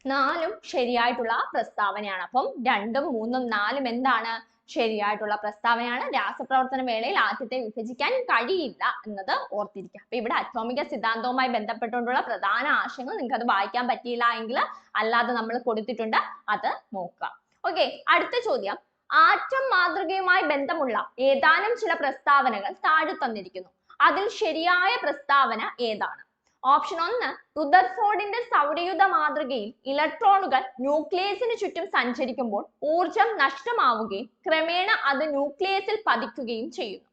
4ഉം ശരിയായിട്ടുള്ള പ്രസ്താവനയാണ്. അപ്പം 2ഉം 3ഉം 4ഉം എന്താണ്? ശരിയായിട്ടുള്ള പ്രസ്താവനയാണ്. രാസപ്രവർത്തന വേളയിൽ ആറ്റത്തെ വിഭജിക്കാൻ കഴിയില്ല എന്നത് ഓർത്തിരിക്കുക. അപ്പൊ ഇവിടെ അറ്റോമിക സിദ്ധാന്തവുമായി ബന്ധപ്പെട്ടുകൊണ്ടുള്ള പ്രധാന ആശയങ്ങൾ നിങ്ങൾക്ക് അത് വായിക്കാൻ പറ്റിയില്ല എങ്കിൽ അല്ലാതെ നമ്മൾ കൊടുത്തിട്ടുണ്ട്, അത് നോക്കുക. ഓക്കെ, അടുത്ത ചോദ്യം. ആറ്റം മാതൃകയുമായി ബന്ധമുള്ള ഏതാനും ചില പ്രസ്താവനകൾ താഴെ തന്നിരിക്കുന്നു. അതിൽ ശരിയായ പ്രസ്താവന ഏതാണ്? ഓപ്ഷൻ 1, റുദർഫോർഡിന്റെ സൗരയൂഥ മാതൃകയിൽ ഇലക്ട്രോണുകൾ ന്യൂക്ലിയസിന് ചുറ്റും സഞ്ചരിക്കുമ്പോൾ ഊർജം നഷ്ടമാവുകയും ക്രമേണ അത് ന്യൂക്ലിയസിൽ പതിക്കുകയും ചെയ്യുന്നു.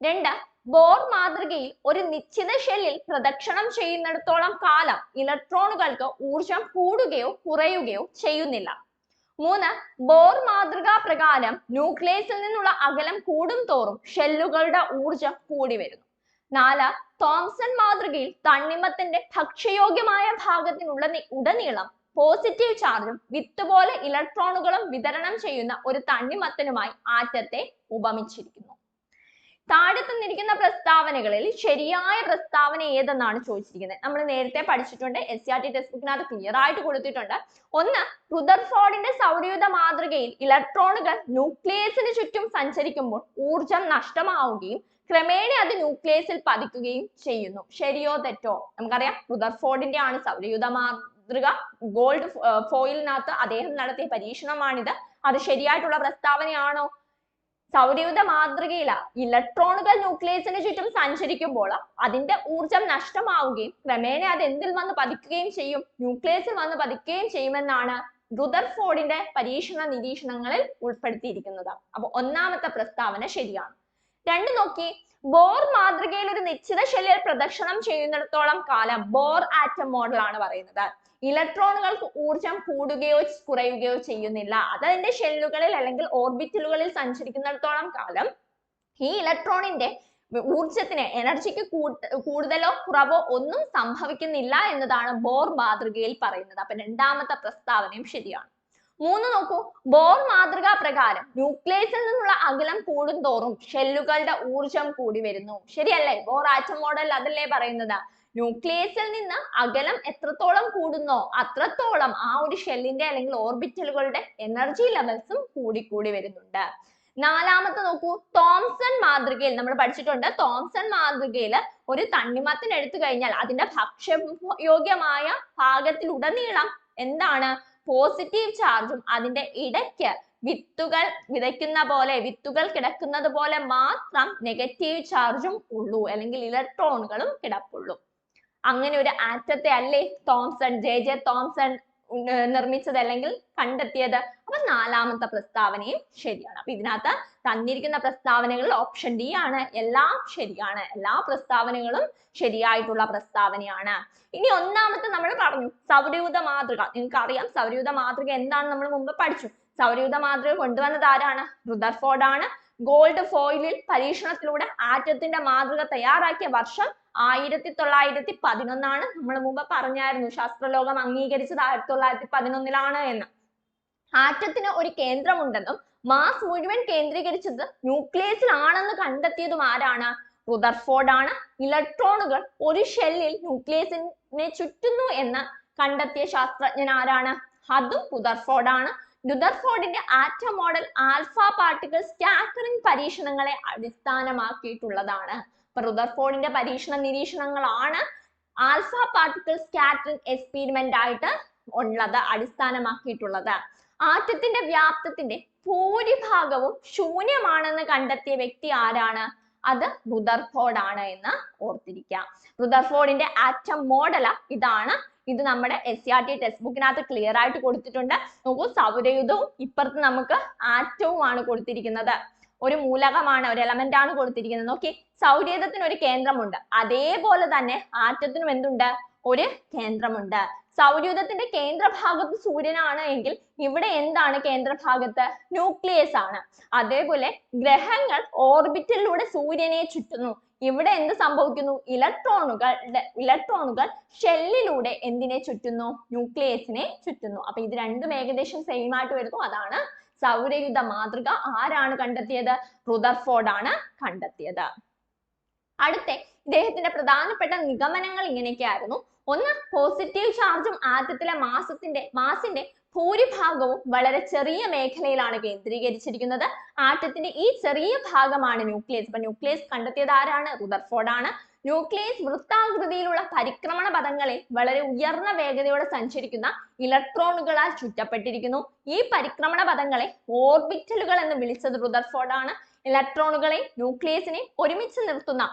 2, ബോർ മാതൃകയിൽ ഒരു നിശ്ചിത ഷെല്ലിൽ പ്രദക്ഷിണം ചെയ്യുന്നിടത്തോളം കാലം ഇലക്ട്രോണുകൾക്ക് ഊർജം കൂടുകയോ കുറയുകയോ ചെയ്യുന്നില്ല. 3, ബോർ മാതൃകാ പ്രകാരം ന്യൂക്ലിയസിൽ നിന്നുള്ള അകലം കൂടും തോറും ഷെല്ലുകളുടെ ഊർജം കൂടി വരുന്നു. 4, തോംസൺ മാതൃകയിൽ തണ്ണിമത്തിന്റെ ഭക്ഷ്യയോഗ്യമായ ഭാഗത്തിനുടനീളം പോസിറ്റീവ് ചാർജും വിത്ത് പോലെ ഇലക്ട്രോണുകളും വിതരണം ചെയ്യുന്ന ഒരു തണ്ണിമത്തനുമായി ആറ്റത്തെ ഉപമിച്ചിരിക്കുന്നു. താഴെ തന്നിരിക്കുന്ന പ്രസ്താവനകളിൽ ശരിയായ പ്രസ്താവന ഏതെന്നാണ് ചോദിച്ചിരിക്കുന്നത്. നമ്മൾ നേരത്തെ പഠിച്ചിട്ടുണ്ട്, SCERT ടെക്സ്റ്റ് ബുക്കിനകത്ത് ക്ലിയർ ആയിട്ട് കൊടുത്തിട്ടുണ്ട്. 1, റുദർഫോർഡിന്റെ സൗരയൂഥ മാതൃകയിൽ ഇലക്ട്രോണുകൾ ന്യൂക്ലിയസിന് ചുറ്റും സഞ്ചരിക്കുമ്പോൾ ഊർജം നഷ്ടമാവുകയും ക്രമേണ അത് ന്യൂക്ലിയസിൽ പതിക്കുകയും ചെയ്യുന്നു. ശരിയോ തെറ്റോ? നമുക്കറിയാം റുദർഫോർഡിന്റെ ആണ് സൗരയൂഥ മാതൃക. ഗോൾഡ് ഫോയിലിനകത്ത് അദ്ദേഹം നടത്തിയ പരീക്ഷണമാണിത്. അത് ശരിയായിട്ടുള്ള പ്രസ്താവനയാണോ? സൗരയൂഥ മാതൃകയില ഇലക്ട്രോണുകൾ ന്യൂക്ലിയസിന് ചുറ്റും സഞ്ചരിക്കുമ്പോൾ അതിന്റെ ഊർജം നഷ്ടമാവുകയും ക്രമേണ അത് എന്തിൽ വന്ന് പതിക്കുകയും ചെയ്യും? ന്യൂക്ലിയസിൽ വന്ന് പതിക്കുകയും ചെയ്യുമെന്നാണ് റുദർഫോർഡിന്റെ പരീക്ഷണ നിരീക്ഷണങ്ങളിൽ ഉൾപ്പെടുത്തിയിരിക്കുന്നത്. അപ്പൊ ഒന്നാമത്തെ പ്രസ്താവന ശരിയാണ്. 2 നോക്കി, ബോർ മാതൃകയിൽ ഒരു നിശ്ചിത ഷെല്ലിൽ പ്രദക്ഷിണം ചെയ്യുന്നിടത്തോളം കാലം, ബോർ ആറ്റം മോഡൽ ആണ് പറയുന്നത്, ഇലക്ട്രോണുകൾക്ക് ഊർജം കൂടുകയോ കുറയുകയോ ചെയ്യുന്നില്ല. അത് അതിന്റെ ഷെല്ലുകളിൽ അല്ലെങ്കിൽ ഓർബിറ്റലുകളിൽ സഞ്ചരിക്കുന്നിടത്തോളം കാലം ഈ ഇലക്ട്രോണിന്റെ ഊർജത്തിന്, എനർജിക്ക് കൂടുതലോ കുറവോ ഒന്നും സംഭവിക്കുന്നില്ല എന്നതാണ് ബോർ മാതൃകയിൽ പറയുന്നത്. അപ്പൊ രണ്ടാമത്തെ പ്രസ്താവനയും ശരിയാണ്. 3 നോക്കൂ, ബോർ മാതൃകാ പ്രകാരം ന്യൂക്ലിയസിൽ നിന്നുള്ള അകലം കൂടുന്തോറും ഷെല്ലുകളുടെ ഊർജം കൂടി വരുന്നു. ശരിയല്ലേ? ബോർ ആറ്റം മോഡൽ അതല്ലേ പറയുന്നത്? ന്യൂക്ലിയസിൽ നിന്ന് അകലം എത്രത്തോളം കൂടുന്നോ അത്രത്തോളം ആ ഒരു ഷെല്ലിന്റെ അല്ലെങ്കിൽ ഓർബിറ്റലുകളുടെ എനർജി ലെവൽസും കൂടി വരുന്നുണ്ട്. 4 നോക്കൂ, തോംസൺ മാതൃകയിൽ നമ്മൾ പഠിച്ചിട്ടുണ്ട്. തോംസൺ മാതൃകയിൽ ഒരു തണ്ണിമത്തൻ എടുത്തു കഴിഞ്ഞാൽ അതിന്റെ ഭക്ഷ്യയോഗ്യമായ ഭാഗത്തിലുടനീളം എന്താണ്? പോസിറ്റീവ് ചാർജും അതിന്റെ ഇടയ്ക്ക് വിത്തുകൾ വിതയ്ക്കുന്ന പോലെ, വിത്തുകൾ കിടക്കുന്നത് പോലെ മാത്രം നെഗറ്റീവ് ചാർജും ഉള്ളൂ, അല്ലെങ്കിൽ ഇലക്ട്രോണുകളും കിടപ്പുള്ളൂ. അങ്ങനെ ഒരു ആറ്റത്തെ അല്ലേ തോംസൺ, ജെ തോംസൺ നിർമ്മിച്ചത് അല്ലെങ്കിൽ കണ്ടെത്തിയത്. അപ്പൊ 4ാമത്തെ പ്രസ്താവനയും ശരിയാണ്. അപ്പൊ ഇതിനകത്ത് തന്നിരിക്കുന്ന പ്രസ്താവനകളിൽ ഓപ്ഷൻ ഡി ആണ് എല്ലാം ശരിയാണ്. എല്ലാ പ്രസ്താവനകളും ശരിയായിട്ടുള്ള പ്രസ്താവനയാണ്. ഇനി ഒന്നാമത്തെ നമ്മൾ പറഞ്ഞു സൗരയൂഥ മാതൃക. നിങ്ങൾക്ക് അറിയാം സൗരയൂഥ മാതൃക എന്താണ്, നമ്മൾ മുമ്പ് പഠിച്ചു. സൗരയൂഥ മാതൃക കൊണ്ടുവന്നത് ആരാണ്? റുദർഫോർഡ് ആണ്. ഗോൾഡ് ഫോയിലിൽ പരീക്ഷണത്തിലൂടെ ആറ്റത്തിന്റെ മാതൃക തയ്യാറാക്കിയ വർഷം 1911 നമ്മൾ മുമ്പ് പറഞ്ഞായിരുന്നു. ശാസ്ത്രലോകം അംഗീകരിച്ചത് 1911 എന്ന്. ആറ്റത്തിന് ഒരു കേന്ദ്രമുണ്ടെന്നും മാസ് മുഴുവൻ കേന്ദ്രീകരിച്ചത് ന്യൂക്ലിയസിൽ ആണെന്ന് കണ്ടെത്തിയതും ആരാണ്? റുദർഫോർഡ് ആണ്. ഇലക്ട്രോണുകൾ ഒരു ഷെല്ലിൽ ന്യൂക്ലിയസിനെ ചുറ്റുന്നു എന്ന് കണ്ടെത്തിയ ശാസ്ത്രജ്ഞൻ ആരാണ്? അതും റുദർഫോർഡ് ആണ്. റുദർഫോർഡിന്റെ atom model alpha particle scattering പരീക്ഷണങ്ങളെ അടിസ്ഥാനമാക്കിയിട്ടുള്ളതാണ്. അപ്പൊ റുദർഫോർഡിന്റെ പരീക്ഷണ നിരീക്ഷണങ്ങളാണ് ആൽഫ പാർട്ടിക്കിൾ സ്കാറ്ററിംഗ് എക്സ്പെരിമെന്റ് ആയിട്ട് ഉള്ളത്, അടിസ്ഥാനമാക്കിയിട്ടുള്ളത്. ആറ്റത്തിന്റെ വ്യാപ്തത്തിന്റെ ഭൂരിഭാഗവും ശൂന്യമാണെന്ന് കണ്ടെത്തിയ വ്യക്തി ആരാണ്? അത് റുദർഫോർഡ് ആണ് എന്ന് ഓർത്തിരിക്കുക. റുദർഫോർഡിന്റെ ആറ്റം മോഡൽ ഇതാണ്. ഇത് നമ്മുടെ SCERT ടെക്സ്റ്റ് ബുക്കിനകത്ത് ക്ലിയർ ആയിട്ട് കൊടുത്തിട്ടുണ്ട്. നോക്കൂ, സൗരയൂഥവും ഇപ്പുറത്ത് നമുക്ക് ആറ്റവും ആണ് കൊടുത്തിരിക്കുന്നത്. ഒരു മൂലകമാണ്, ഒരു എലമെന്റ് ആണ് കൊടുത്തിരിക്കുന്നത്. നോക്കി, സൗരയൂഥത്തിന് ഒരു കേന്ദ്രമുണ്ട്, അതേപോലെ തന്നെ ആറ്റത്തിനും എന്തുണ്ട്? ഒരു കേന്ദ്രമുണ്ട്. സൗരയൂഥത്തിന്റെ കേന്ദ്രഭാഗത്ത് സൂര്യനാണ് എങ്കിൽ ഇവിടെ എന്താണ് കേന്ദ്രഭാഗത്ത്? ന്യൂക്ലിയസ് ആണ്. അതേപോലെ ഗ്രഹങ്ങൾ ഓർബിറ്റലിലൂടെ സൂര്യനെ ചുറ്റുന്നു. ഇവിടെ എന്ത് സംഭവിക്കുന്നു? ഇലക്ട്രോണുകൾ ഷെല്ലിലൂടെ എന്തിനെ ചുറ്റുന്നു? ന്യൂക്ലിയസിനെ ചുറ്റുന്നു. അപ്പൊ ഇത് രണ്ടും ഏകദേശം സെയിം ആയിട്ട് വരുന്നു. അതാണ് സൗരയൂഥ മാതൃക ആരാണ് കണ്ടെത്തിയത്? റുദർഫോർഡ് ആണ് കണ്ടെത്തിയത്. അടുത്ത ഇദ്ദേഹത്തിന്റെ പ്രധാനപ്പെട്ട നിഗമനങ്ങൾ ഇങ്ങനെയൊക്കെയായിരുന്നു. ഒന്ന്, പോസിറ്റീവ് ചാർജും ആറ്റത്തിലെ മാസിന്റെ ഭൂരിഭാഗവും വളരെ ചെറിയ മേഖലയിലാണ് കേന്ദ്രീകരിച്ചിരിക്കുന്നത്. ആറ്റത്തിന്റെ ഈ ചെറിയ ഭാഗമാണ് ന്യൂക്ലിയസ്. അപ്പൊ ന്യൂക്ലിയസ് കണ്ടെത്തിയത് ആരാണ്? റുദർഫോർഡ് ആണ്. ന്യൂക്ലിയസ് വൃത്താകൃതിയിലുള്ള പരിക്രമണ പഥങ്ങളിൽ വളരെ ഉയർന്ന വേഗതയോടെ സഞ്ചരിക്കുന്ന ഇലക്ട്രോണുകളാൽ ചുറ്റപ്പെട്ടിരിക്കുന്നു. ഈ പരിക്രമണ പഥങ്ങളെ ഓർബിറ്റലുകൾ എന്ന് വിളിച്ചത് റുദർഫോർഡ് ആണ്. ഇലക്ട്രോണുകളെ ന്യൂക്ലിയസിനെ ഒരുമിച്ച് നിർത്തുന്ന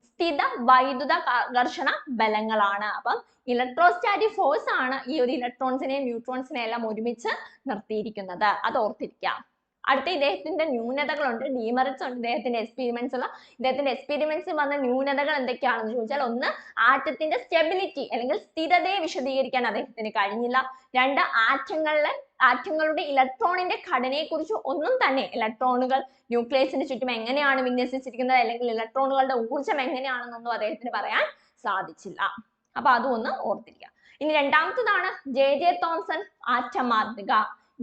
സ്ഥിത വൈദ്യുത ഘർഷണ ബലങ്ങളാണ്. അപ്പം ഇലക്ട്രോസ്റ്റാറ്റിക് ഫോഴ്സ് ആണ് ഈ ഒരു ഇലക്ട്രോൺസിനെയും ന്യൂട്രോൺസിനെയും എല്ലാം ഒരുമിച്ച് നിർത്തിയിരിക്കുന്നത്. അത് ഓർത്തിരിക്കാം. അടുത്ത ഇദ്ദേഹത്തിന്റെ ന്യൂനതകളുണ്ട്, ഡീമെറിറ്റ്സ് ഉണ്ട് ഇദ്ദേഹത്തിന്റെ എക്സ്പെരിമെന്റ്സിൽ വന്ന ന്യൂനതകൾ എന്തൊക്കെയാണെന്ന് ചോദിച്ചാൽ, ഒന്ന്, ആറ്റത്തിന്റെ സ്റ്റെബിലിറ്റി അല്ലെങ്കിൽ സ്ഥിരതയെ വിശദീകരിക്കാൻ അദ്ദേഹത്തിന് കഴിഞ്ഞില്ല. രണ്ട്, ആറ്റങ്ങളുടെ ഇലക്ട്രോണിന്റെ ഘടനയെ കുറിച്ച് ഒന്നും തന്നെ, ഇലക്ട്രോണുകൾ ന്യൂക്ലിയസിന് ചുറ്റും എങ്ങനെയാണ് വിന്യസിച്ചിരിക്കുന്നത് അല്ലെങ്കിൽ ഇലക്ട്രോണുകളുടെ ഊർജ്ജം എങ്ങനെയാണെന്നൊന്നും അദ്ദേഹത്തിന് പറയാൻ സാധിച്ചില്ല. അപ്പൊ അതും ഒന്ന് ഓർത്തിരിക്കുക. ഇനി രണ്ടാമത്തതാണ് ജെ തോംസൺ ആറ്റം മാതൃക.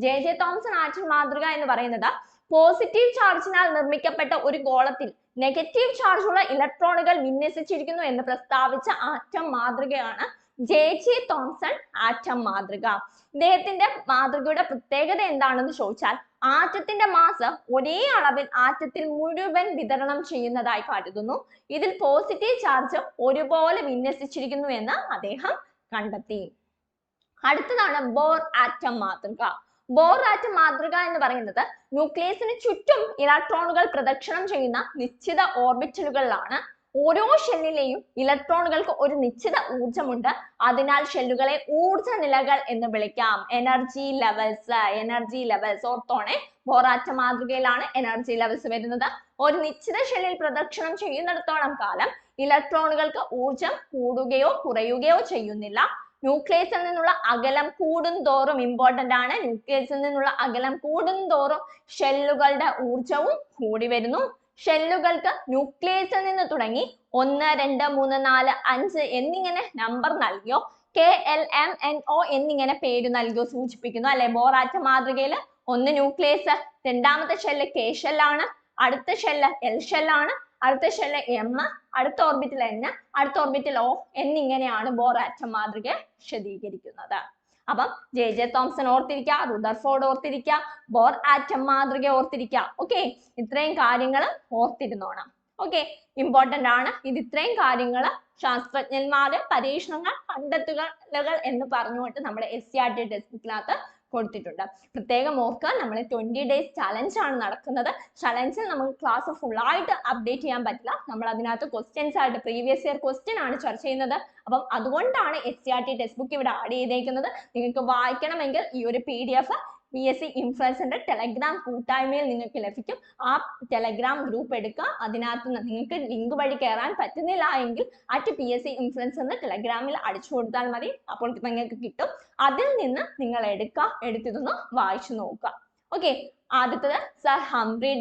ജെ തോംസൺ ആറ്റം മാതൃക എന്ന് പറയുന്നത് പോസിറ്റീവ് ചാർജിനാൽ നിർമ്മിക്കപ്പെട്ട ഒരു ഗോളത്തിൽ നെഗറ്റീവ് ചാർജുള്ള ഇലക്ട്രോണുകൾ വിന്യസിച്ചിരിക്കുന്നു എന്ന് പ്രസ്താവിച്ച ആറ്റം മാതൃകയാണ് ജെ തോംസൺ ആറ്റം മാതൃക. ഇദ്ദേഹത്തിന്റെ മാതൃകയുടെ പ്രത്യേകത എന്താണെന്ന് ചോദിച്ചാൽ, ആറ്റത്തിന്റെ മാസ് ഒരേ അളവിൽ ആറ്റത്തിൽ മുഴുവൻ വിതരണം ചെയ്യുന്നതായി കരുതുന്നു. ഇതിൽ പോസിറ്റീവ് ചാർജ് ഒരുപോലെ വിന്യസിച്ചിരിക്കുന്നു എന്ന് അദ്ദേഹം കണ്ടെത്തി. അടുത്തതാണ് ബോർ ആറ്റം മാതൃക. ബോർ ആറ്റം മാതൃക എന്ന് പറയുന്നത് ന്യൂക്ലിയസിന് ചുറ്റും ഇലക്ട്രോണുകൾ പ്രദക്ഷിണം ചെയ്യുന്ന നിശ്ചിത ഓർബിറ്റലുകളിലാണ്. ഓരോ ഷെല്ലിലെയും ഇലക്ട്രോണുകൾക്ക് ഒരു നിശ്ചിത ഊർജ്ജമുണ്ട്. അതിനാൽ ഷെല്ലുകളെ ഊർജ്ജ നിലകൾ എന്ന് വിളിക്കാം. എനർജി ലെവൽസ് ഓർത്തോണേ. ബോർ ആറ്റം മാതൃകയിലാണ് എനർജി ലെവൽസ് വരുന്നത്. ഒരു നിശ്ചിത ഷെല്ലിൽ പ്രദക്ഷിണം ചെയ്യുന്നിടത്തോളം കാലം ഇലക്ട്രോണുകൾക്ക് ഊർജ്ജം കൂടുകയോ കുറയുകയോ ചെയ്യുന്നില്ല. ന്യൂക്ലിയസിൽ നിന്നുള്ള അകലം കൂടുന്തോറും ഇമ്പോർട്ടന്റ് ആണ്. ന്യൂക്ലിയസിൽ നിന്നുള്ള അകലം കൂടുന്തോറും ഷെല്ലുകളുടെ ഊർജവും കൂടി വരുന്നു. ഷെല്ലുകൾക്ക് ന്യൂക്ലിയസിൽ നിന്ന് തുടങ്ങി 1, 2, 3, 4, 5 എന്നിങ്ങനെ നമ്പർ നൽകിയോ KLMNO എന്നിങ്ങനെ പേര് നൽകിയോ സൂചിപ്പിക്കുന്നു അല്ലെ. ബോർ ആറ്റം മാതൃകയിൽ ഒന്ന് ന്യൂക്ലിയസ്, രണ്ടാമത്തെ ഷെല്ല് K ഷെല്ലാണ്, അടുത്ത ഷെല്ല് L ഷെല്ലാണ്, അടുത്ത ഷെല്ല് M, അടുത്ത ഓർബിറ്റൽ N, അടുത്ത ഓർബിറ്റൽ O എന്നിങ്ങനെയാണ് ബോർ ആറ്റം മാതൃക വിശദീകരിക്കുന്നത്. അപ്പം ജെ തോംസൺ ഓർത്തിരിക്കുക, റുദർഫോർഡ് ഓർത്തിരിക്കുക, ബോർ ആറ്റം മാതൃക ഓർത്തിരിക്കുക. ഓക്കെ, ഇത്രയും കാര്യങ്ങൾ ഓർത്തിരുന്നോണം. ഓക്കെ, ഇമ്പോർട്ടന്റ് ആണ്. ഇത് ഇത്രയും കാര്യങ്ങൾ ശാസ്ത്രജ്ഞന്മാര് പരീക്ഷണങ്ങൾ കണ്ടെത്തുകൾ എന്ന് പറഞ്ഞുകൊണ്ട് നമ്മുടെ SCERT ടെക്സ്റ്റ് ബുക്കിനകത്ത് കൊടുത്തിട്ടുണ്ട്. പ്രത്യേകം ഓർക്കുക, നമ്മൾ 20 days ചലഞ്ച് ആണ് നടക്കുന്നത്. ചലഞ്ചിൽ നമുക്ക് ക്ലാസ് ഫുൾ ആയിട്ട് അപ്ഡേറ്റ് ചെയ്യാൻ പറ്റില്ല. നമ്മൾ അതിനകത്ത് ക്വസ്റ്റ്യൻസ് ആയിട്ട് പ്രീവിയസ് ഇയർ ക്വസ്റ്റ്യൻ ആണ് ചർച്ച ചെയ്യുന്നത്. അപ്പം അതുകൊണ്ടാണ് SCERT ടെക്സ്റ്റ് ബുക്ക് ഇവിടെ ആഡ് ചെയ്തേക്കുന്നത്. നിങ്ങൾക്ക് വായിക്കണമെങ്കിൽ ഈ ഒരു PDF PSC ഇൻഫ്ലുവൻസറിന്റെ ടെലഗ്രാം കൂട്ടായ്മയിൽ നിങ്ങൾക്ക് ലഭിക്കും. ആ ടെലഗ്രാം ഗ്രൂപ്പ് എടുക്കുക. അതിനകത്ത് നിങ്ങൾക്ക് ലിങ്ക് വഴി കയറാൻ പറ്റുന്നില്ല എങ്കിൽ PSC ഇൻഫ്ലുവൻസറിന്റെ ടെലഗ്രാമിൽ അടിച്ചു കൊടുത്താൽ മതി. അപ്പോൾ നിങ്ങൾക്ക് കിട്ടും. അതിൽ നിന്ന് നിങ്ങൾ എടുത്തിതൊന്ന് വായിച്ചു നോക്കുക. ഓക്കെ, ആദ്യത്തത് സർ ഹംഫ്രി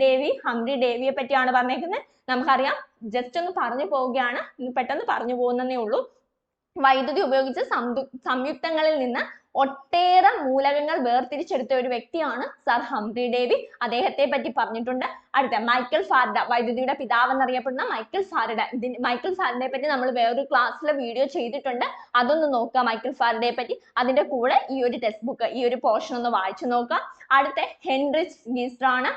ഡേവിയെ പറ്റിയാണ് പറഞ്ഞേക്കുന്നത്. നമുക്കറിയാം, ജസ്റ്റ് ഒന്ന് പറഞ്ഞു പോവുകയാണ്, പെട്ടെന്ന് പറഞ്ഞു പോകുന്നതേ ഉള്ളൂ. വൈദ്യുതി ഉപയോഗിച്ച് സംയുക്തങ്ങളിൽ നിന്ന് ഒട്ടേറെ മൂലകങ്ങൾ വേർതിരിച്ചെടുത്ത ഒരു വ്യക്തിയാണ് സർ ഹംഫ്രി ഡേവി. അദ്ദേഹത്തെ പറ്റി പറഞ്ഞിട്ടുണ്ട്. അടുത്ത മൈക്കൽ ഫാരഡ, വൈദ്യുതിയുടെ പിതാവ് എന്നറിയപ്പെടുന്ന മൈക്കൽ ഫാരഡ. മൈക്കൽ ഫാരഡയെ പറ്റി നമ്മൾ വേറൊരു ക്ലാസ്സിൽ വീഡിയോ ചെയ്തിട്ടുണ്ട്. അതൊന്ന് നോക്കുക മൈക്കൽ ഫാരഡയെ പറ്റി. അതിന്റെ കൂടെ ഈ ഒരു ടെക്സ്റ്റ് ബുക്ക്, ഈ ഒരു പോർഷൻ ഒന്ന് വായിച്ചു നോക്കുക. അടുത്ത ഹെൻറിച്ച് ഗീസ്ലർ ആണ്.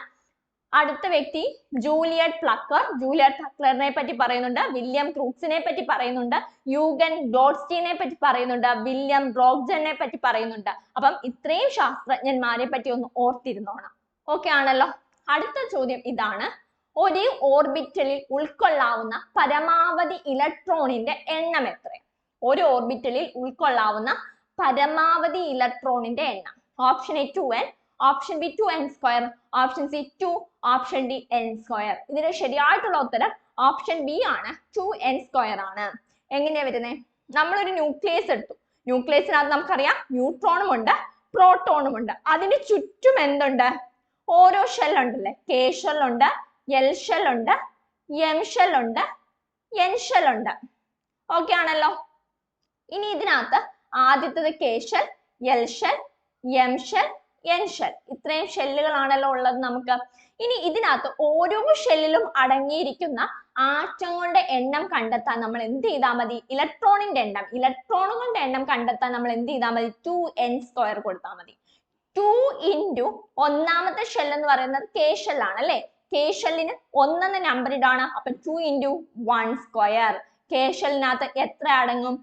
അടുത്ത വ്യക്തി ജൂലിയറ്റ് പ്ലക്കറിനെ പറ്റി പറയുന്നുണ്ട്. വില്യം ക്രൂക്സിനെ പറ്റി പറയുന്നുണ്ട്. യൂഗൻ ഗോഡ്സ്റ്റീനെ പറ്റി പറയുന്നുണ്ട്. വില്യം റോക്ജനെ പറ്റി പറയുന്നുണ്ട്. അപ്പം ഇത്രയും ശാസ്ത്രജ്ഞന്മാരെ പറ്റി ഒന്ന് ഓർത്തിരുന്നോണം. ഓക്കെ ആണല്ലോ. അടുത്ത ചോദ്യം ഇതാണ്: ഒരു ഓർബിറ്റലിൽ ഉൾക്കൊള്ളാവുന്ന പരമാവധി ഇലക്ട്രോണിന്റെ എണ്ണം എത്ര? ഒരു ഓർബിറ്റലിൽ ഉൾക്കൊള്ളാവുന്ന പരമാവധി ഇലക്ട്രോണിന്റെ എണ്ണം. Option A 2n, option B 2n², option C 2, option D n². ഇതിന്റെ ശരിയായിട്ടുള്ള ഉത്തരം ഓപ്ഷൻ ബി ആണ്, 2n² ആണ്. എങ്ങനെയാ വരുന്നത്? നമ്മളൊരു ന്യൂക്ലിയസ് എടുത്തു. ന്യൂക്ലിയസിനകത്ത് നമുക്കറിയാം ന്യൂട്രോണും ഉണ്ട് പ്രോട്ടോണും ഉണ്ട്. അതിന് ചുറ്റും എന്തുണ്ട്? ഓരോ ഷെൽ ഉണ്ടല്ലേ. കെ ഷെൽ ഉണ്ട്, എൽ ഷെൽ ഉണ്ട്, എം ഷെൽ ഉണ്ട്, എൻ ഷെൽ ഉണ്ട്. ഓക്കെ ആണല്ലോ. ഇനി ഇതിനകത്ത് ആദ്യത്തത് K shell, L shell, M shell, N shell, ഇത്രയും ഷെല്ലുകളാണല്ലോ ഉള്ളത് നമുക്ക്. ഇനി ഇതിനകത്ത് ഓരോ ഷെല്ലിലും അടങ്ങിയിരിക്കുന്ന ആറ്റങ്ങളുടെ എണ്ണം കണ്ടെത്താൻ നമ്മൾ എന്ത് ചെയ്താൽ മതി? ഇലക്ട്രോണുകളുടെ എണ്ണം കണ്ടെത്താൻ നമ്മൾ എന്ത് ചെയ്താൽ മതി? 2n² കൊടുത്താൽ മതി. 2 into ഒന്നാമത്തെ ഷെൽ എന്ന് പറയുന്നത് കെ ഷെൽ ആണ് അല്ലെ. കെ ഷെല്ലിന് 1 എന്ന നമ്പർ ഇടാണ്. അപ്പൊ 2 into 1². കെ ഷെല്ലിനകത്ത് എത്ര അടങ്ങും?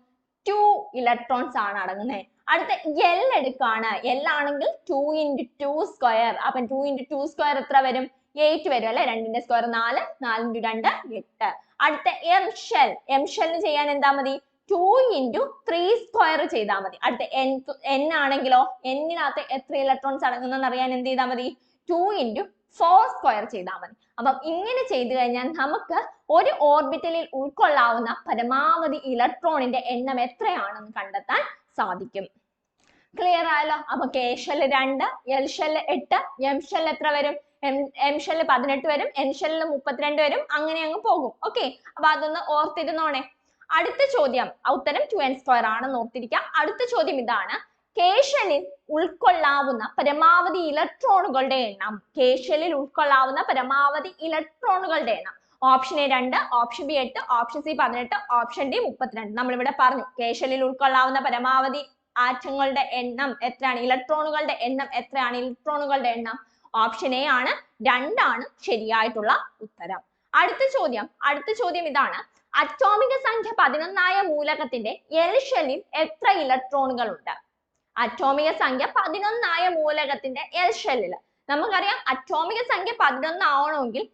2 ഇലക്ട്രോൺസ് ആണ് അടങ്ങുന്നത്. അടുത്ത എൽ എടുക്കാണ്. എൽ ആണെങ്കിൽ 2 into 2². അപ്പൊ 2 into 2² എത്ര വരും? 8 വരും അല്ലെ. 2ന്റെ സ്ക്വയർ 4, 4 into 2 8. അടുത്ത എം ഷെൽ. എം ഷെല്ലിന് ചെയ്യാൻ എന്താ മതി? 2 into 3² ചെയ്താൽ മതി. അടുത്ത എൻ ആണെങ്കിലോ, എന്നിനകത്ത് എത്ര ഇലക്ട്രോൺസ് അടങ്ങുന്നെന്ന് അറിയാൻ എന്ത് ചെയ്താൽ മതി? 2 into 4² ചെയ്താൽ മതി. അപ്പം ഇങ്ങനെ ചെയ്തു കഴിഞ്ഞാൽ നമുക്ക് ഒരു ഓർബിറ്റലിൽ ഉൾക്കൊള്ളാവുന്ന പരമാവധി ഇലക്ട്രോണിന്റെ എണ്ണം എത്രയാണെന്ന് കണ്ടെത്താൻ സാധിക്കും. ക്ലിയർ ആയല്ലോ. അപ്പൊ K shell 2, L shell 8, M shell എത്ര വരും? എം ഷെൽ 18 വരും, എൻ ഷെൽ 32 വരും. അങ്ങനെ അങ്ങ് പോകും. ഓക്കെ, അപ്പൊ അതൊന്ന് ഓർത്തിരുന്നോണേ. അടുത്ത ചോദ്യം, ഉത്തരം 2n² ആണെന്ന് ഓർത്തിരിക്കാം. അടുത്ത ചോദ്യം ഇതാണ്: കെ ഷെല്ലിൽ ഉൾക്കൊള്ളാവുന്ന പരമാവധി ഇലക്ട്രോണുകളുടെ എണ്ണം. കെ ഷെല്ലിൽ ഉൾക്കൊള്ളാവുന്ന പരമാവധി ഇലക്ട്രോണുകളുടെ എണ്ണം. Option A 2, option B 8, option C 18, option D 32. നമ്മളിവിടെ പറഞ്ഞു കെ ഷെല്ലിൽ ഉൾക്കൊള്ളാവുന്ന പരമാവധി ആറ്റങ്ങളുടെ എണ്ണം എത്രയാണ്? ഇലക്ട്രോണുകളുടെ എണ്ണം എത്രയാണ്? ഇലക്ട്രോണുകളുടെ എണ്ണം ഓപ്ഷൻ എ ആണ്. 2 ആണ് ശരിയായിട്ടുള്ള ഉത്തരം. അടുത്ത ചോദ്യം ഇതാണ്: അറ്റോമിക സംഖ്യ 11 ആയ മൂലകത്തിന്റെ എൽ ഷെല്ലിൽ എത്ര ഇലക്ട്രോണുകൾ ഉണ്ട്? അറ്റോമിക സംഖ്യ 11 ആയ മൂലകത്തിന്റെ എൽ ഷെല്ലിൽ നമുക്കറിയാം അറ്റോമിക സംഖ്യ 11 ആവണമെങ്കിൽ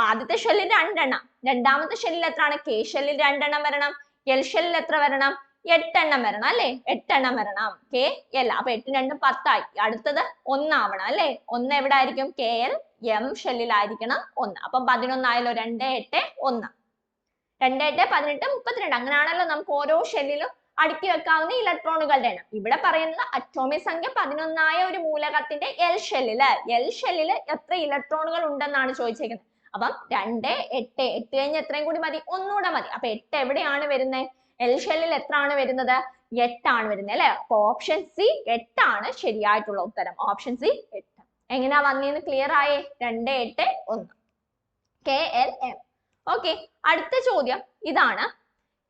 ആദ്യത്തെ ഷെല്ലിൽ 2 എണ്ണം, രണ്ടാമത്തെ ഷെല്ലിൽ എത്രയാണ്? കെ ഷെല്ലിൽ 2 എണ്ണം വരണം. എൽ ഷെല്ലിൽ എത്ര വരണം? 8 എണ്ണം വരണം അല്ലെ. 8 എണ്ണം വരണം. K L. അപ്പൊ 8 2 10 ആയി. അടുത്തത് 1 ആവണം അല്ലെ. 1 എവിടെ ആയിരിക്കും? കെ എൽ എം ഷെല്ലിലായിരിക്കണം 1. അപ്പൊ 11 ആയല്ലോ. 2 8 1. 2 8 18 32. അങ്ങനെയാണല്ലോ നമുക്ക് ഓരോ ഷെല്ലിലും അടുക്കി വെക്കാവുന്ന ഇലക്ട്രോണുകളുടെ എണ്ണം. ഇവിടെ പറയുന്നത് അറ്റോമിക സംഖ്യ 11 ആയ ഒരു മൂലകത്തിന്റെ എൽ ഷെല്ലില് എത്ര ഇലക്ട്രോണുകൾ ഉണ്ടെന്നാണ് ചോദിച്ചേക്കുന്നത്. അപ്പം 2 8 8 കഴിഞ്ഞ് എത്രയും കൂടി മതി? ഒന്നുകൂടെ മതി. അപ്പൊ 8 എവിടെയാണ് വരുന്നത്? എൽ ഷെല്ലിൽ എത്ര ആണ് വരുന്നത്? 8 ആണ് വരുന്നത് അല്ലെ. അപ്പൊ ഓപ്ഷൻ സി 8 ആണ് ശരിയായിട്ടുള്ള ഉത്തരം. Option C 8. എങ്ങനെയാ വന്നേന്ന് ക്ലിയർ ആയേ? 2 8 1 കെ എൽ എം. ഓക്കെ, അടുത്ത ചോദ്യം ഇതാണ്: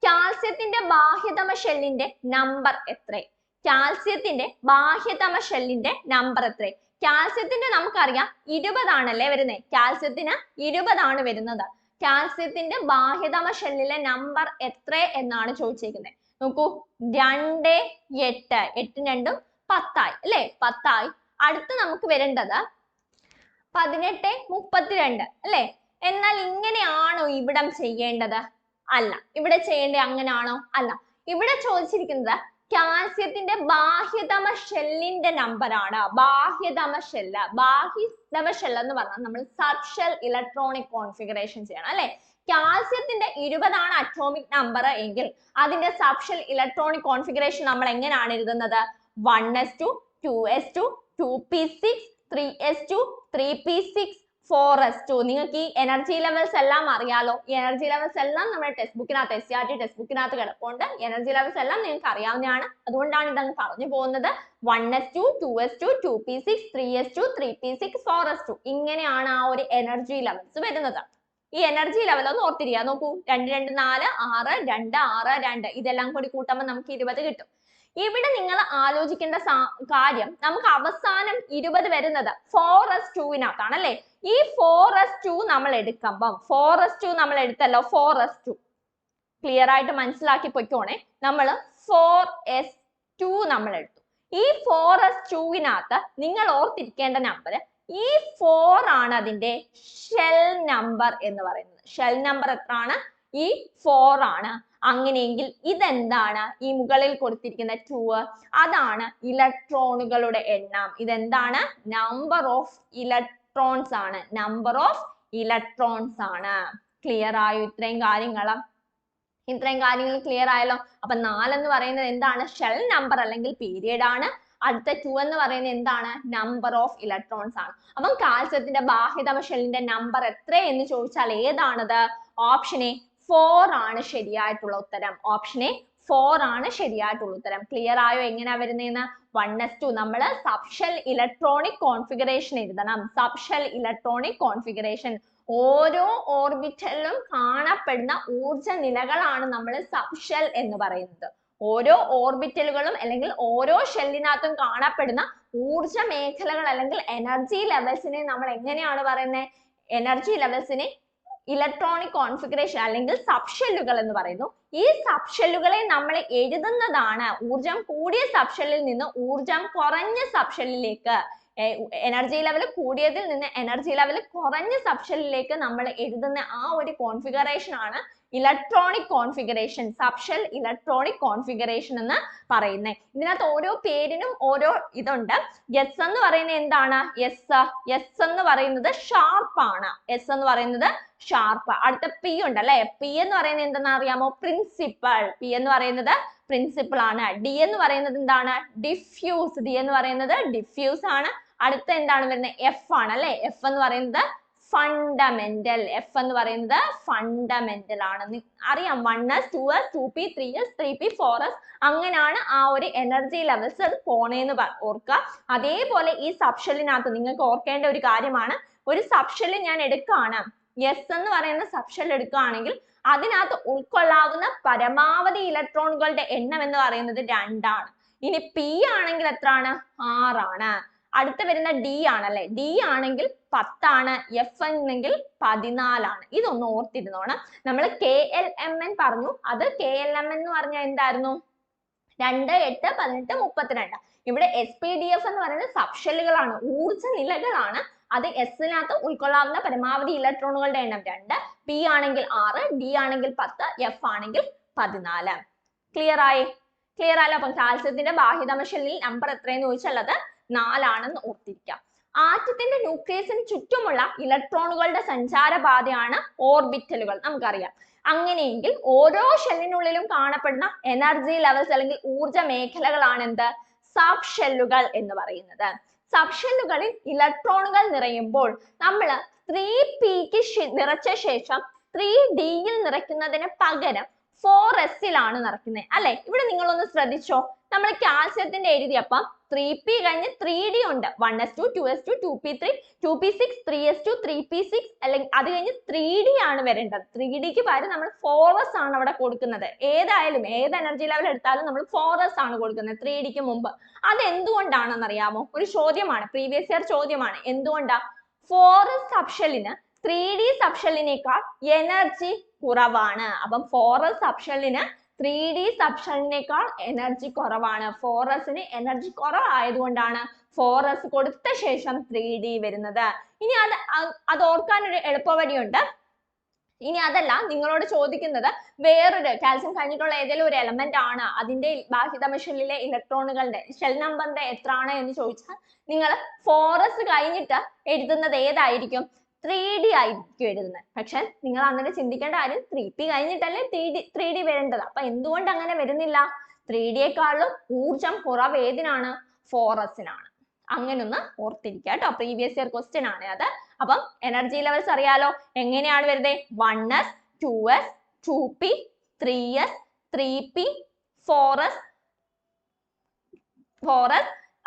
കാൽസ്യത്തിന്റെ ബാഹ്യതമ ഷെല്ലിന്റെ നമ്പർ എത്ര? കാൽസ്യത്തിന്റെ ബാഹ്യതമ ഷെല്ലിന്റെ നമ്പർ എത്ര? കാൽസ്യത്തിന്റെ നമുക്കറിയാം 20 ആണല്ലേ വരുന്നത്. കാൽസ്യത്തിന് 20 ആണ് വരുന്നത്. കാൽസ്യത്തിന്റെ ബാഹ്യതമ ഷെല്ലിലെ നമ്പർ എത്ര എന്നാണ് ചോദിച്ചിരിക്കുന്നത്. നോക്കൂ, 2 8 8 2 10 ആയി അല്ലെ. 10 ആയി. അടുത്ത് നമുക്ക് വരേണ്ടത് 18 32 അല്ലെ. എന്നാൽ ഇങ്ങനെയാണോ ഇവിടം ചെയ്യേണ്ടത്? അല്ല. ഇവിടെ ചെയ്യേണ്ടത് അങ്ങനെയാണോ? അല്ല. ഇവിടെ ചോദിച്ചിരിക്കുന്നത് കാൽസ്യത്തിന്റെ ബാഹ്യതമ ഷെല്ലിന്റെ നമ്പർ ആണ്. ബാഹ്യതമ ഷെല്ല് എന്ന് പറഞ്ഞാൽ നമ്മൾ സബ് ഷെൽ ഇലക്ട്രോണിക് കോൺഫിഗറേഷൻ ചെയ്യണം അല്ലെ. കാൽസ്യത്തിന്റെ 20 ആണ് അറ്റോമിക് നമ്പർ എങ്കിൽ അതിന്റെ സബ് ഷെൽ ഇലക്ട്രോണിക് കോൺഫിഗറേഷൻ നമ്മൾ എങ്ങനെയാണ് എഴുതുന്നത്? 1s2 2s2 2p6 3s2 3p6 4s2. നിങ്ങൾക്ക് ഈ എനർജി ലെവൽസ് എല്ലാം അറിയാലോ. ഈ എനർജി ലെവൽസ് എല്ലാം നമ്മുടെ ടെക്സ്റ്റ് ബുക്കിനകത്ത് SCERT ടെക്സ്റ്റ് ബുക്കിനകത്ത് കിടപ്പുണ്ട്. എനർജി ലെവൽസ് എല്ലാം നിങ്ങൾക്ക് അറിയാവുന്നതാണ്. അതുകൊണ്ടാണ് ഇതങ്ങ് പറഞ്ഞു പോകുന്നത്. 1s2 2s2 2p6 3s2 3p6 4s2. ഇങ്ങനെയാണ് ആ ഒരു എനർജി ലെവൽസ് വരുന്നത്. ഈ എനർജി ലെവൽ ഒന്ന് ഓർത്തിരിക്കുക. നോക്കൂ, 2 2 4 6 2 6 2 ഇതെല്ലാം കൂടി കൂട്ടുമ്പോൾ നമുക്ക് 20 കിട്ടും. ഇവിടെ നിങ്ങൾ ആലോചിക്കേണ്ട കാര്യം, നമുക്ക് അവസാനം 20 വരുന്നത് 4s2-നകത്താണ് അല്ലെ. ഈ 4s2 നമ്മൾ എടുക്കുമ്പം 4s2 നമ്മൾ എടുത്തല്ലോ. 4s2 ക്ലിയർ ആയിട്ട് മനസ്സിലാക്കി പൊയ്ക്കോണേ. നമ്മൾ 4s2 നമ്മൾ എടുത്തു. ഈ 4s2-നകത്ത് നിങ്ങൾ ഓർത്തിരിക്കേണ്ട നമ്പർ, ഈ 4 ആണ് അതിന്റെ ഷെൽ നമ്പർ എന്ന് പറയുന്നത്. ഷെൽ നമ്പർ എത്രയാണ്? ഈ 4 ആണ്. അങ്ങനെയെങ്കിൽ ഇതെന്താണ്? ഈ മുകളിൽ കൊടുത്തിരിക്കുന്ന 2 അതാണ് ഇലക്ട്രോണുകളുടെ എണ്ണം. ഇതെന്താണ്? നമ്പർ ഓഫ് ഇലക്ട്രോൺസ് ആണ്. നമ്പർ ഓഫ് ഇലക്ട്രോൺസ് ആണ്. ക്ലിയർ ആയോ ഇത്രയും കാര്യങ്ങൾ? ഇത്രയും കാര്യങ്ങൾ ക്ലിയർ ആയല്ലോ. അപ്പൊ 4 എന്ന് പറയുന്നത് എന്താണ്? ഷെൽ നമ്പർ അല്ലെങ്കിൽ പീരിയഡ് ആണ്. അടുത്ത 2 എന്ന് പറയുന്നത് എന്താണ്? നമ്പർ ഓഫ് ഇലക്ട്രോൺസ് ആണ്. അപ്പം കാൽസ്യത്തിന്റെ ബാഹ്യതമ ഷെല്ലിന്റെ നമ്പർ എത്ര എന്ന് ചോദിച്ചാൽ ഏതാണത്? ഓപ്ഷൻ എ 4 ആണ് ശരിയായിട്ടുള്ള ഉത്തരം. ഓപ്ഷൻ എ 4 ആണ് ശരിയായിട്ടുള്ള ഉത്തരം. ക്ലിയർ ആയോ എങ്ങനെയാ വരുന്നതെന്ന്? 1s2 നമ്മൾ സബ്ഷെൽ ഇലക്ട്രോണിക് കോൺഫിഗറേഷൻ എഴുതണം. സബ്ഷെൽ ഇലക്ട്രോണിക് കോൺഫിഗറേഷൻ ഓരോ ഓർബിറ്റലിലും കാണപ്പെടുന്ന ഊർജ നിലകളാണ് നമ്മൾ സബ്ഷെൽ എന്ന് പറയുന്നത്. ഓരോ ഓർബിറ്റലുകളും അല്ലെങ്കിൽ ഓരോ ഷെല്ലിനകത്തും കാണപ്പെടുന്ന ഊർജ മേഖലകൾ അല്ലെങ്കിൽ എനർജി ലെവൽസിനെ നമ്മൾ എങ്ങനെയാണ് പറയുന്നത്? എനർജി ലെവൽസിനെ ഇലക്ട്രോണിക് കോൺഫിഗറേഷൻ അല്ലെങ്കിൽ സബ്ഷെല്ലുകൾ എന്ന് പറയുന്നു. ഈ സബ്ഷെല്ലുകളെ നമ്മൾ എഴുതുന്നതാണ് ഊർജം കൂടിയ സബ്ഷെല്ലിൽ നിന്ന് ഊർജം കുറഞ്ഞ സബ്ഷെല്ലിലേക്ക്, എനർജി ലെവൽ കൂടിയതിൽ നിന്ന് എനർജി ലെവൽ കുറഞ്ഞ സബ്ഷെല്ലിലേക്ക് നമ്മൾ എഴുതുന്ന ആ ഒരു കോൺഫിഗറേഷൻ ആണ് electronic configuration, subshell electronic configuration എന്ന് പറയുന്നത്. ഇതിനകത്ത് ഓരോ പേരിനും ഓരോ ഇതുണ്ട്. എസ് എന്ന് പറയുന്നത് എന്താണ്? എസ് എന്ന് പറയുന്നത് ഷാർപ്പ് ആണ്. എസ് എന്ന് പറയുന്നത് ഷാർപ്പ്. അടുത്ത പി ഉണ്ട് അല്ലെ? പി എന്ന് പറയുന്നത് എന്തെന്ന് അറിയാമോ? പ്രിൻസിപ്പൾ. പി എന്ന് പറയുന്നത് പ്രിൻസിപ്പിൾ ആണ്. ഡി എന്ന് പറയുന്നത് എന്താണ്? ഡിഫ്യൂസ്. ഡി എന്ന് പറയുന്നത് ഡിഫ്യൂസ് ആണ്. അടുത്ത എന്താണ് വരുന്നത്? എഫ് ആണ് അല്ലെ? എഫ് എന്ന് പറയുന്നത് ഫണ്ടമെന്റൽ. എഫ് എന്ന് പറയുന്നത് ഫണ്ടമെന്റൽ ആണ്. അറിയാം 1s 2s 2p 3s 3p 4s അങ്ങനെയാണ് ആ ഒരു എനർജി ലെവൽസ് പോണേന്ന് ഓർക്കുക. അതേപോലെ ഈ സബ്ഷെല്ലിനകത്ത് നിങ്ങൾക്ക് ഓർക്കേണ്ട ഒരു കാര്യമാണ്, ഒരു സബ്ഷെല്ല് ഞാൻ എടുക്കുകയാണ്, എസ് എന്ന് പറയുന്ന സബ്ഷെൽ എടുക്കുകയാണെങ്കിൽ അതിനകത്ത് ഉൾക്കൊള്ളാവുന്ന പരമാവധി ഇലക്ട്രോണുകളുടെ എണ്ണം എന്ന് പറയുന്നത് 2 ആണ്. ഇനി പി ആണെങ്കിൽ എത്രയാണ്? 6 ആണ്. അടുത്ത് വരുന്ന ഡി ആണല്ലേ? ഡി ആണെങ്കിൽ 10 ആണ്. എഫ് എന്നെങ്കിൽ 14 ആണ്. ഇതൊന്ന് ഓർത്തിരുന്നോണം. നമ്മൾ KLMN പറഞ്ഞു. അത് KLMN എന്ന് പറഞ്ഞാൽ എന്തായിരുന്നു? 2 8 18 32. ഇവിടെ SPDF എന്ന് പറയുന്നത് സബ്ഷെല്ലുകളാണ്, ഊർജ നിലകളാണ്. അത് എസിനകത്ത് ഉൾക്കൊള്ളാവുന്ന പരമാവധി ഇലക്ട്രോണുകളുടെ എണ്ണം 2, പി ആണെങ്കിൽ 6, ഡി ആണെങ്കിൽ 10, എഫ് ആണെങ്കിൽ 14. ക്ലിയർ ആയി? ക്ലിയർ ആയല്ലോ. അപ്പം കാൽസ്യത്തിന്റെ ബാഹ്യതമ ഷെല്ലിൽ നമ്പർ എത്രയെന്ന് ചോദിച്ചാൽ അത് 4 ആണെന്ന് ഓർത്തിരിക്കാം. ആറ്റത്തിന്റെ ന്യൂക്ലിയസിന് ചുറ്റുമുള്ള ഇലക്ട്രോണുകളുടെ സഞ്ചാരപാതയാണ് ഓർബിറ്റലുകൾ. നമുക്കറിയാം. അങ്ങനെയെങ്കിൽ ഓരോ ഷെല്ലിനുള്ളിലും കാണപ്പെടുന്ന എനർജി ലെവൽസ് അല്ലെങ്കിൽ ഊർജ മേഖലകളാണ് എന്ത്? സബ്ഷെല്ലുകൾ എന്ന് പറയുന്നത്. സബ്ഷെല്ലുകളിൽ ഇലക്ട്രോണുകൾ നിറയുമ്പോൾ നമ്മൾ 3pക്ക് നിറച്ച ശേഷം 3dയിൽ നിറയ്ക്കുന്നതിന് പകരം 4sലാണ് നിറയ്ക്കുന്നത് അല്ലെ? ഇവിടെ നിങ്ങളൊന്ന് ശ്രദ്ധിച്ചോ. നമ്മൾ കാൽസ്യത്തിന്റെ എഴുതിയപ്പം 3p കഴിഞ്ഞ് 3d ഉണ്ട്. 1s2 2s2 2p3 2p6 3s2 3p6 അല്ലെങ്കിൽ അത് കഴിഞ്ഞ് 3d ആണ് വരേണ്ടത്. 3dക്ക് പകരം നമ്മൾ 4s ആണ് അവിടെ കൊടുക്കുന്നത്. ഏതായാലും ഏത് എനർജി ലെവൽ എടുത്താലും നമ്മൾ 4s ആണ് കൊടുക്കുന്നത് 3dക്ക് മുമ്പ്. അത് എന്തുകൊണ്ടാണെന്ന് അറിയാമോ? ഒരു ചോദ്യമാണ്, പ്രീവിയസ് ഇയർ ചോദ്യമാണ്. എന്തുകൊണ്ടാ? 4s സബ്ഷെല്ലിന് 3d സബ്ഷെല്ലിനേക്കാൾ എനർജി കുറവാണ്. അപ്പം 4s സബ്ഷെല്ലിന് 3d സബ്ഷെല്ലിനേക്കാൾ എനർജി കുറവാണ്. 4sന് എനർജി കുറവായതുകൊണ്ടാണ് 4s കൊടുത്ത ശേഷം 3d വരുന്നത്. ഇനി അത് ഓർക്കാൻ ഒരു എളുപ്പവഴിയുണ്ട്. ഇനി അതല്ല, നിങ്ങളോട് ചോദിക്കുന്നത് വേറൊരു കാൽസ്യം കഴിഞ്ഞിട്ടുള്ള ഏതെങ്കിലും ഒരു എലമെന്റ് ആണ്, അതിന്റെ ബാഹ്യതമ ഷെല്ലിലെ ഇലക്ട്രോണുകളുടെ ഷെൽ നമ്പറിന്റെ എത്ര ആണ് എന്ന് ചോദിച്ചാൽ നിങ്ങൾ 4s കഴിഞ്ഞിട്ട് എഴുതുന്നത് ഏതായിരിക്കും? 3d ആയിരിക്കും എഴുതുന്നത്. പക്ഷെ നിങ്ങൾ അങ്ങനെ ചിന്തിക്കേണ്ട കാര്യം 3p കഴിഞ്ഞിട്ടല്ലേ 3d വരേണ്ടത്. അപ്പൊ എന്തുകൊണ്ട് അങ്ങനെ വരുന്നില്ല? 3dയെക്കാളും ഊർജം കുറവ് ഏതിനാണ്? 4sനാണ്. അങ്ങനെ ഒന്ന് ഓർത്തിരിക്കുക കേട്ടോ. പ്രീവിയസ് ഇയർ ക്വസ്റ്റ്യൻ ആണ് അത്. അപ്പം എനർജി ലെവൽസ് അറിയാലോ. എങ്ങനെയാണ് വരുന്നത്? 1s 2s 2p 3s 3p 4s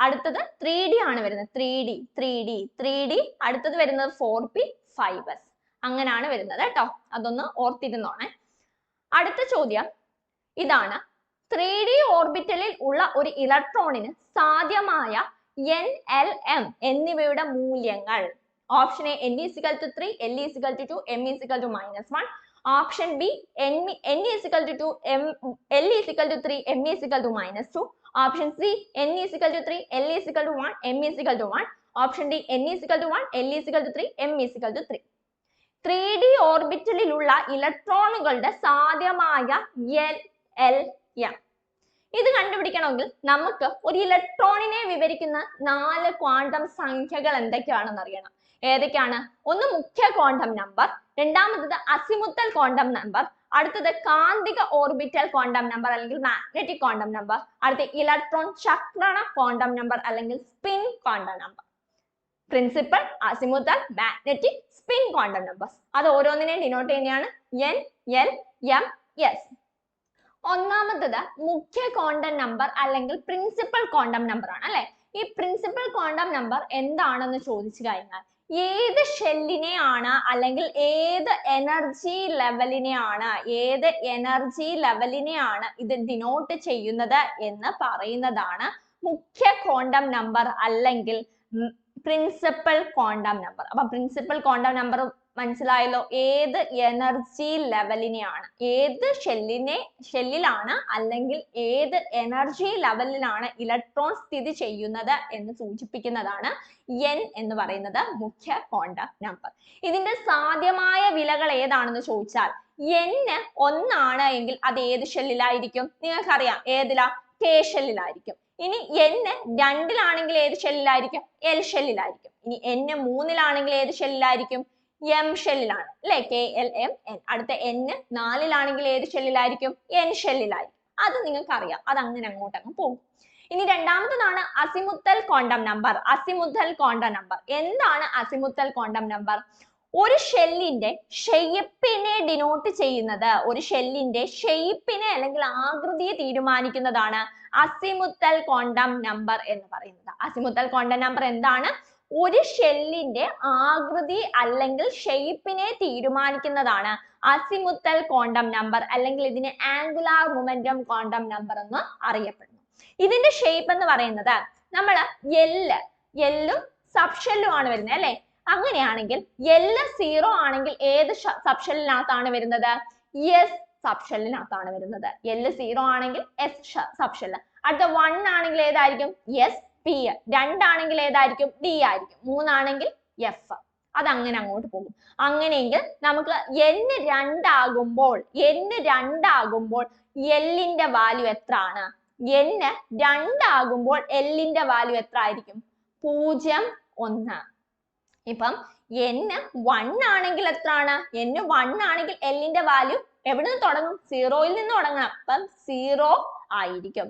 അടുത്തത് 3d ആണ് വരുന്നത്. 3d അടുത്തത് വരുന്നത് 4p 5s അങ്ങനെയാണ് വരുന്നത് കേട്ടോ. അതൊന്ന് ഓർത്തിരുന്നോണേ. അടുത്ത ചോദ്യം ഇതാണ്. 3d ഓർബിറ്റലിൽ ഉള്ള ഒരു ഇലക്ട്രോണിന് സാധ്യമായ n, l, m എന്നിവയുടെ മൂല്യങ്ങൾ. Option A n = 3, l = 2, m = -1. Option B n = 2, l = 3, m = -2. Option C n = 3, l = 1, m = 1. Option D n = 1, l = 3, m = 3. 3d ഓർബിറ്റലിലുള്ള ഇലക്ട്രോണുകളുടെ സാധ്യമായ l, m. ഇത് കണ്ടുപിടിക്കണമെങ്കിൽ നമുക്ക് ഒരു ഇലക്ട്രോണിനെ വിവരിക്കുന്ന 4 ക്വാണ്ടം സംഖ്യകൾ എന്തൊക്കെയാണെന്ന് അറിയണം. ഏതൊക്കെയാണ്? ഒന്ന് മുഖ്യ ക്വാണ്ടം നമ്പർ, രണ്ടാമത്തത് അസിമുത്തൽ ക്വാണ്ടം നമ്പർ, അടുത്തത് കാന്തിക ഓർബിറ്റൽ ക്വാണ്ടം നമ്പർ അല്ലെങ്കിൽ മാഗ്നറ്റിക് ക്വാണ്ടം നമ്പർ, അടുത്ത ഇലക്ട്രോൺ ചക്രണ ക്വാണ്ടം നമ്പർ അല്ലെങ്കിൽ spin quantum number. Principal, azimuthal, magnetic, spin quantum numbers. അത് ഓരോന്നിനെയും ഡിനോട്ട് ചെയ്യുന്നതാണ് N, L, M, S. ഒന്നാമത്തത് മുഖ്യ ക്വാണ്ടം നമ്പർ അല്ലെങ്കിൽ പ്രിൻസിപ്പൽ ക്വാണ്ടം നമ്പർ ആണ് അല്ലെ. ഈ പ്രിൻസിപ്പൽ ക്വാണ്ടം നമ്പർ എന്താണെന്ന് ചോദിച്ചു കഴിഞ്ഞാൽ ഏത് ഷെല്ലിനെയാണ് അല്ലെങ്കിൽ ഏത് എനർജി ലെവലിനെയാണ് ഇത് ഡിനോട്ട് ചെയ്യുന്നത് എന്ന് പറയുന്നതാണ് മുഖ്യ ക്വാണ്ടം നമ്പർ അല്ലെങ്കിൽ പ്രിൻസിപ്പൽ ക്വാണ്ടം നമ്പർ. അപ്പൊ പ്രിൻസിപ്പൽ ക്വാണ്ടം നമ്പർ മനസ്സിലായല്ലോ, ഏത് എനർജി ലെവലിനെയാണ്, ഏത് ഷെല്ലിലാണ് അല്ലെങ്കിൽ ഏത് എനർജി ലെവലിലാണ് ഇലക്ട്രോൺ സ്ഥിതി ചെയ്യുന്നത് എന്ന് സൂചിപ്പിക്കുന്നതാണ് N എന്ന് പറയുന്നത് മുഖ്യ ക്വാണ്ടം നമ്പർ. ഇതിന്റെ സാധ്യമായ വിലകൾ ഏതാണെന്ന് ചോദിച്ചാൽ N 1 എങ്കിൽ അത് ഏത് ഷെല്ലിലായിരിക്കും? നിങ്ങൾക്കറിയാം ഏതിലാ? K ഷെല്ലിലായിരിക്കും. ഇനി N 2 ഏത് ഷെല്ലിലായിരിക്കും? L ഷെല്ലിലായിരിക്കും. ഇനി N 3 ഏത് ഷെല്ലിലായിരിക്കും? M ഷെല്ലിലാണ് അല്ലെ, KLM N. അടുത്ത N 4 ഏത് ഷെല്ലിലായിരിക്കും? N ഷെല്ലിലായിരിക്കും. അത് നിങ്ങൾക്ക് അറിയാം, അത് അങ്ങനെ അങ്ങോട്ടങ്ങ് പോകും. ഇനി രണ്ടാമത്തതാണ് azimuthal quantum number. Azimuthal quantum number എന്താണ്? അസിമുത്തൽ ക്വാണ്ടം നമ്പർ ഒരു ഷെല്ലിന്റെ ഷേപ്പിനെ ഡിനോട്ട് ചെയ്യുന്നത്, ഒരു ഷെല്ലിന്റെ ഷേപ്പിനെ അല്ലെങ്കിൽ ആകൃതിയെ തീരുമാനിക്കുന്നതാണ് അസിമുത്തൽ ക്വാണ്ടം നമ്പർ എന്ന് പറയുന്നത്. അസിമുത്തൽ ക്വാണ്ടം നമ്പർ എന്താണ്? ഒരു ഷെല്ലിന്റെ ആകൃതി അല്ലെങ്കിൽ ഷേപ്പിനെ തീരുമാനിക്കുന്നതാണ് അസിമുത്തൽ ക്വാണ്ടം നമ്പർ, അല്ലെങ്കിൽ ഇതിനെ ആംഗുലാർ മൊമെന്റം ക്വാണ്ടം നമ്പർ എന്ന് അറിയപ്പെടുന്നു. ഇതിന്റെ ഷേപ്പ് എന്ന് പറയുന്നത് നമ്മൾ എല്ലും സബ്ഷെല്ലും ആണ് വരുന്നത് അല്ലെ. അങ്ങനെയാണെങ്കിൽ L 0 ആണെങ്കിൽ ഏത് സബ്ഷെല്ലിനകത്താണ് വരുന്നത്? S സബ്ഷെല്ലിനകത്താണ് വരുന്നത്. L 0 ആണെങ്കിൽ S സബ്ഷെല്ല്. അടുത്ത 1 ആണെങ്കിൽ ഏതായിരിക്കും? S P. 2 ആണെങ്കിൽ ഏതായിരിക്കും? D ആയിരിക്കും. 3 ആണെങ്കിൽ F. അത് അങ്ങനെ അങ്ങോട്ട് പോകും. അങ്ങനെയെങ്കിൽ നമുക്ക് N 2 ആകുമ്പോൾ L ന്റെ വാല്യൂ എത്ര ആണ്? N 2 ആകുമ്പോൾ L ന്റെ വാല്യൂ എത്ര ആയിരിക്കും? 0, 1. ഇപ്പം N 1 ആണെങ്കിൽ എത്ര ആണ്? N 1 ആണെങ്കിൽ L ന്റെ വാല്യൂ എവിടെ നിന്ന് തുടങ്ങും? 0 നിന്ന് തുടങ്ങണം. അപ്പം 0 ആയിരിക്കും.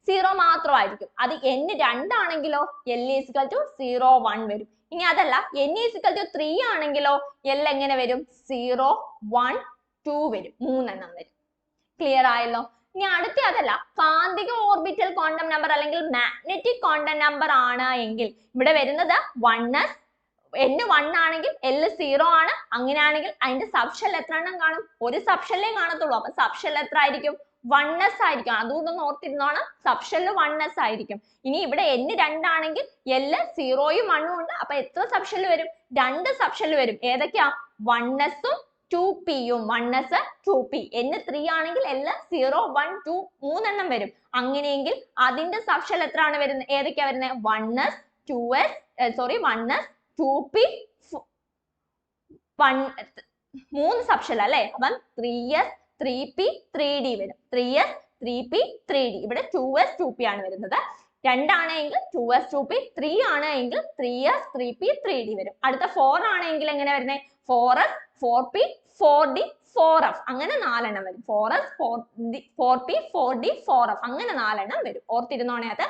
0 മാത്രമായിരിക്കും. അത് N 2 ആണെങ്കിലോ L is equal to 0, 1 വരും. ഇനി അതല്ല N is equal to 3 ആണെങ്കിലോ L എങ്ങനെ വരും? 0, 1, 2 വരും. 3 എണ്ണം വരും. ക്ലിയർ ആയല്ലോ? ഇനി അടുത്ത അതല്ല കാന്തിക ഓർബിറ്റൽ ക്വാണ്ടം നമ്പർ അല്ലെങ്കിൽ മാഗ്നറ്റിക് ക്വാണ്ടം നമ്പർ ആണ് എങ്കിൽ ഇവിടെ വരുന്നത് N 1 ആണെങ്കിൽ L 0 ആണ്. അങ്ങനെയാണെങ്കിൽ അതിന്റെ സബ്ഷെൽ എത്ര എണ്ണം കാണും? ഒരു സബ്ഷെല്ലേ കാണത്തുള്ളൂ. അപ്പൊ സബ്ഷെൽ എത്ര ആയിരിക്കും? 1s ആയിരിക്കും. അതുകൊണ്ടൊന്ന് ഓർത്തിരുന്നോണം, സബ്ഷെൽ 1s ആയിരിക്കും. ഇനി ഇവിടെ N 2 ആണെങ്കിൽ L 0 ഉം 1 ഉം ഉണ്ട്. അപ്പൊ എത്ര സബ്ഷെൽ വരും? 2 സബ്ഷെൽ വരും. ഏതൊക്കെയാ? 1s ഉം 2p യും. 1s 2p. N 3 ആണെങ്കിൽ L 0, 1, 2 3 എണ്ണം വരും. അങ്ങനെയെങ്കിൽ അതിന്റെ സബ്ഷെൽ എത്ര ആണ് വരുന്നത്? ഏതൊക്കെയാ വരുന്നത്? 1s 2p 3 സബ്ഷെൽ അല്ലെ. അപ്പം 3s 3p 3d വരും. 3s 3p 3d. ഇവിടെ 2s 2p ആണ് വരുന്നത്. 2 ആണെങ്കിൽ 2s 2p, 3 ആണെങ്കിൽ 3s 3p 3d വരും. അടുത്ത 4 ആണെങ്കിൽ എങ്ങനെ വരുന്നത്? 4s 4p 4d 4f. അങ്ങനെ 4 എണ്ണം വരും. 4s 4p 4d 4f. അങ്ങനെ 4 എണ്ണം വരും. ഓർത്തിരുന്നോണേ അത്.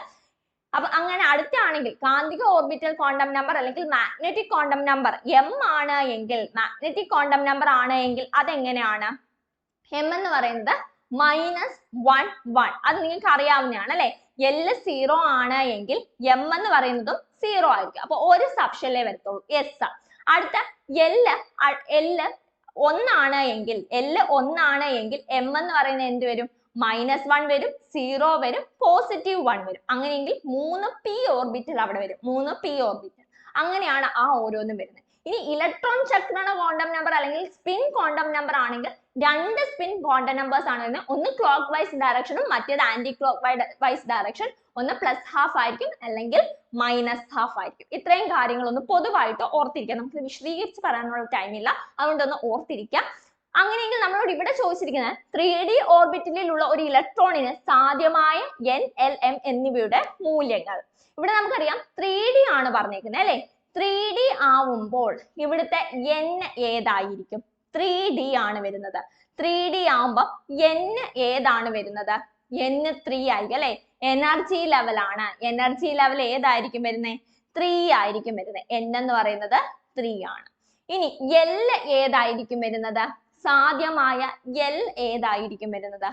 അപ്പൊ അങ്ങനെ അടുത്താണെങ്കിൽ കാന്തിക ഓർബിറ്റൽ ക്വാണ്ടം നമ്പർ അല്ലെങ്കിൽ മാഗ്നറ്റിക് ക്വാണ്ടം നമ്പർ M ആണ് എങ്കിൽ, മാഗ്നറ്റിക് ക്വാണ്ടം നമ്പർ ആണ് എങ്കിൽ അതെങ്ങനെയാണ്? M എന്ന് പറയുന്നത് -1, 1. അത് നിങ്ങൾക്ക് അറിയാവുന്നതാണ് അല്ലെ. L 0 ആണ് എങ്കിൽ M എന്ന് പറയുന്നതും 0 ആയിരിക്കും. അപ്പൊ ഒരു സബ്ഷെല്ലേ വരത്തുള്ളൂ, S. അടുത്ത L 1 ആണ് എങ്കിൽ M എന്ന് പറയുന്നത് എന്ത് വരും? -1 വരും, 0 വരും, +1 വരും. അങ്ങനെയെങ്കിൽ 3p ഓർബിറ്റൽ അവിടെ വരും. 3p orbital. അങ്ങനെയാണ് ആ ഓരോന്നും വരുന്നത്. ഇനി ഇലക്ട്രോൺ ചക്രണ ക്വാണ്ടം നമ്പർ അല്ലെങ്കിൽ സ്പിൻ ക്വാണ്ടം നമ്പർ ആണെങ്കിൽ 2 സ്പിൻ ക്വാണ്ടം നമ്പേഴ്സ് ആണ് വരുന്നത്. ഒന്ന് ക്ലോക്ക് വൈസ് ഡയറക്ഷനും മറ്റേത് ആന്റി ക്ലോക്ക് വൈസ് ഡയറക്ഷൻ. ഒന്ന് +12 ആയിരിക്കും അല്ലെങ്കിൽ -12 ആയിരിക്കും. ഇത്രയും കാര്യങ്ങൾ ഒന്ന് പൊതുവായിട്ട് ഓർത്തിരിക്കുക. നമുക്ക് വിശദീകരിച്ച് പറയാനുള്ള ടൈം ഇല്ല, അതുകൊണ്ടൊന്ന് ഓർത്തിരിക്കുക. അങ്ങനെയെങ്കിൽ നമ്മളോട് ഇവിടെ ചോദിച്ചിരിക്കുന്നത് 3D ഓർബിറ്റലിലുള്ള ഒരു ഇലക്ട്രോണിന് സാധ്യമായ N, L, M എന്നിവയുടെ മൂല്യങ്ങൾ. ഇവിടെ നമുക്കറിയാം 3D ആണ് പറഞ്ഞേക്കുന്നത് അല്ലെ. 3D ആവുമ്പോൾ ഇവിടുത്തെ N ഏതായിരിക്കും? 3D ആണ് വരുന്നത്. 3D ആവുമ്പോ n ഏതാണ് വരുന്നത്? n 3 ആയിരിക്കും അല്ലെ? എനർജി ലെവൽ ആണ്. എനർജി ലെവൽ ഏതായിരിക്കും വരുന്നത്? 3 ആയിരിക്കും വരുന്നത്. n എന്ന് പറയുന്നത് 3 ആണ്. ഇനി L ഏതായിരിക്കും വരുന്നത്? സാധ്യമായ L ഏതായിരിക്കും വരുന്നത്?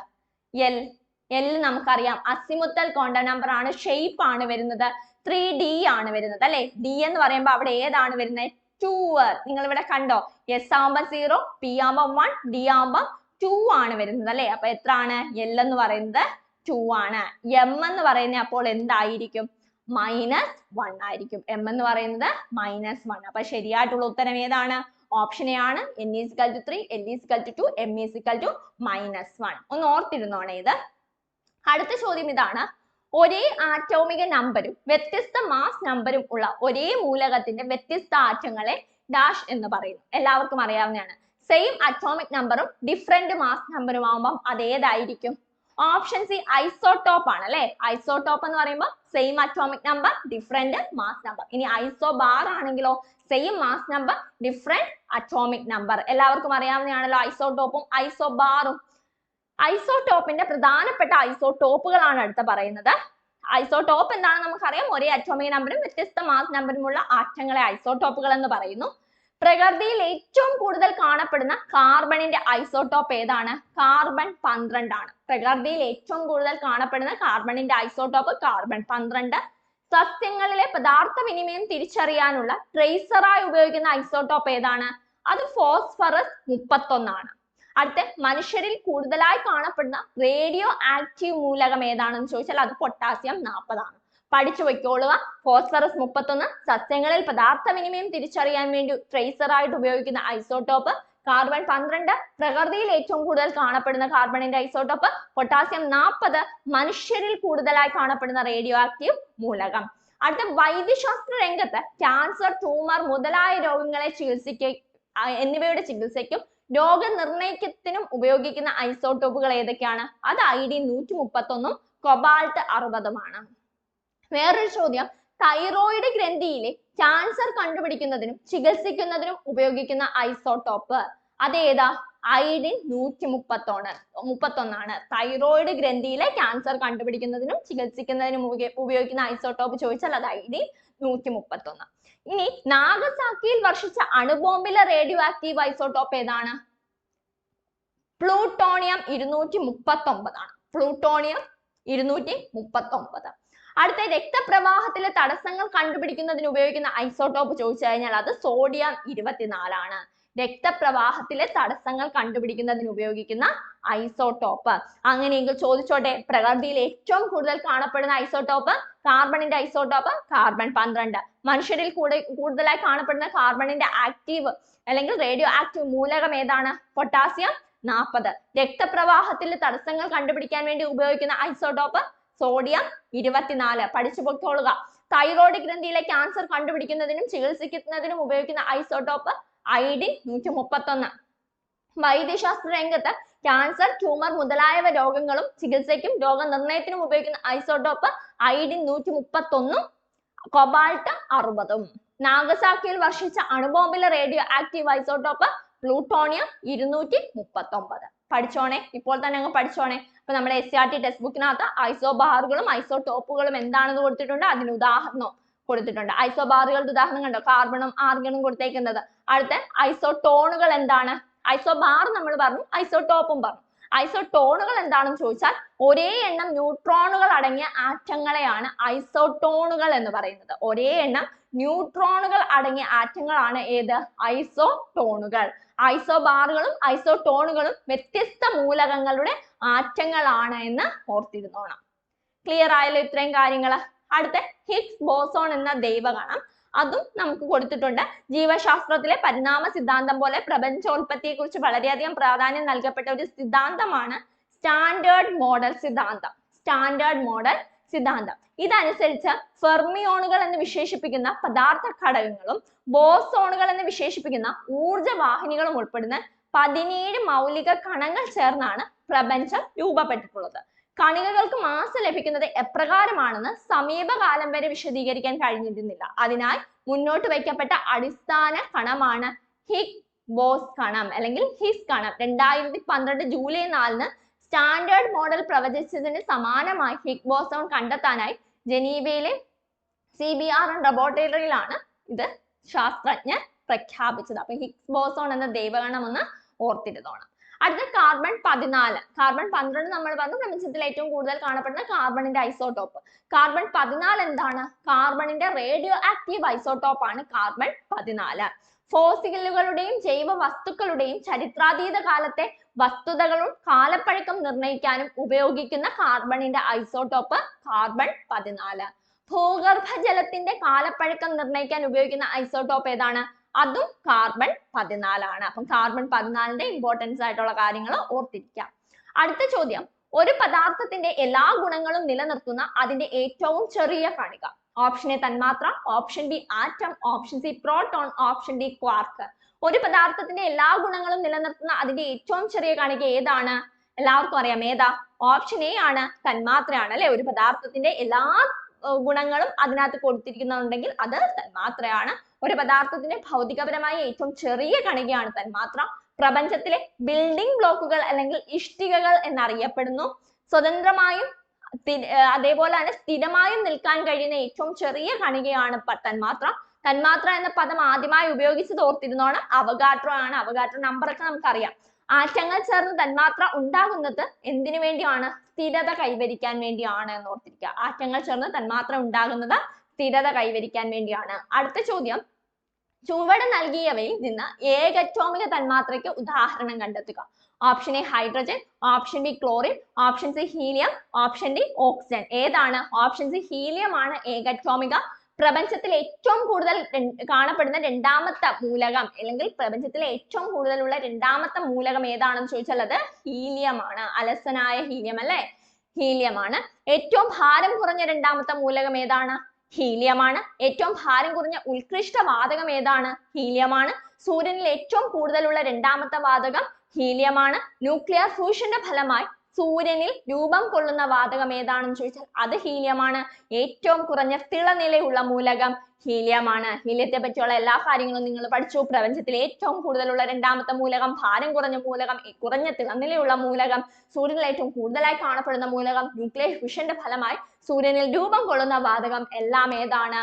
L നമുക്കറിയാം അസിമുത്തൽ ക്വാണ്ടം നമ്പർ ആണ്, ഷേപ്പ് ആണ് വരുന്നത്. 3D ആണ് വരുന്നത് അല്ലെ? D എന്ന് പറയുമ്പോൾ അവിടെ ഏതാണ് വരുന്നത്? 2. നിങ്ങൾ ഇവിടെ കണ്ടോ? S ആവുമ്പോ 0, P ആവുമ്പോ 1, D ആവുമ്പോ 2 ആണ് വരുന്നത് അല്ലെ? അപ്പൊ എത്ര ആണ്? L എന്ന് പറയുന്നത് 2 ആണ്. M എന്ന് പറയുന്നത് അപ്പോൾ എന്തായിരിക്കും? -1 ആയിരിക്കും. M എന്ന് പറയുന്നത് -1. അപ്പൊ ശരിയായിട്ടുള്ള ഉത്തരം ഏതാണ്? ഓപ്ഷൻ എ ആണ്. n is equal to 3, L is equal to 2, M is equal to -1. ഒന്ന് ഓർത്തിരുന്നോണേ ഇത്. അടുത്ത ചോദ്യം ഇതാണ്. ഒരേ ആറ്റോമിക നമ്പരും വ്യത്യസ്ത മാസ് നമ്പരും ഉള്ള ഒരേ മൂലകത്തിന്റെ വ്യത്യസ്ത ആറ്റങ്ങളെ ഡാഷ് എന്ന് പറയുന്നു. എല്ലാവർക്കും അറിയാവുന്നതാണ്. സെയിം അറ്റോമിക് നമ്പറും ഡിഫറെന്റ് മാസ് നമ്പറും ആവുമ്പം അത് ഏതായിരിക്കും? ഓപ്ഷൻ സി ഐസോടോപ്പ് ആണ് അല്ലെ? ഐസോടോപ്പ് എന്ന് പറയുമ്പോൾ same atomic number different mass number. ഇനി ഐസോബാർ ആണെങ്കിലോ same mass number different atomic number. എല്ലാവർക്കും അറിയാവുന്നതാണല്ലോ ഐസോടോപ്പും ഐസോബാറും. ഐസോടോപ്പിന്റെ പ്രധാനപ്പെട്ട ഐസോടോപ്പുകളാണ് അടുത്ത പറയുന്നത്. ഐസോടോപ്പ് എന്താണെന്ന് നമുക്കറിയാം. ഒരേ അറ്റോമിക് നമ്പറും വ്യത്യസ്ത മാസ് നമ്പറുമുള്ള ആറ്റങ്ങളെ ഐസോടോപ്പുകൾ എന്ന് പറയുന്നു. പ്രകൃതിയിൽ ഏറ്റവും കൂടുതൽ കാണപ്പെടുന്ന കാർബണിന്റെ ഐസോടോപ്പ് ഏതാണ്? കാർബൺ 12 ആണ്. പ്രകൃതിയിൽ ഏറ്റവും കൂടുതൽ കാണപ്പെടുന്ന കാർബണിന്റെ ഐസോടോപ്പ് കാർബൺ 12. സസ്യങ്ങളിലെ പദാർത്ഥ വിനിമയം തിരിച്ചറിയാനുള്ള ട്രേസറായി ഉപയോഗിക്കുന്ന ഐസോടോപ്പ് ഏതാണ്? അത് ഫോസ്ഫറസ് 31 ആണ്. അടുത്ത മനുഷ്യരിൽ കൂടുതലായി കാണപ്പെടുന്ന റേഡിയോ ആക്റ്റീവ് മൂലകം ഏതാണെന്ന് ചോദിച്ചാൽ അത് പൊട്ടാസ്യം 40 ആണ്. പഠിച്ചു വെക്കോളുക. ഫോസ്ഫറസ് 31 സസ്യങ്ങളിൽ പദാർത്ഥ വിനിമയം തിരിച്ചറിയാൻ വേണ്ടി ട്രേസർ ആയിട്ട് ഉപയോഗിക്കുന്ന ഐസോടോപ്പ് കാർബൺ 12. പ്രകൃതിയിൽ ഏറ്റവും കൂടുതൽ കാണപ്പെടുന്ന കാർബണിന്റെ ഐസോടോപ്പ് പൊട്ടാസ്യം 40. മനുഷ്യരിൽ കൂടുതലായി കാണപ്പെടുന്ന റേഡിയോ ആക്റ്റീവ് മൂലകം. അടുത്ത വൈദ്യശാസ്ത്ര രംഗത്ത് ക്യാൻസർ, ട്യൂമർ മുതലായ രോഗങ്ങളെ എന്നിവയുടെ ചികിത്സയ്ക്കും രോഗനിർണയത്തിനും ഉപയോഗിക്കുന്ന ഐസോടോപ്പുകൾ ഏതൊക്കെയാണ്? അത് iodine 131 കൊബാൾട്ട് 60 വേറൊരു ചോദ്യം. തൈറോയിഡ് ഗ്രന്ഥിയിലെ ക്യാൻസർ കണ്ടുപിടിക്കുന്നതിനും ചികിത്സിക്കുന്നതിനും ഉപയോഗിക്കുന്ന ഐസോടോപ്പ് അതേതാ? iodine 131 തൈറോയിഡ് ഗ്രന്ഥിയിലെ ക്യാൻസർ കണ്ടുപിടിക്കുന്നതിനും ചികിത്സിക്കുന്നതിനും ഉപയോഗിക്കുന്ന ഐസോടോപ്പ് ചോദിച്ചാൽ അത് iodine 131. ഇനി നാഗസാക്കിയിൽ വർഷിച്ച അണുബോംബിലെ റേഡിയോ ആക്റ്റീവ് ഐസോടോപ്പ് ഏതാണ്? പ്ലൂട്ടോണിയം 239 ആണ്. പ്ലൂട്ടോണിയം 239. അടുത്ത രക്തപ്രവാഹത്തിലെ തടസ്സങ്ങൾ കണ്ടുപിടിക്കുന്നതിന് ഉപയോഗിക്കുന്ന ഐസോടോപ്പ് ചോദിച്ചു കഴിഞ്ഞാൽ അത് സോഡിയം 24 ആണ്. രക്തപ്രവാഹത്തിലെ തടസ്സങ്ങൾ കണ്ടുപിടിക്കുന്നതിന് ഉപയോഗിക്കുന്ന ഐസോടോപ്പ്. അങ്ങനെയെങ്കിൽ ചോദിച്ചോട്ടെ, പ്രകൃതിയിൽ ഏറ്റവും കൂടുതൽ കാണപ്പെടുന്ന ഐസോടോപ്പ് കാർബണിന്റെ ഐസോടോപ്പ് കാർബൺ 12. മനുഷ്യരിൽ കൂടുതലായി കാണപ്പെടുന്ന കാർബണിന്റെ ആക്റ്റീവ് അല്ലെങ്കിൽ റേഡിയോ ആക്റ്റീവ് മൂലകം ഏതാണ്? പൊട്ടാസ്യം 40. രക്തപ്രവാഹത്തിലെ തടസ്സങ്ങൾ കണ്ടുപിടിക്കാൻ വേണ്ടി ഉപയോഗിക്കുന്ന ഐസോടോപ്പ് സോഡിയം 24. പഠിച്ചു പൊക്കോളുക. തൈറോയ്ഡ് ഗ്രന്ഥിയിലെ ക്യാൻസർ കണ്ടുപിടിക്കുന്നതിനും ചികിത്സിക്കുന്നതിനും ഉപയോഗിക്കുന്ന ഐസോടോപ്പ് iodine 131. വൈദ്യശാസ്ത്ര രംഗത്ത് ക്യാൻസർ, ട്യൂമർ മുതലായവ രോഗങ്ങളും ചികിത്സയ്ക്കും രോഗനിർണയത്തിനും ഉപയോഗിക്കുന്ന ഐസോടോപ്പ് iodine 131 കൊബാൾട്ട് 60. നാഗസാക്കിയിൽ വർഷിച്ച അണുബോംബിലെ റേഡിയോ ആക്റ്റീവ് ഐസോടോപ്പ് പ്ലൂട്ടോണിയം 239. പഠിച്ചോണേ, ഇപ്പോൾ തന്നെ അങ്ങ് പഠിച്ചോണേ. അപ്പൊ നമ്മുടെ SCERT ടെക്സ്റ്റ് ബുക്കിനകത്ത് ഐസോബാറുകളും ഐസോടോപ്പുകളും എന്താണെന്ന് കൊടുത്തിട്ടുണ്ട്, അതിന് ഉദാഹരണം കൊടുത്തിട്ടുണ്ട്. ഐസോബാറുകളുടെ ഉദാഹരണം കണ്ടോ? കാർബണും ആർഗണും കൊടുത്തേക്കുന്നത്. അടുത്ത ഐസോടോണുകൾ എന്താണ്? ഐസോബാർ നമ്മൾ പറഞ്ഞു, ഐസോടോപ്പും പറഞ്ഞു. ഐസോടോണുകൾ എന്താണെന്ന് ചോദിച്ചാൽ ഒരേ എണ്ണം ന്യൂട്രോണുകൾ അടങ്ങിയ ആറ്റങ്ങളെയാണ് ഐസോടോണുകൾ എന്ന് പറയുന്നത്. ഒരേ എണ്ണം ന്യൂട്രോണുകൾ അടങ്ങിയ ആറ്റങ്ങളാണ് ഏത്? ഐസോടോണുകൾ. ഐസോബാറുകളും ഐസോടോണുകളും വ്യത്യസ്ത മൂലകങ്ങളുടെ ആറ്റങ്ങളാണ് എന്ന് ഓർത്തിരുന്നോണം. ക്ലിയർ ആയല്ലോ ഇത്രയും കാര്യങ്ങൾ? അടുത്ത ഹിഗ്സ് ബോസോൺ എന്ന ദൈവകണം, അതും നമുക്ക് കൊടുത്തിട്ടുണ്ട്. ജീവശാസ്ത്രത്തിലെ പരിണാമ സിദ്ധാന്തം പോലെ പ്രപഞ്ചോൽപത്തിയെ കുറിച്ച് വളരെയധികം പ്രാധാന്യം നൽകപ്പെട്ട ഒരു സിദ്ധാന്തമാണ് സ്റ്റാൻഡേർഡ് മോഡൽ സിദ്ധാന്തം. സ്റ്റാൻഡേർഡ് മോഡൽ സിദ്ധാന്തം ഇതനുസരിച്ച് ഫെർമിയോണുകൾ എന്ന് വിശേഷിപ്പിക്കുന്ന പദാർത്ഥ ഘടകങ്ങളും ബോസോണുകൾ എന്ന് വിശേഷിപ്പിക്കുന്ന ഊർജവാഹിനികളും ഉൾപ്പെടുന്ന 17 മൗലിക കണങ്ങൾ ചേർന്നാണ് പ്രപഞ്ചം രൂപപ്പെട്ടിട്ടുള്ളത്. കണികകൾക്ക് മാസ് ലഭിക്കുന്നത് എപ്രകാരമാണെന്ന് സമീപകാലം വരെ വിശദീകരിക്കാൻ കഴിഞ്ഞിരുന്നില്ല. അതിനാൽ മുന്നോട്ട് വയ്ക്കപ്പെട്ട അടിസ്ഥാന കണമാണ് ഹിഗ്സ് ബോസ് കണം അല്ലെങ്കിൽ ഹിസ് കണം 2012 ജൂലൈ 4 സ്റ്റാൻഡേർഡ് മോഡൽ പ്രവചിച്ചതിന് സമാനമായി ഹിഗ് ബോസോൺ കണ്ടെത്താനായി ജനീവയിലെ CBRN ലബോറട്ടറിയിലാണ് ഇത് ശാസ്ത്രജ്ഞർ പ്രഖ്യാപിച്ചത്. അപ്പൊ ഹിഗ്സ് ബോസോൺ എന്ന ദൈവഗണം ഒന്ന് ഓർത്തിരുന്നോണം. അടുത്ത കാർബൺ 14. കാർബൺ 12 നമ്മൾ പറഞ്ഞു പ്രപഞ്ചത്തിൽ ഏറ്റവും കൂടുതൽ കാണപ്പെടുന്ന കാർബണിന്റെ ഐസോടോപ്പ്. കാർബൺ 14 എന്താണ്? കാർബണിന്റെ റേഡിയോ ആക്റ്റീവ് ഐസോടോപ്പ് ആണ് കാർബൺ 14. ഫോസിലുകളുടെയും ജൈവ വസ്തുക്കളുടെയും ചരിത്രാതീത കാലത്തെ വസ്തുതകളും കാലപ്പഴക്കം നിർണ്ണയിക്കാനും ഉപയോഗിക്കുന്ന കാർബണിന്റെ ഐസോടോപ്പ് കാർബൺ 14. ഭൂഗർഭ ജലത്തിന്റെ കാലപ്പഴക്കം നിർണ്ണയിക്കാൻ ഉപയോഗിക്കുന്ന ഐസോടോപ്പ് ഏതാണ്? അതും കാർബൺ 14 ആണ്. അപ്പം കാർബൺ 14ന്റെ ഇമ്പോർട്ടൻസ് ആയിട്ടുള്ള കാര്യങ്ങൾ ഓർത്തിരിക്കാം. അടുത്ത ചോദ്യം, ഒരു പദാർത്ഥത്തിന്റെ എല്ലാ ഗുണങ്ങളും നിലനിർത്തുന്ന അതിന്റെ ഏറ്റവും ചെറിയ കണിക. ഓപ്ഷൻ എ തന്മാത്ര, option B atom, option C proton, option D quark. ഒരു പദാർത്ഥത്തിന്റെ എല്ലാ ഗുണങ്ങളും നിലനിർത്തുന്ന അതിന്റെ ഏറ്റവും ചെറിയ കണിക ഏതാണ്? എല്ലാവർക്കും അറിയാം, ഏതാ? ഓപ്ഷൻ എ ആണ്, തന്മാത്രയാണ് അല്ലെ. ഒരു പദാർത്ഥത്തിന്റെ എല്ലാ ഗുണങ്ങളും അതിനകത്ത് കൊടുത്തിരിക്കുന്നുണ്ടെങ്കിൽ അത് തന്മാത്രയാണ്. ഒരു പദാർത്ഥത്തിന്റെ ഭൗതികപരമായ ഏറ്റവും ചെറിയ കണികയാണ് തന്മാത്ര. പ്രപഞ്ചത്തിലെ ബിൽഡിംഗ് ബ്ലോക്കുകൾ അല്ലെങ്കിൽ ഇഷ്ടികകൾ എന്നറിയപ്പെടുന്നു. സ്വതന്ത്രമായും അതേപോലെ തന്നെ സ്ഥിരമായും നിൽക്കാൻ കഴിയുന്ന ഏറ്റവും ചെറിയ കണികയാണ് തന്മാത്ര. തന്മാത്ര എന്ന പദം ആദ്യമായി ഉപയോഗിച്ചത് ഓർത്തിരുന്നോണം, അവഗാഡ്രോ ആണ്. അവഗാഡ്രോ നമ്പർ ഒക്കെ നമുക്കറിയാം. ആറ്റങ്ങൾ ചേർന്ന് തന്മാത്ര ഉണ്ടാകുന്നത് എന്തിനു വേണ്ടിയാണ്? സ്ഥിരത കൈവരിക്കാൻ വേണ്ടിയാണ് എന്ന് ഓർത്തിരിക്കുക. ആറ്റങ്ങൾ ചേർന്ന് തന്മാത്ര ഉണ്ടാകുന്നത് സ്ഥിരത കൈവരിക്കാൻ വേണ്ടിയാണ്. അടുത്ത ചോദ്യം, ചുവടെ നൽകിയവയിൽ നിന്ന് ഏകറ്റോമിക തന്മാത്രയ്ക്ക് ഉദാഹരണം കണ്ടെത്തുക. Option A hydrogen, option B chlorine, option C helium, option D oxygen. ഏതാണ്? ഓപ്ഷൻ സി ഹീലിയം ആണ് ഏകറ്റോമിക. പ്രപഞ്ചത്തിൽ ഏറ്റവും കൂടുതൽ കാണപ്പെടുന്ന രണ്ടാമത്തെ മൂലകം അല്ലെങ്കിൽ പ്രപഞ്ചത്തിലെ ഏറ്റവും കൂടുതലുള്ള രണ്ടാമത്തെ മൂലകം ഏതാണെന്ന് ചോദിച്ചാൽ അത് ഹീലിയം ആണ്. അലസനായ ഹീലിയം അല്ലെ, ഹീലിയം ആണ്. ഏറ്റവും ഭാരം കുറഞ്ഞ രണ്ടാമത്തെ മൂലകം ഏതാണ്? ഹീലിയമാണ്. ഏറ്റവും ഭാരം കുറഞ്ഞ ഉത്കൃഷ്ട വാതകം ഏതാണ്? ഹീലിയമാണ്. സൂര്യനിൽ ഏറ്റവും കൂടുതലുള്ള രണ്ടാമത്തെ വാതകം ഹീലിയമാണ്. ന്യൂക്ലിയർ ഫ്യൂഷന്റെ ഫലമായി സൂര്യനിൽ രൂപം കൊള്ളുന്ന വാതകം ഏതാണെന്ന് ചോദിച്ചാൽ അത് ഹീലിയമാണ്. ഏറ്റവും കുറഞ്ഞ തിളനിലയുള്ള മൂലകം ഹീലിയമാണ്. ഹീലിയത്തെ പറ്റിയുള്ള എല്ലാ കാര്യങ്ങളും നിങ്ങൾ പഠിച്ചു. പ്രപഞ്ചത്തിൽ ഏറ്റവും കൂടുതലുള്ള രണ്ടാമത്തെ മൂലകം, ഭാരം കുറഞ്ഞ മൂലകം, കുറഞ്ഞ തിളനിലയുള്ള മൂലകം, സൂര്യനിൽ ഏറ്റവും കൂടുതലായി കാണപ്പെടുന്ന മൂലകം, ന്യൂക്ലിയർ ഫ്യൂഷന്റെ ഫലമായി സൂര്യനിൽ രൂപം കൊള്ളുന്ന വാതകം എല്ലാം ഏതാണ്?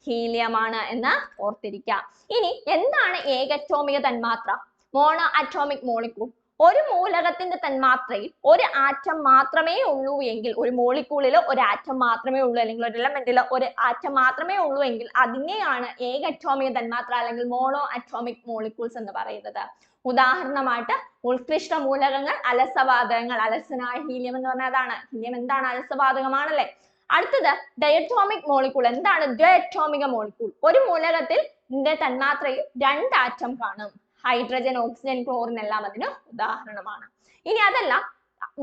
ഹീലിയമാണ് എന്ന് ഓർത്തിരിക്കാം. ഇനി എന്താണ് ഏകറ്റോമിക തന്മാത്ര? Mono atomic molecule. ഒരു മൂലകത്തിന്റെ തന്മാത്രയിൽ ഒരു ആറ്റം മാത്രമേ ഉള്ളൂ എങ്കിൽ, ഒരു മോളിക്യൂളിൽ ഒരു ആറ്റം മാത്രമേ ഉള്ളൂ അല്ലെങ്കിൽ ഒരു എലമെന്റിൽ ഒരു ആറ്റം മാത്രമേ ഉള്ളൂ എങ്കിൽ അതിനെയാണ് ഏകറ്റോമിക തന്മാത്ര അല്ലെങ്കിൽ മോണോ അറ്റോമിക് മോളിക്യൂൾസ് എന്ന് പറയുന്നത്. ഉദാഹരണമായിട്ട് ഉത്കൃഷ്ട മൂലകങ്ങൾ, അലസവാതകങ്ങൾ. അലസനായ ഹീലിയം എന്ന് പറഞ്ഞാൽ അതാണ്. ഹീലിയം എന്താണ്? അലസവാതകമാണല്ലേ. അടുത്തത് ഡയറ്റോമിക് മോളിക്യൂൾ. എന്താണ് ഡയറ്റോമിക മോളിക്യൂൾ? ഒരു മൂലകത്തിൽ തന്മാത്രയിൽ 2 ആറ്റം കാണും. ഹൈഡ്രജൻ, ഓക്സിജൻ, ക്ലോറിൻ എല്ലാം അതിന് ഉദാഹരണമാണ്. ഇനി അതല്ല,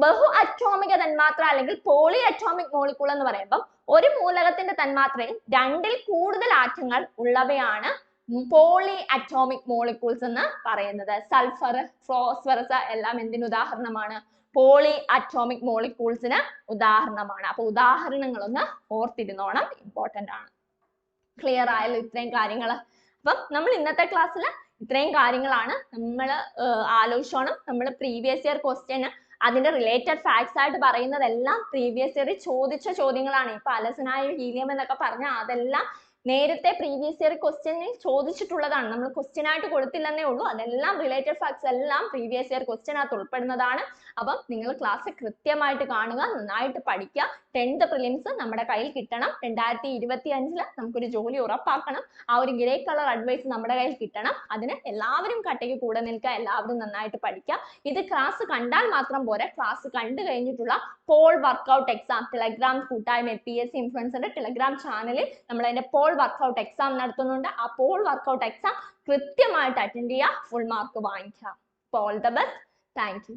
ബഹു അറ്റോമിക തന്മാത്ര അല്ലെങ്കിൽ പോളി അറ്റോമിക് മോളിക്യൂൾ എന്ന് പറയുമ്പോൾ ഒരു മൂലകത്തിന്റെ തന്മാത്രയിൽ 2ൽ കൂടുതൽ ആറ്റങ്ങൾ ഉള്ളവയാണ് പോളി അറ്റോമിക് മോളിക്യൂൾസ് എന്ന് പറയുന്നത്. സൾഫർ, ഫോസ്ഫറസ് എല്ലാം എന്തിന് ഉദാഹരണമാണ്? പോളി അറ്റോമിക് മോളിക്യൂൾസിന് ഉദാഹരണമാണ്. അപ്പൊ ഉദാഹരണങ്ങളൊന്ന് ഓർത്തിരുന്നോണം, ഇമ്പോർട്ടന്റ് ആണ്. ക്ലിയർ ആയല്ലോ ഇത്രയും കാര്യങ്ങൾ? അപ്പം നമ്മൾ ഇന്നത്തെ ക്ലാസ്സിൽ ഇത്രയും കാര്യങ്ങളാണ് നമ്മൾ ആലോചിച്ചോണം. നമ്മൾ പ്രീവിയസ് ഇയർ ക്വസ്റ്റ്യൻ അതിന്റെ റിലേറ്റഡ് ഫാക്ട്സ് ആയിട്ട് പറയുന്നതെല്ലാം പ്രീവിയസ് ഇയർ ചോദിച്ച ചോദ്യങ്ങളാണ്. ഇപ്പൊ അലസനായ ഹീലിയം എന്നൊക്കെ പറഞ്ഞാൽ അതെല്ലാം നേരത്തെ പ്രീവിയസ് ഇയർ ക്വസ്റ്റ്യനിൽ ചോദിച്ചിട്ടുള്ളതാണ്. നമ്മൾ ക്വസ്റ്റ്യൻ ആയിട്ട് കൊടുത്തില്ലെന്നേ ഉള്ളൂ. അതെല്ലാം റിലേറ്റഡ് ഫാക്ട്സ് എല്ലാം പ്രീവിയസ് ഇയർ ക്വസ്റ്റ്യനകത്ത് ഉൾപ്പെടുന്നതാണ്. അപ്പം നിങ്ങൾ ക്ലാസ് കൃത്യമായിട്ട് കാണുക, നന്നായിട്ട് പഠിക്കുക. 10th പ്രിലിംസ് നമ്മുടെ കയ്യിൽ കിട്ടണം. 2025 നമുക്കൊരു ജോലി ഉറപ്പാക്കണം. ആ ഒരു ഗ്രേ കളർ അഡ്വൈസ് നമ്മുടെ കയ്യിൽ കിട്ടണം. അതിന് എല്ലാവരും കട്ടയ്ക്ക് കൂടെ നിൽക്കുക, എല്ലാവരും നന്നായിട്ട് പഠിക്കുക. ഇത് ക്ലാസ് കണ്ടാൽ മാത്രം പോരാ, ക്ലാസ് കണ്ടു കഴിഞ്ഞിട്ടുള്ള പോൾ വർക്ക്ഔട്ട് എക്സാം ടെലഗ്രാം കൂട്ടായ്മ PSC ഇൻഫ്ലുവൻസറിന്റെ ടെലഗ്രാം ചാനലിൽ നമ്മൾ അതിന്റെ പോൾ വർക്ക്ഔട്ട് എക്സാം നടത്തുന്നുണ്ട്. ആ പോൾ വർക്ക്ഔട്ട് എക്സാം കൃത്യമായിട്ട് അറ്റൻഡ് ചെയ്യുക, ഫുൾ മാർക്ക് വാങ്ങിക്കുക. All the best. Thank you.